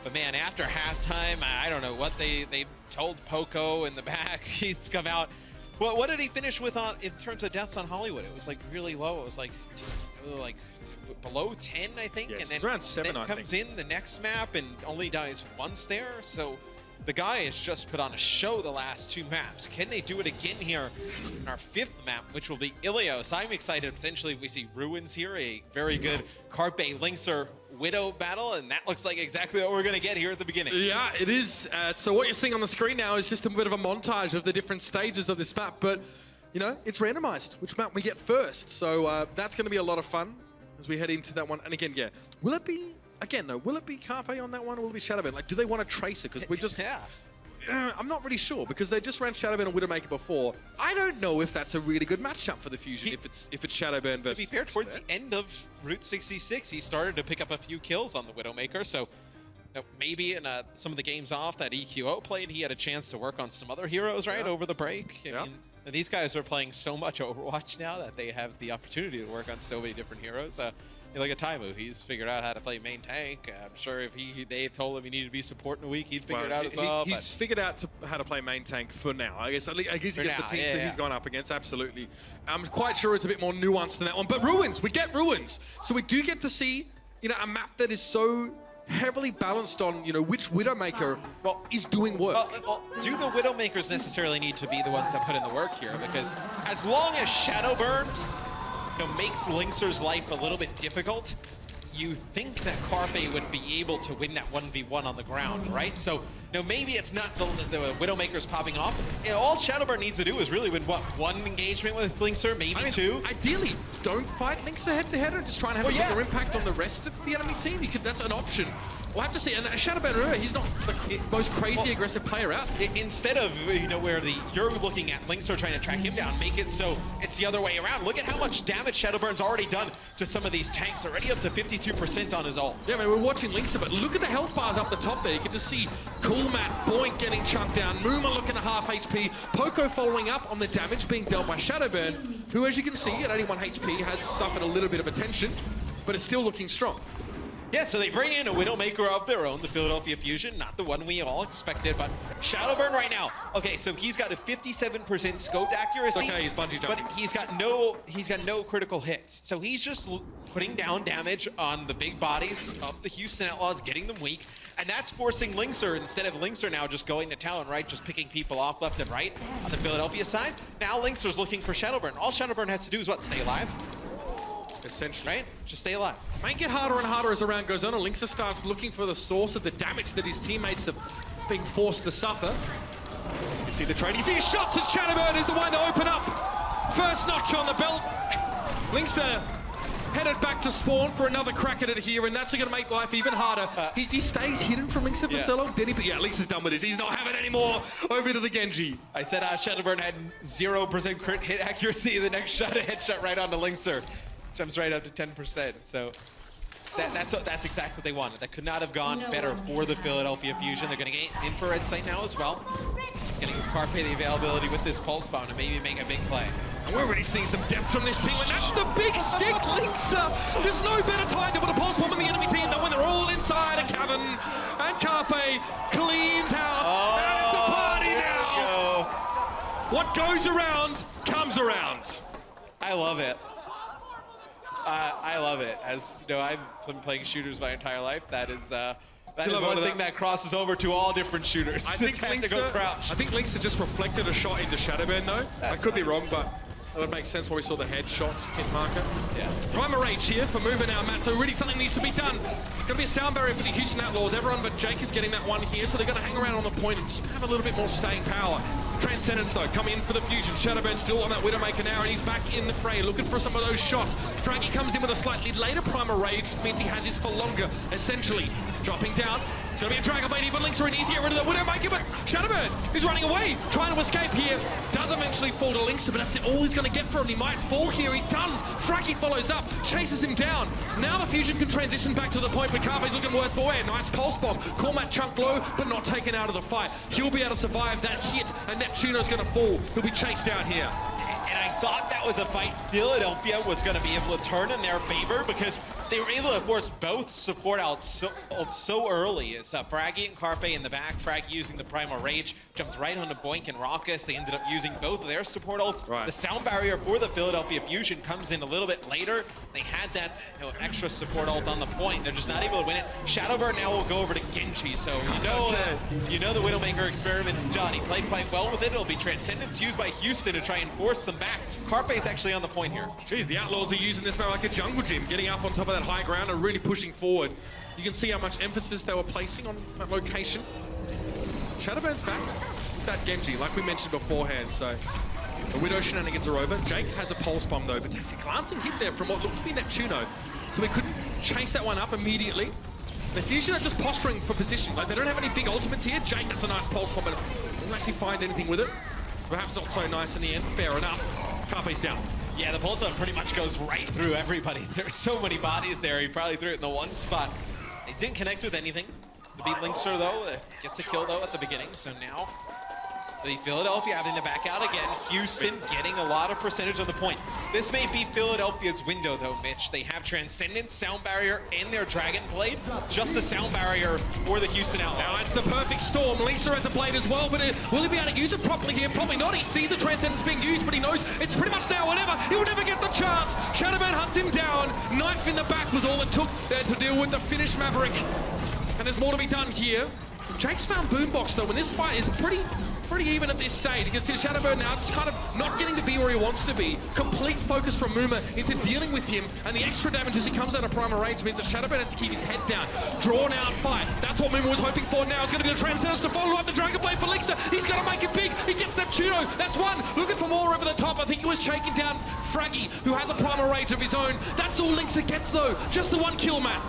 But man, after halftime, I don't know what they told Poco in the back. He's come out. Well, what did he finish with on in terms of deaths on Hollywood? It was like really low. It was like just like below 10, I think. Yes, and then around 7, I comes think. in the next map and only dies once there. So the guy has just put on a show the last 2 maps. Can they do it again here in our 5th map, which will be Ilios? I'm excited. Potentially, we see Ruins here, a very good Carpe Linkser Widow battle, and that looks like exactly what we're going to get here at the beginning. Yeah, it is. So what you're seeing on the screen now is just a bit of a montage of the different stages of this map, but, you know, it's randomized which map we get first. So that's going to be a lot of fun as we head into that one. And again, yeah, will it be, again, though, will it be Carpe on that one, or will it be Shadowburn? Like, do they want to trace it? Because we just... I'm not really sure, because they just ran Shadowburn and Widowmaker before. I don't know if that's a really good matchup for the Fusion, if it's Shadowburn versus... To be fair, towards the end of Route 66, he started to pick up a few kills on the Widowmaker, so maybe in some of the games off that EQO played, he had a chance to work on some other heroes, right, over the break. I mean, these guys are playing so much Overwatch now that they have the opportunity to work on so many different heroes. Like a Taimu, he's figured out how to play main tank. I'm sure if they told him he needed to be support in a week, he'd figure it out as well. He's figured out how to play main tank for now. I guess he gets the team that he's gone up against, absolutely. I'm quite sure it's a bit more nuanced than that one. But Ruins, we get Ruins. So we do get to see, you know, a map that is so heavily balanced on, you know, which Widowmaker is doing work. Do the Widowmakers necessarily need to be the ones that put in the work here? Because as long as Shadowburn makes Linkser's life a little bit difficult, you think that Carpe would be able to win that 1v1 on the ground, right? So, maybe it's not the Widowmakers popping off. All Shadowburn needs to do is really win, what, 1 engagement with Linkser, maybe 2? Ideally, don't fight Linkser head-to-head and just try and have a bigger impact on the rest of the enemy team. That's an option. We'll have to see. And Shadowburn, remember, he's not the most crazy aggressive player out. Instead of, where you're looking at Linkser trying to track him down, make it so it's the other way around. Look at how much damage Shadowburn's already done to some of these tanks, already up to 52% on his ult. Yeah, I mean, we're watching Linkser, but look at the health bars up the top there. You can just see Coolmat, Boink getting chunked down, Muma looking at half HP, Poco following up on the damage being dealt by Shadowburn, who, as you can see, at 81 HP, has suffered a little bit of attention, but is still looking strong. Yeah, so they bring in a Widowmaker of their own, the Philadelphia Fusion, not the one we all expected, but Shadowburn right now. Okay, so he's got a 57% scoped accuracy. Okay, he's bungee jumping. But he's got no critical hits. So he's just putting down damage on the big bodies of the Houston Outlaws, getting them weak, and that's forcing Linkser, instead of Linkser now just going to town, right, just picking people off left and right on the Philadelphia side. Now Linkser's looking for Shadowburn. All Shadowburn has to do is what? Stay alive. Essentially. Right? Just stay alive. Might get harder and harder as the round goes on. Linkser starts looking for the source of the damage that his teammates are being forced to suffer. You see the trading. These shots at Shadowburn is the one to open up. First notch on the belt. Linkser headed back to spawn for another crack at it here, and that's going to make life even harder. He stays hidden from Linkser for so long, did he? But yeah, Linkser's done with this. He's not having any more. Over to the Genji. I said Shadowburn had 0% crit hit accuracy. The next shot, a headshot right onto Linkser. Jumps right up to 10%. So that's exactly what they wanted. That could not have gone better for the Philadelphia Fusion. They're going to get infrared sight now as well. Going to give Carpe the availability with this pulse bomb to maybe make a big play. And we're already seeing some depth from this team, and that's the big stick, Linkser. There's no better time to put a pulse bomb on the enemy team than when they're all inside a cavern. And Carpe cleans house, and it's a party now. What goes around comes around. I love it. I love it. As you know, I've been playing shooters my entire life. That is one thing that crosses over to all different shooters. I think Linkser just reflected a shot into Shadowburn, though. I could be wrong, but that would make sense when we saw the headshots hit marker. Yeah. Primer Rage here for moving our Matt, so really something needs to be done. It's going to be a sound barrier for the Houston Outlaws. Everyone but Jake is getting that one here, so they're going to hang around on the point and just have a little bit more staying power. Transcendence, though, coming in for the Fusion. Shadowburn still on that Widowmaker now, and he's back in the fray, looking for some of those shots. Frankie comes in with a slightly later Primer Rage, which means he has his for longer, essentially. Dropping down It's going to be a Dragon Blade, but Link's already easy to get rid of the Widowmaker, but Shadowbird is running away, trying to escape here. Does eventually fall to Link's, but that's all he's going to get for him. He might fall here, he does. Fraggy follows up, chases him down. Now the Fusion can transition back to the point, but Carpe's looking worse for wear. Nice pulse bomb. Cormat chunked low, but not taken out of the fight. He'll be able to survive that hit, and Neptuno's going to fall. He'll be chased down here. And I thought that was a fight Philadelphia was going to be able to turn in their favor because they were able to force both support out so early. As Fraggy and Carpe in the back. Fraggy using the Primal Rage, jumped right onto Boink and Raucus. They ended up using both of their support ults. Right. The sound barrier for the Philadelphia Fusion comes in a little bit later. They had that extra support ult on the point. They're just not able to win it. Shadowbird now will go over to Genji, so you know the Widowmaker experiment's done. He played quite well with it. It'll be Transcendence used by Houston to try and force them back. Carpe's actually on the point here. Geez, the Outlaws are using this map like a jungle gym, getting up on top of that high ground and really pushing forward. You can see how much emphasis they were placing on that location. Shadowbird's back with that Genji, like we mentioned beforehand, so the Widow shenanigans are over. Jake has a pulse bomb though, but takes a glancing hit there from what looked to be Neptuno, so we couldn't chase that one up immediately. The Fusion are just posturing for position, like they don't have any big ultimates here. Jake gets a nice pulse bomb, but doesn't actually find anything with it. Perhaps not so nice in the end, fair enough. Carpe's down. Yeah, the pulse bomb pretty much goes right through everybody. There's so many bodies there, he probably threw it in the one spot. He didn't connect with anything. The beat Linkster though, gets a kill though at the beginning, so now the Philadelphia having to back out again. Houston getting a lot of percentage of the point. This may be Philadelphia's window though, Mitch. They have Transcendence, Sound Barrier, and their Dragon Blade. Just the Sound Barrier for the Houston Outlaws. Now it's the perfect storm. Lisa has a blade as well, but will he be able to use it properly here? Probably not. He sees the Transcendence being used, but he knows it's pretty much now or never. He'll never get the chance. Shadowbird hunts him down. Knife in the back was all it took there to deal with the Finnish Maverick. And there's more to be done here. Jake's found Boombox though, and this fight is pretty even at this stage. You can see Shadowbird now just kind of not getting to be where he wants to be. Complete focus from Muma into dealing with him, and the extra damage as he comes out of Primal Rage means that Shadowbird has to keep his head down. Drawn out fight. That's what Muma was hoping for now. It's going to be the Transcendence to follow up the Dragon Blade for Linkster. He's going to make it big. He gets Neptuno. That's one. Looking for more over the top. I think he was shaking down Fraggy, who has a Primal Rage of his own. That's all Linkster gets though. Just the one kill, Matt.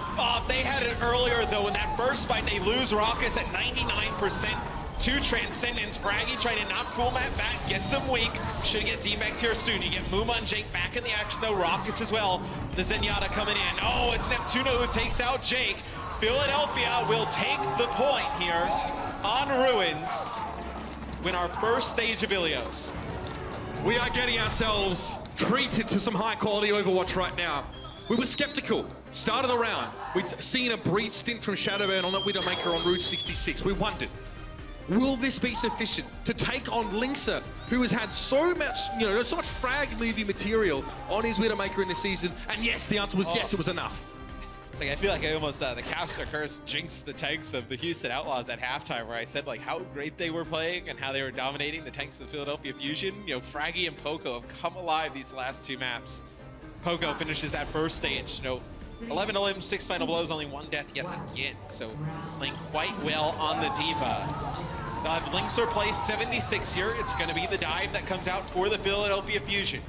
They had it earlier though. In that first fight, they lose Raucus at 99%. To Transcendence. Fraggy trying to knock Coolmat back, gets him weak. Should get debanked here soon. You get Muma and Jake back in the action though. Raucus as well. The Zenyatta coming in. Oh, it's Neptuno who takes out Jake. Philadelphia will take the point here on Ruins. Win our first stage of Ilios. We are getting ourselves treated to some high quality Overwatch right now. We were skeptical. Start of the round. We'd seen a brief stint from Shadowbird on that Widowmaker on Route 66. We wondered, will this be sufficient to take on Linkster, who has had so much, so much frag-leavy material on his Widowmaker in this season? And yes, the answer was yes, it was enough. It's like, I feel like I almost, the Caster Curse jinxed the tanks of the Houston Outlaws at halftime, where I said, like, how great they were playing and how they were dominating the tanks of the Philadelphia Fusion. Fraggy and Poco have come alive these last two maps. Poco finishes that first stage, 11 limbs, 6 final blows, only 1 death yet again. So playing quite well on the D.Va. Linkster plays 76 here. It's going to be the dive that comes out for the Philadelphia Fusion.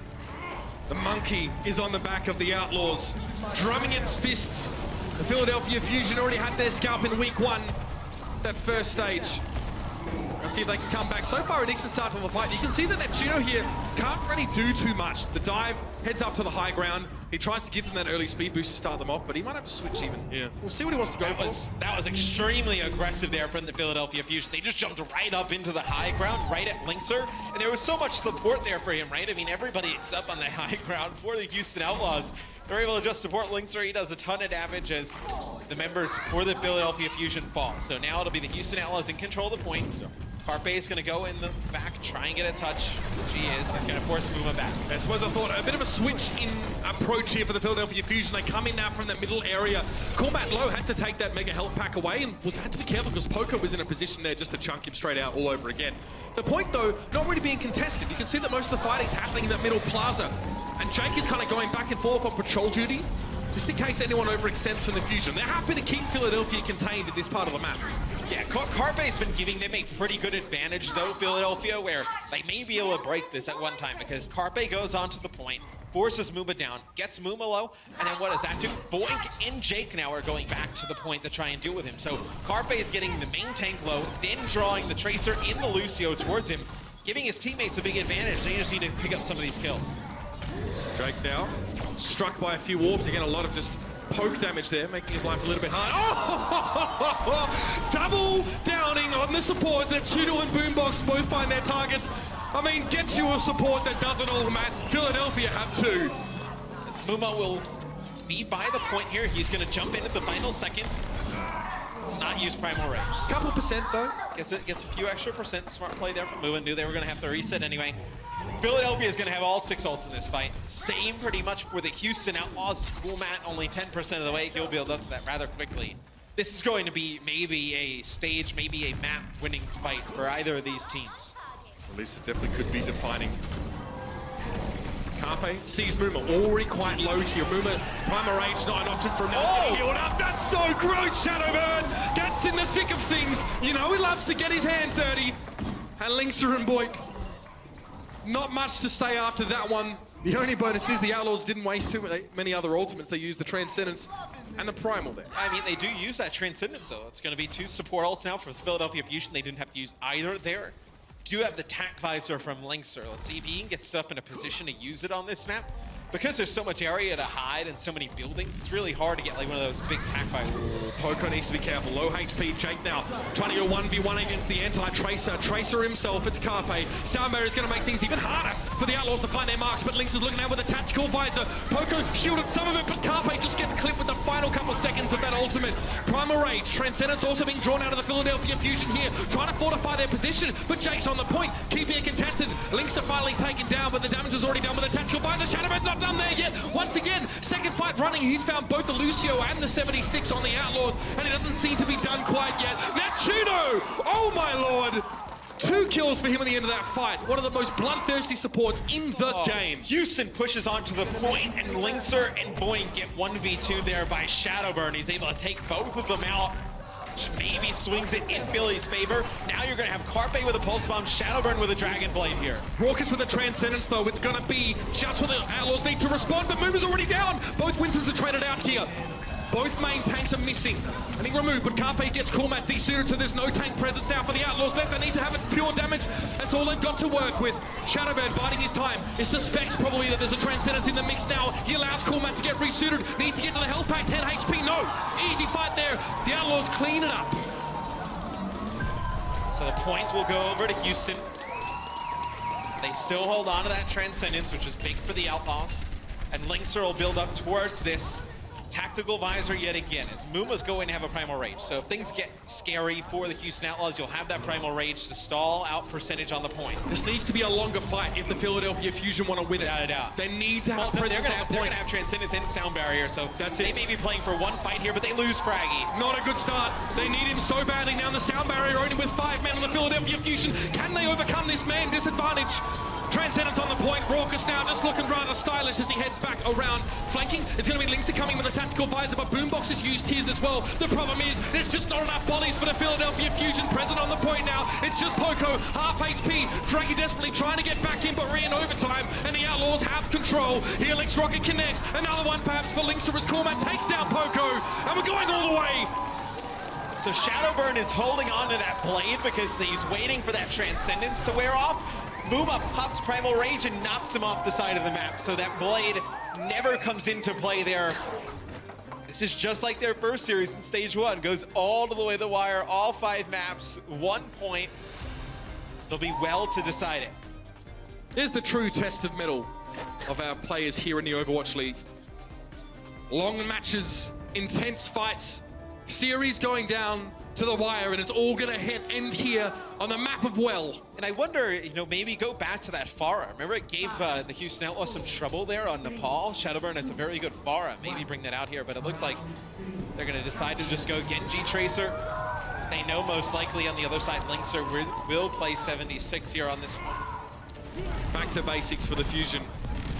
The monkey is on the back of the Outlaws, drumming its fists. The Philadelphia Fusion already had their scalp in week 1, that first stage. Let's see if they can come back. So far, a decent start from the fight. You can see that Neptuno here can't really do too much. The dive heads up to the high ground. He tries to give them that early speed boost to start them off, but he might have to switch even. Yeah. We'll see what he wants to go for. That was extremely aggressive there from the Philadelphia Fusion. They just jumped right up into the high ground, right at Linkster. And there was so much support there for him, right? I mean, everybody is up on the high ground for the Houston Outlaws. They're able to just support Linkster. He does a ton of damage as the members for the Philadelphia Fusion fall. So now it'll be the Houston Outlaws in control of the point. Carpe is going to go in the back, try and get a touch. She is. He's going to force Muma back. I suppose I thought a bit of a switch in approach here for the Philadelphia Fusion. They come in now from that middle area. Cormat Low had to take that mega health pack away and had to be careful because Poco was in a position there just to chunk him straight out all over again. The point, though, not really being contested. You can see that most of the fighting's happening in that middle plaza. And Jake is kind of going back and forth on patrol duty. just in case anyone overextends from the Fusion. They're happy to keep Philadelphia contained in this part of the map. Yeah, Carpe's been giving them a pretty good advantage, though, Philadelphia, where they may be able to break this at one time, because Carpe goes onto the point, forces Muma down, gets Muma low, and then what does that do? Boink and Jake now are going back to the point to try and deal with him. So Carpe is getting the main tank low, then drawing the Tracer in the Lucio towards him, giving his teammates a big advantage. They just need to pick up some of these kills. Drake now, struck by a few orbs. Again, a lot of just poke damage there, making his life a little bit hard. Oh! Double downing on the supports. Neptuno and Boombox both find their targets. I mean, get you a support that does it all, Matt. Philadelphia have two. As Muma will be by the point here. He's going to jump in at the final seconds. Does not use Primal Rage. Couple percent, though. Gets a few extra percent. Smart play there from Muma. Knew they were going to have to reset anyway. Philadelphia is going to have all 6 ults in this fight. Same pretty much for the Houston Outlaws. Cool Matt only 10% of the way. He'll build up to that rather quickly. This is going to be maybe a stage, maybe a map winning fight for either of these teams. At least it definitely could be defining. Carpe sees Muma already quite low here. Muma, Primal Rage, not an option for him now. Oh! Healed up. That's so gross. Shadowburn gets in the thick of things. You know he loves to get his hands dirty. And Linkser and Boink. Not much to say after that one. The only bonus is the Outlaws didn't waste too many other ultimates. They used the Transcendence and the Primal there. I mean, they do use that Transcendence, though. It's going to be 2 support ults now for the Philadelphia Fusion. They didn't have to use either there. Do have the Tac Visor from Linkser. Let's see if he can get stuff in a position to use it on this map. Because there's so much area to hide and so many buildings, it's really hard to get like one of those big Tac Visors. Poco needs to be careful. Low HP. Jake now trying to go 1v1 against the anti-Tracer. Tracer himself, it's Carpe. Soundbarrier is going to make things even harder for the Outlaws to find their marks, but Lynx is looking out with a tactical visor. Poco shielded some of it, but Carpe just gets clipped with the final couple of seconds of that ultimate. Primal Rage. Transcendence also being drawn out of the Philadelphia Fusion here, trying to fortify their position, but Jake's on the point, keeping it contested. Lynx are finally taken down, but the damage is already done with a tactical visor. Shadowbird's not done there yet. Once again, second fight running, he's found both the Lucio and the 76 on the Outlaws, and it doesn't seem to be done quite yet. Neptuno! Oh my lord! 2 kills for him at the end of that fight. One of the most bloodthirsty supports in the game. Houston pushes onto the point, and Linkser and Boink get 1v2 there by Shadowburn. He's able to take both of them out. Maybe swings it in Philly's favor. Now you're going to have Carpe with a Pulse Bomb, Shadowburn with a Dragon Blade here. Raucous with a Transcendence, though. It's going to be just what the Outlaws need to respond, but Mover's already down. Both Winters are traded out here. Both main tanks are missing. I think removed, but Carpe gets Coolmat desuited, so there's no tank presence now for the Outlaws left. They need to have it pure damage. That's all they've got to work with. Shadowbird biding his time. He suspects probably that there's a Transcendence in the mix now. He allows Coolmat to get resuited. Needs to get to the health pack. 10 HP, no. Easy fight there. The Outlaws clean it up. So the points will go over to Houston. They still hold on to that Transcendence, which is big for the Outlaws. And Linkser will build up towards this tactical visor yet again, as Muma's going to have a Primal Rage. So if things get scary for the Houston Outlaws, you'll have that Primal Rage to stall out percentage on the point. This needs to be a longer fight if the Philadelphia Fusion want to win it. Without a doubt. They need to have They're presence going on the point. to have Transcendence and Sound Barrier, so they may be playing for one fight here, but they lose Fraggy. Not a good start. They need him so badly now. The Sound Barrier only with 5 men on the Philadelphia Fusion. Can they overcome this man disadvantage? Transcendence on the point. Raucous now just looking rather stylish as he heads back around. Flanking, it's going to be Linkser coming with a tactical visor, but Boombox has used his as well. The problem is, there's just not enough volleys for the Philadelphia Fusion present on the point now. It's just Poco, half HP. Fraggy desperately trying to get back in, but in overtime, and the Outlaws have control. Here, Link's Rocket connects. Another one perhaps for Linkser as Coolmat takes down Poco, and we're going all the way. So Shadowburn is holding on to that blade because he's waiting for that Transcendence to wear off. Muma pops Primal Rage and knocks him off the side of the map, so that blade never comes into play there. This is just like their first series in Stage 1. Goes all the way to the wire, all 5 maps, 1 point. It'll be well to decide it. Here's the true test of mettle of our players here in the Overwatch League. Long matches, intense fights, series going down to the wire, and it's all gonna end here on the map of Well. And I wonder, you know, maybe go back to that Pharah. Remember it gave the Houston Outlaws some trouble there on Nepal? Shadowburn has a very good Pharah. Maybe bring that out here, but it looks like they're gonna decide to just go Genji Tracer. They know most likely on the other side Linkser will play 76 here on this one. Back to basics for the Fusion.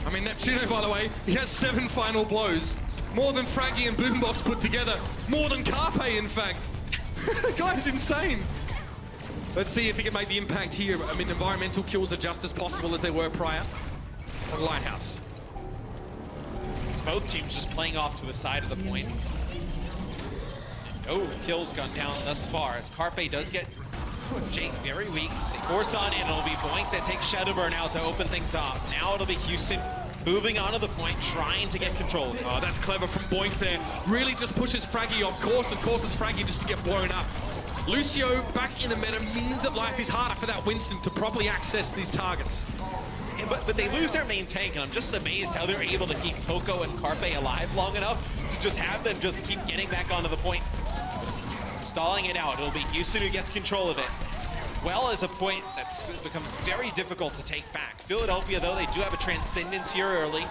I mean, Neptuno, by the way, he has 7 final blows. More than Fraggy and Boombox put together. More than Carpe, in fact. The guy's insane. Let's see if he can make the impact here. I mean, environmental kills are just as possible as they were prior on Lighthouse. It's both teams just playing off to the side of the point. No kills gone down thus far, as Carpe does get Jake very weak. They force on in, it'll be Boink that takes Shadowburn out to open things off. Now it'll be Houston moving onto the point, trying to get control. Oh, that's clever from Boink there. Really just pushes Fraggy off course and causes Fraggy just to get blown up. Lucio back in the meta means that life is harder for that Winston to properly access these targets. Yeah, but they lose their main tank, and I'm just amazed how they're able to keep Poco and Carpe alive long enough to just have them just keep getting back onto the point. Stalling it out, it'll be Houston who gets control of it. Well as a point that becomes very difficult to take back. Philadelphia, though, they do have a Transcendence here early.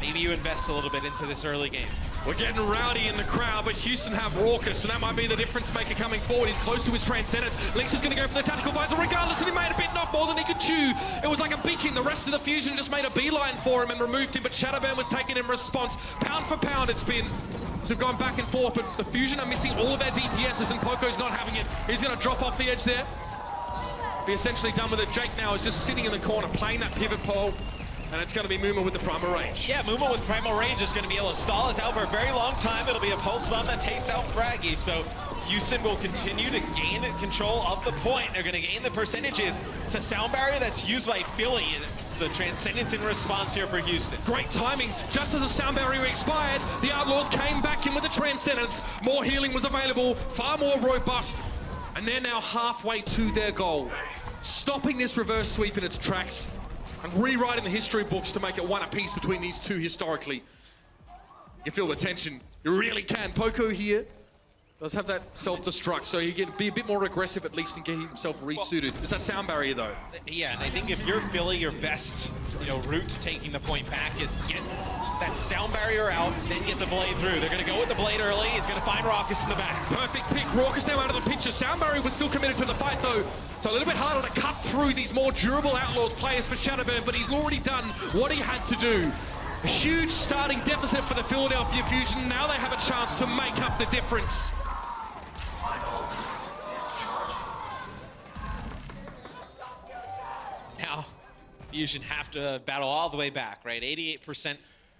Maybe you invest a little bit into this early game. We're getting rowdy in the crowd, but Houston have Raucous, and that might be the difference maker coming forward. He's close to his Transcendence. Lynx is going to go for the tactical visor regardless, and he made a bit, not more than he could chew. It was like a beacon. The rest of the Fusion just made a beeline for him and removed him, but Shadowburn was taken in response. Pound for pound it's been. So we've gone back and forth, but the Fusion are missing all of their DPSs, and Poco's not having it. He's going to drop off the edge there. Be essentially done with it. Jake now is just sitting in the corner, playing that pivot pole. And it's going to be Muma with the primal range. Yeah, Muma with primal range is going to be able to stall us out for a very long time. It'll be a pulse bomb that takes out Fraggy. So Houston will continue to gain control of the point. They're going to gain the percentages. It's a sound barrier that's used by Philly. It's a Transcendence in response here for Houston. Great timing. Just as the sound barrier expired, the Outlaws came back in with the Transcendence. More healing was available, far more robust. And they're now halfway to their goal. Stopping this reverse sweep in its tracks and rewriting the history books to make it one apiece between these two historically. You feel the tension. You really can. Poco here does have that self-destruct, so he can be a bit more aggressive at least and get himself resuited. There's that sound barrier though. Yeah, and I think if you're Philly, your best route to taking the point back is get that sound barrier out, then get the blade through. They're going to go with the blade early. He's going to find Raucous in the back. Perfect pick. Raucous now out of the picture. Sound barrier was still committed to the fight though, so a little bit harder to cut through these more durable Outlaws players for Shadowburn, but he's already done what he had to do. A huge starting deficit for the Philadelphia Fusion. Now they have a chance to make up the difference. Now, Fusion have to battle all the way back, right? 88%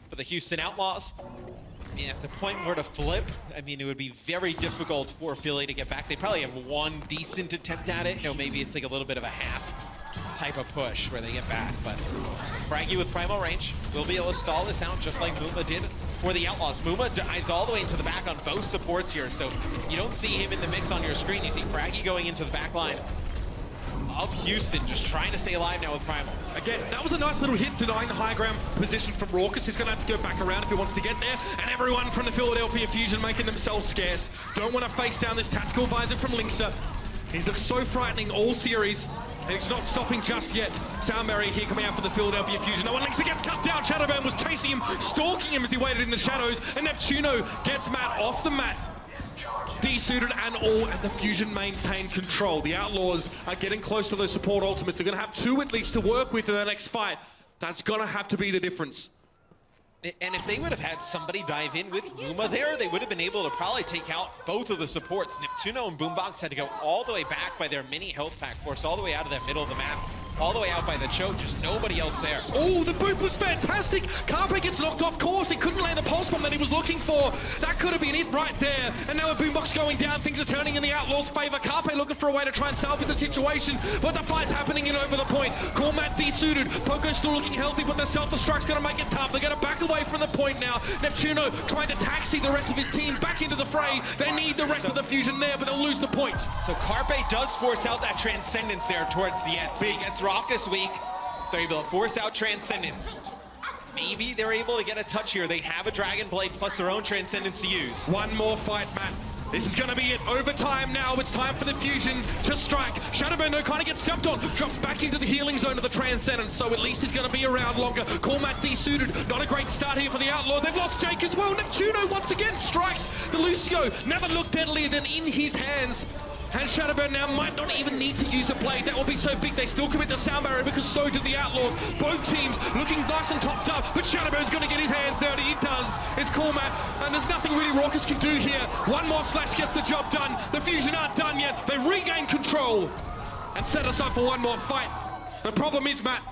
for the Houston Outlaws. And if the point were to flip, I mean, it would be very difficult for Philly to get back. They probably have one decent attempt at it. Maybe it's like a little bit of a half type of push where they get back. But Fraggy with primal range will be able to stall this out just like Muma did for the Outlaws. Muma dives all the way into the back on both supports here. So you don't see him in the mix on your screen. You see Fraggy going into the back line of Houston, just trying to stay alive now with primal. Again, that was a nice little hit denying the high ground position from Raucous. He's going to have to go back around if he wants to get there. And everyone from the Philadelphia Fusion making themselves scarce. Don't want to face down this tactical visor from Linksa. He's looked so frightening all series. And he's not stopping just yet. Sound barrier here coming out for the Philadelphia Fusion. No one Linksa gets cut down. Shadowburn was chasing him, stalking him as he waited in the shadows. And Neptuno gets Matt off the mat. Desuited and all, and the Fusion maintain control. The Outlaws are getting close to those support ultimates. They're going to have two at least to work with in the next fight. That's going to have to be the difference. And if they would have had somebody dive in with Muma there, they would have been able to probably take out both of the supports. Neptuno and Boombox had to go all the way back by their mini health pack force, all the way out of that middle of the map, all the way out by the choke, just nobody else there. Oh, the boot was fantastic. Carpe gets knocked off course. He couldn't land the pulse bomb that he was looking for. That could have been it right there. And now with Boombox going down, things are turning in the Outlaws' favor. Carpe looking for a way to try and salvage the situation, but the fight's happening in over the point. Cormat desuited. Poco still looking healthy, but the self-destruct's going to make it tough. They're going to back away from the point now. Neptuno trying to taxi the rest of his team back into the fray. They need the rest of the Fusion there, but they'll lose the point. So Carpe does force out that Transcendence there towards the end. So he gets Raucous weak. They're able to force out Transcendence. Maybe they're able to get a touch here. They have a Dragon Blade plus their own Transcendence to use. One more fight, Matt. This is going to be it. Overtime now. It's time for the Fusion to strike. Shadowburn no kind of gets jumped on. Drops back into the healing zone of the Transcendence, so at least he's going to be around longer. Cormat desuited. Not a great start here for the Outlaw. They've lost Jake as well. Neptuno once again strikes. The Lucio never looked deadlier than in his hands. And Shadowburn now might not even need to use a blade. That will be so big. They still commit the sound barrier because so do the Outlaws. Both teams looking nice and topped up, but Shadowburn's going to get his hands dirty. He does. It's cool, Matt. And there's nothing really Raucus can do here. One more slash gets the job done. The Fusion aren't done yet. They regain control and set us up for one more fight. The problem is, Matt,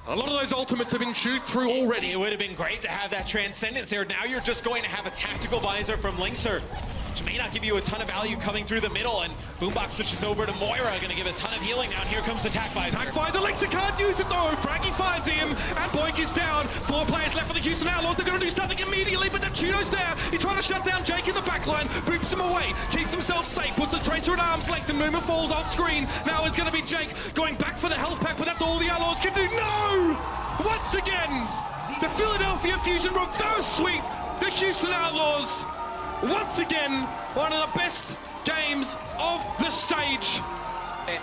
a lot of those ultimates have been chewed through already. It would have been great to have that Transcendence there. Now you're just going to have a tactical visor from Linkser, which may not give you a ton of value coming through the middle, and Boombox switches over to Moira, going to give a ton of healing. Now here comes the attack visor. Attack visor, Linkser can't use it though. Frankie finds him, and Boink is down. 4 players left for the Houston Outlaws. They're going to do something immediately, but Neptuno's there. He's trying to shut down Jake in the backline, boops him away, keeps himself safe, puts the Tracer at arm's length, and movement falls off screen. Now it's going to be Jake going back for the health pack, but that's all the Outlaws can do. No! Once again, the Philadelphia Fusion reverse sweep the Houston Outlaws. Once again, one of the best games of the stage.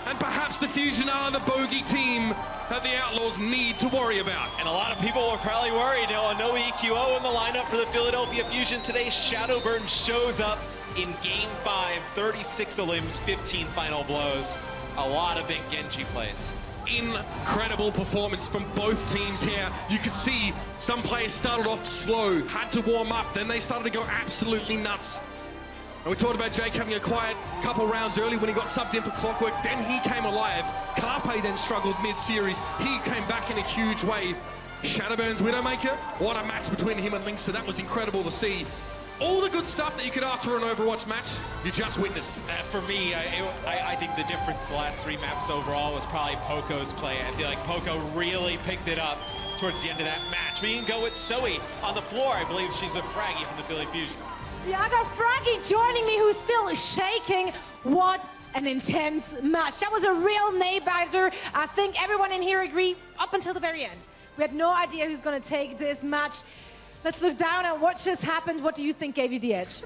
And perhaps the Fusion are the bogey team that the Outlaws need to worry about. And a lot of people were probably worried. No EQO in the lineup for the Philadelphia Fusion today. Shadowburn shows up in Game 5, 36 limbs, 15 final blows. A lot of big Genji plays. Incredible performance from both teams here. You could see some players started off slow, had to warm up, then they started to go absolutely nuts. And we talked about Jake having a quiet couple rounds early when he got subbed in for Clockwork, then he came alive. Carpe then struggled mid-series. He came back in a huge way. Shadowburn's Widowmaker, what a match between him and Linkser. That was incredible to see. All the good stuff that you could ask for an Overwatch match, you just witnessed. For me, I think the difference the last 3 maps overall was probably Poco's play. I feel like Poco really picked it up towards the end of that match. We can go with Zoe on the floor. I believe she's with Fraggy from the Philly Fusion. Yeah, I got Fraggy joining me, who's still shaking. What an intense match. That was a real nail-biter. I think everyone in here agreed up until the very end. We had no idea who's going to take this match. Let's look down at what just happened. What do you think gave you the edge?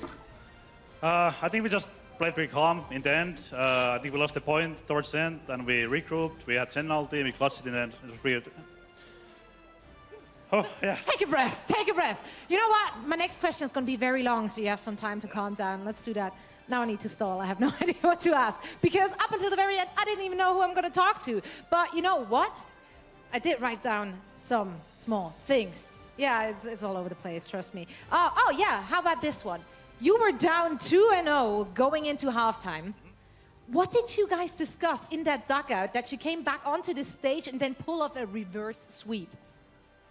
I think we just played pretty calm in the end. I think we lost the point towards the end, and we regrouped. We had 10 ulti, we clutched it in the end. It was weird. Oh, yeah. Take a breath, take a breath. You know what? My next question is going to be very long, so you have some time to calm down. Let's do that. Now I need to stall. I have no idea what to ask. Because up until the very end, I didn't even know who I'm going to talk to. But you know what? I did write down some small things. Yeah, it's all over the place, trust me. Oh, yeah, how about this one? You were down 2-0 going into halftime. What did you guys discuss in that dugout that you came back onto the stage and then pull off a reverse sweep?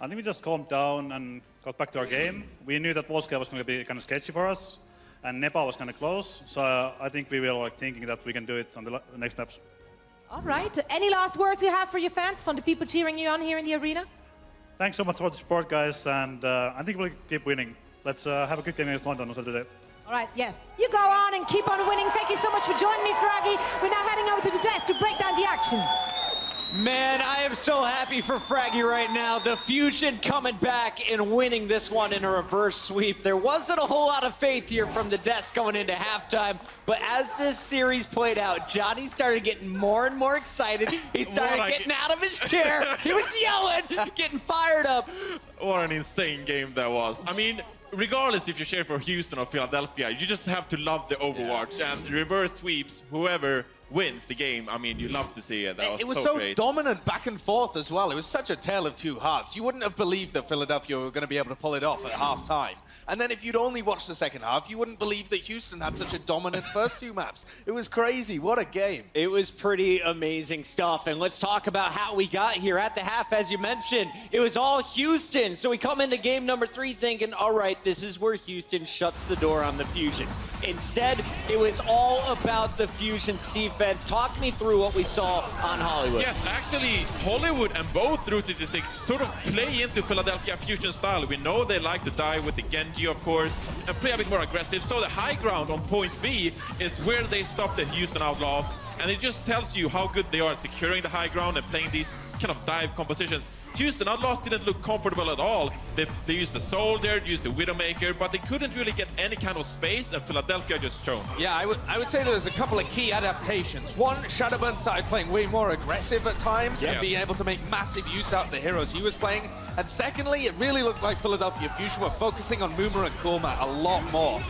I think we just calmed down and got back to our game. We knew that Volsky was going to be kind of sketchy for us, and Nepa was kind of close. So I think we were thinking that we can do it on the next steps. All right. Any last words you have for your fans, from the people cheering you on here in the arena? Thanks so much for the support, guys, and I think we'll keep winning. Let's have a good game against London on Saturday. All right, yeah. You go on and keep on winning. Thank you so much for joining me, Fraggy. We're now heading over to the desk to break down the action. Man, I am so happy for Fraggy right now. The Fusion coming back and winning this one in a reverse sweep. There wasn't a whole lot of faith here from the desk going into halftime, but as this series played out, Johnny started getting more and more excited. He started getting out of his chair. He was yelling, getting fired up. What an insane game that was. I mean, regardless if you cheer for Houston or Philadelphia, you just have to love the Overwatch and reverse sweeps, whoever wins the game. I mean, you love to see it. That It was so so great. dominant back and forth as well. It was such a tale of two halves. You wouldn't have believed that Philadelphia were going to be able to pull it off at halftime. And then if you'd only watched the second half, you wouldn't believe that Houston had such a dominant first 2 maps. It was crazy. What a game. It was pretty amazing stuff. And let's talk about how we got here at the half. As you mentioned, it was all Houston. So we come into game number 3 thinking, all right, this is where Houston shuts the door on the Fusion. Instead, it was all about the Fusion's defense. Talk me through what we saw on Hollywood. Yes, actually, Hollywood and both Route 66 sort of play into Philadelphia Fusion style. We know they like to die with the Genji, of course, and play a bit more aggressive. So the high ground on point B is where they stop the Houston Outlaws. And it just tells you how good they are at securing the high ground and playing these kind of dive compositions. Houston Outlaws didn't look comfortable at all. They used the Soldier, used the Widowmaker, but they couldn't really get any kind of space, and Philadelphia just shone. Yeah, I would say there's a couple of key adaptations. One, Shadowburn started playing way more aggressive at times and being able to make massive use out of the heroes he was playing. And secondly, it really looked like Philadelphia Fusion were focusing on Moomer and Coolmat a lot more.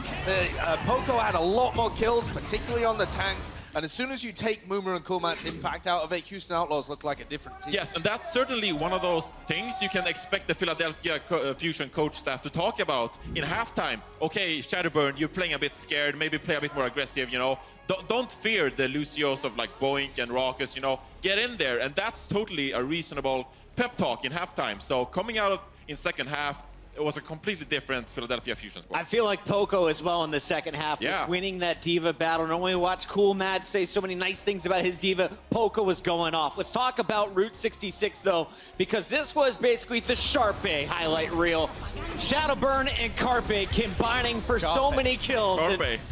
Poco had a lot more kills, particularly on the tanks, And as soon as you take Muma and Coolman's impact out of it, Houston Outlaws look like a different team. Yes, and that's certainly one of those things you can expect the Philadelphia Fusion coach staff to talk about in halftime. Okay, Shadowburn, you're playing a bit scared, maybe play a bit more aggressive, you know. Don't fear the Lucios of like Boink and Raucus, you know. Get in there, and that's totally a reasonable pep talk in halftime. So coming out in second half, it was a completely different Philadelphia Fusion squad. I feel like Poco as well in the second half was winning that Diva battle. Normally we watch Cool Mad say so many nice things about his Diva. Poco was going off. Let's talk about Route 66 though, because this was basically the Sharpay highlight reel. Shadowburn and Carpe combining for so many kills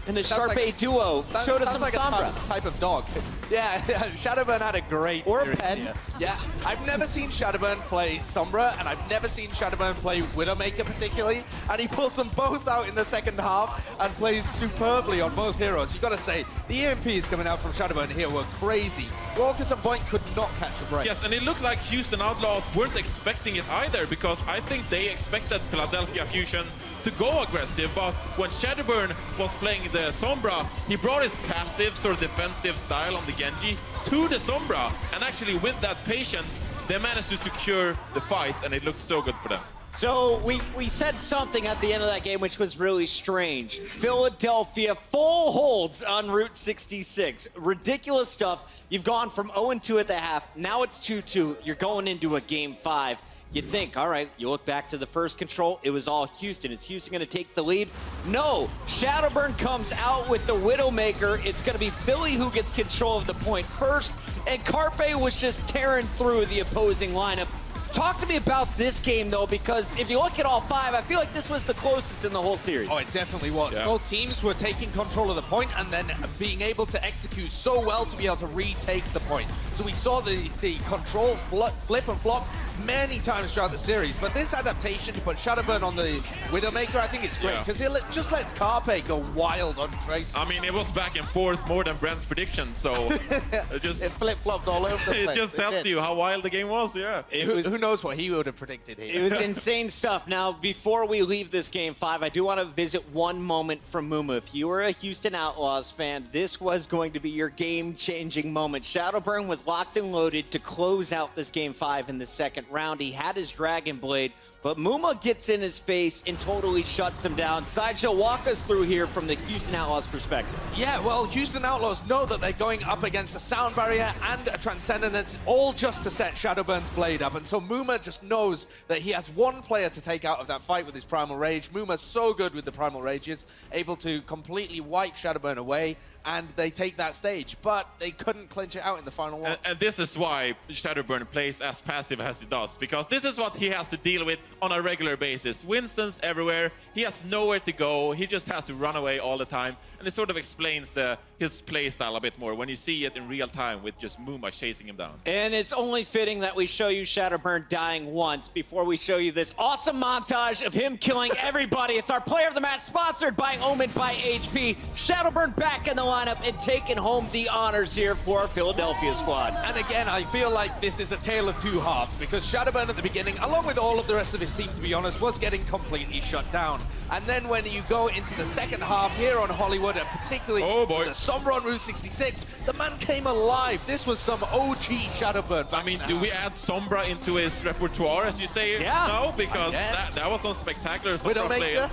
in the Sharpay duo. Showed us some like Sombra. a type of dog. Yeah, Shadowburn had a great or a series pen. Here. Yeah, I've never seen Shadowburn play Sombra, and I've never seen Shadowburn play Widowmaker particularly, and he pulls them both out in the second half and plays superbly on both heroes. You got to say, the EMPs coming out from Shadowburn here were crazy. Raucus and Boink could not catch a break. Yes, and it looked like Houston Outlaws weren't expecting it either, because I think they expected Philadelphia Fusion to go aggressive, but when Shadowburn was playing the Sombra, he brought his passive sort of defensive style on the Genji to the Sombra, and actually with that patience, they managed to secure the fights, and it looked so good for them. So we said something at the end of that game which was really strange. Philadelphia full holds on Route 66. Ridiculous stuff. You've gone from 0-2 at the half. Now it's 2-2. You're going into a game 5. You'd think, all right, you look back to the first control, it was all Houston. Is Houston going to take the lead? No. Shadowburn comes out with the Widowmaker. It's going to be Philly who gets control of the point first, and Carpe was just tearing through the opposing lineup. Talk to me about this game, though, because if you look at all 5, I feel like this was the closest in the whole series. Oh, it definitely was. Yeah. Both teams were taking control of the point and then being able to execute so well to be able to retake the point. So we saw the control flip and flop many times throughout the series, but this adaptation to put Shadowburn on the Widowmaker, I think it's great, because it just lets Carpe go wild on Trace. I mean, it was back and forth more than Brent's prediction, so it flip-flopped all over the place. It just tells you how wild the game was, yeah. Who knows what he would have predicted here. It was insane stuff. Now, before we leave this game 5, I do want to visit one moment from Muma. If you were a Houston Outlaws fan, this was going to be your game-changing moment. Shadowburn was locked and loaded to close out this game 5 in the second round. He had his Dragon Blade, but Muma gets in his face and totally shuts him down. Sideshow, walk us through here from the Houston Outlaws perspective. Yeah, well, Houston Outlaws know that they're going up against a sound barrier and a Transcendence, all just to set Shadowburn's blade up. And so Muma just knows that he has one player to take out of that fight with his Primal Rage. Muma's so good with the Primal Rages, able to completely wipe Shadowburn away, and they take that stage, but they couldn't clinch it out in the final one. And this is why Shadowburn plays as passive as he does, because this is what he has to deal with on a regular basis. Winston's everywhere, he has nowhere to go, he just has to run away all the time, and it sort of explains his play style a bit more when you see it in real time with just Muma chasing him down. And it's only fitting that we show you Shadowburn dying once before we show you this awesome montage of him killing everybody. It's our player of the match, sponsored by Omen by HP. Shadowburn back in the lineup and taking home the honors here for our Philadelphia squad. And again, I feel like this is a tale of two halves, because Shadowburn at the beginning, along with all of the rest of his team, to be honest, was getting completely shut down. And then when you go into the second half here on Hollywood, and particularly the Sombra on Route 66, the man came alive. This was some OG Shadowburn. I mean, do we add Sombra into his repertoire, as you say? Yeah. No, because that was some spectacular Sombra play.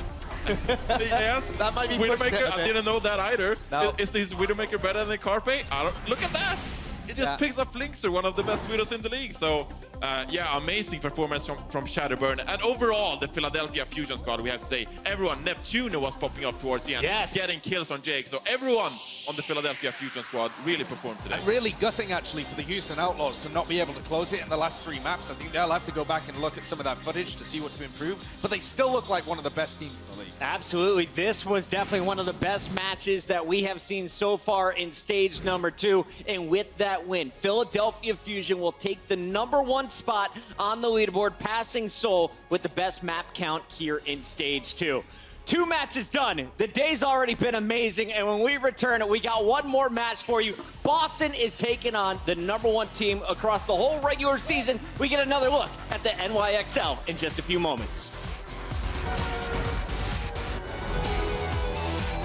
Yes, that might be Widowmaker. I didn't know that either. No. Is this Widowmaker better than Carpe? Look at that! It just picks up Flinkster, one of the best Widows in the league. So, yeah, amazing performance from Shadowburn. And overall, the Philadelphia Fusion squad, we have to say, everyone, Neptuno was popping up towards the end, getting kills on Jake. So everyone on the Philadelphia Fusion squad really performed today. And really gutting, actually, for the Houston Outlaws to not be able to close it in the last 3 maps. I think they'll have to go back and look at some of that footage to see what to improve. But they still look like one of the best teams in the league. Absolutely. This was definitely one of the best matches that we have seen so far in stage number 2. And with that win, Philadelphia Fusion will take the #1 spot on the leaderboard, passing Seoul with the best map count here in stage 2. 2 matches done. The day's already been amazing, and when we return, we got one more match for you. Boston is taking on the #1 team across the whole regular season. We get another look at the NYXL in just a few moments.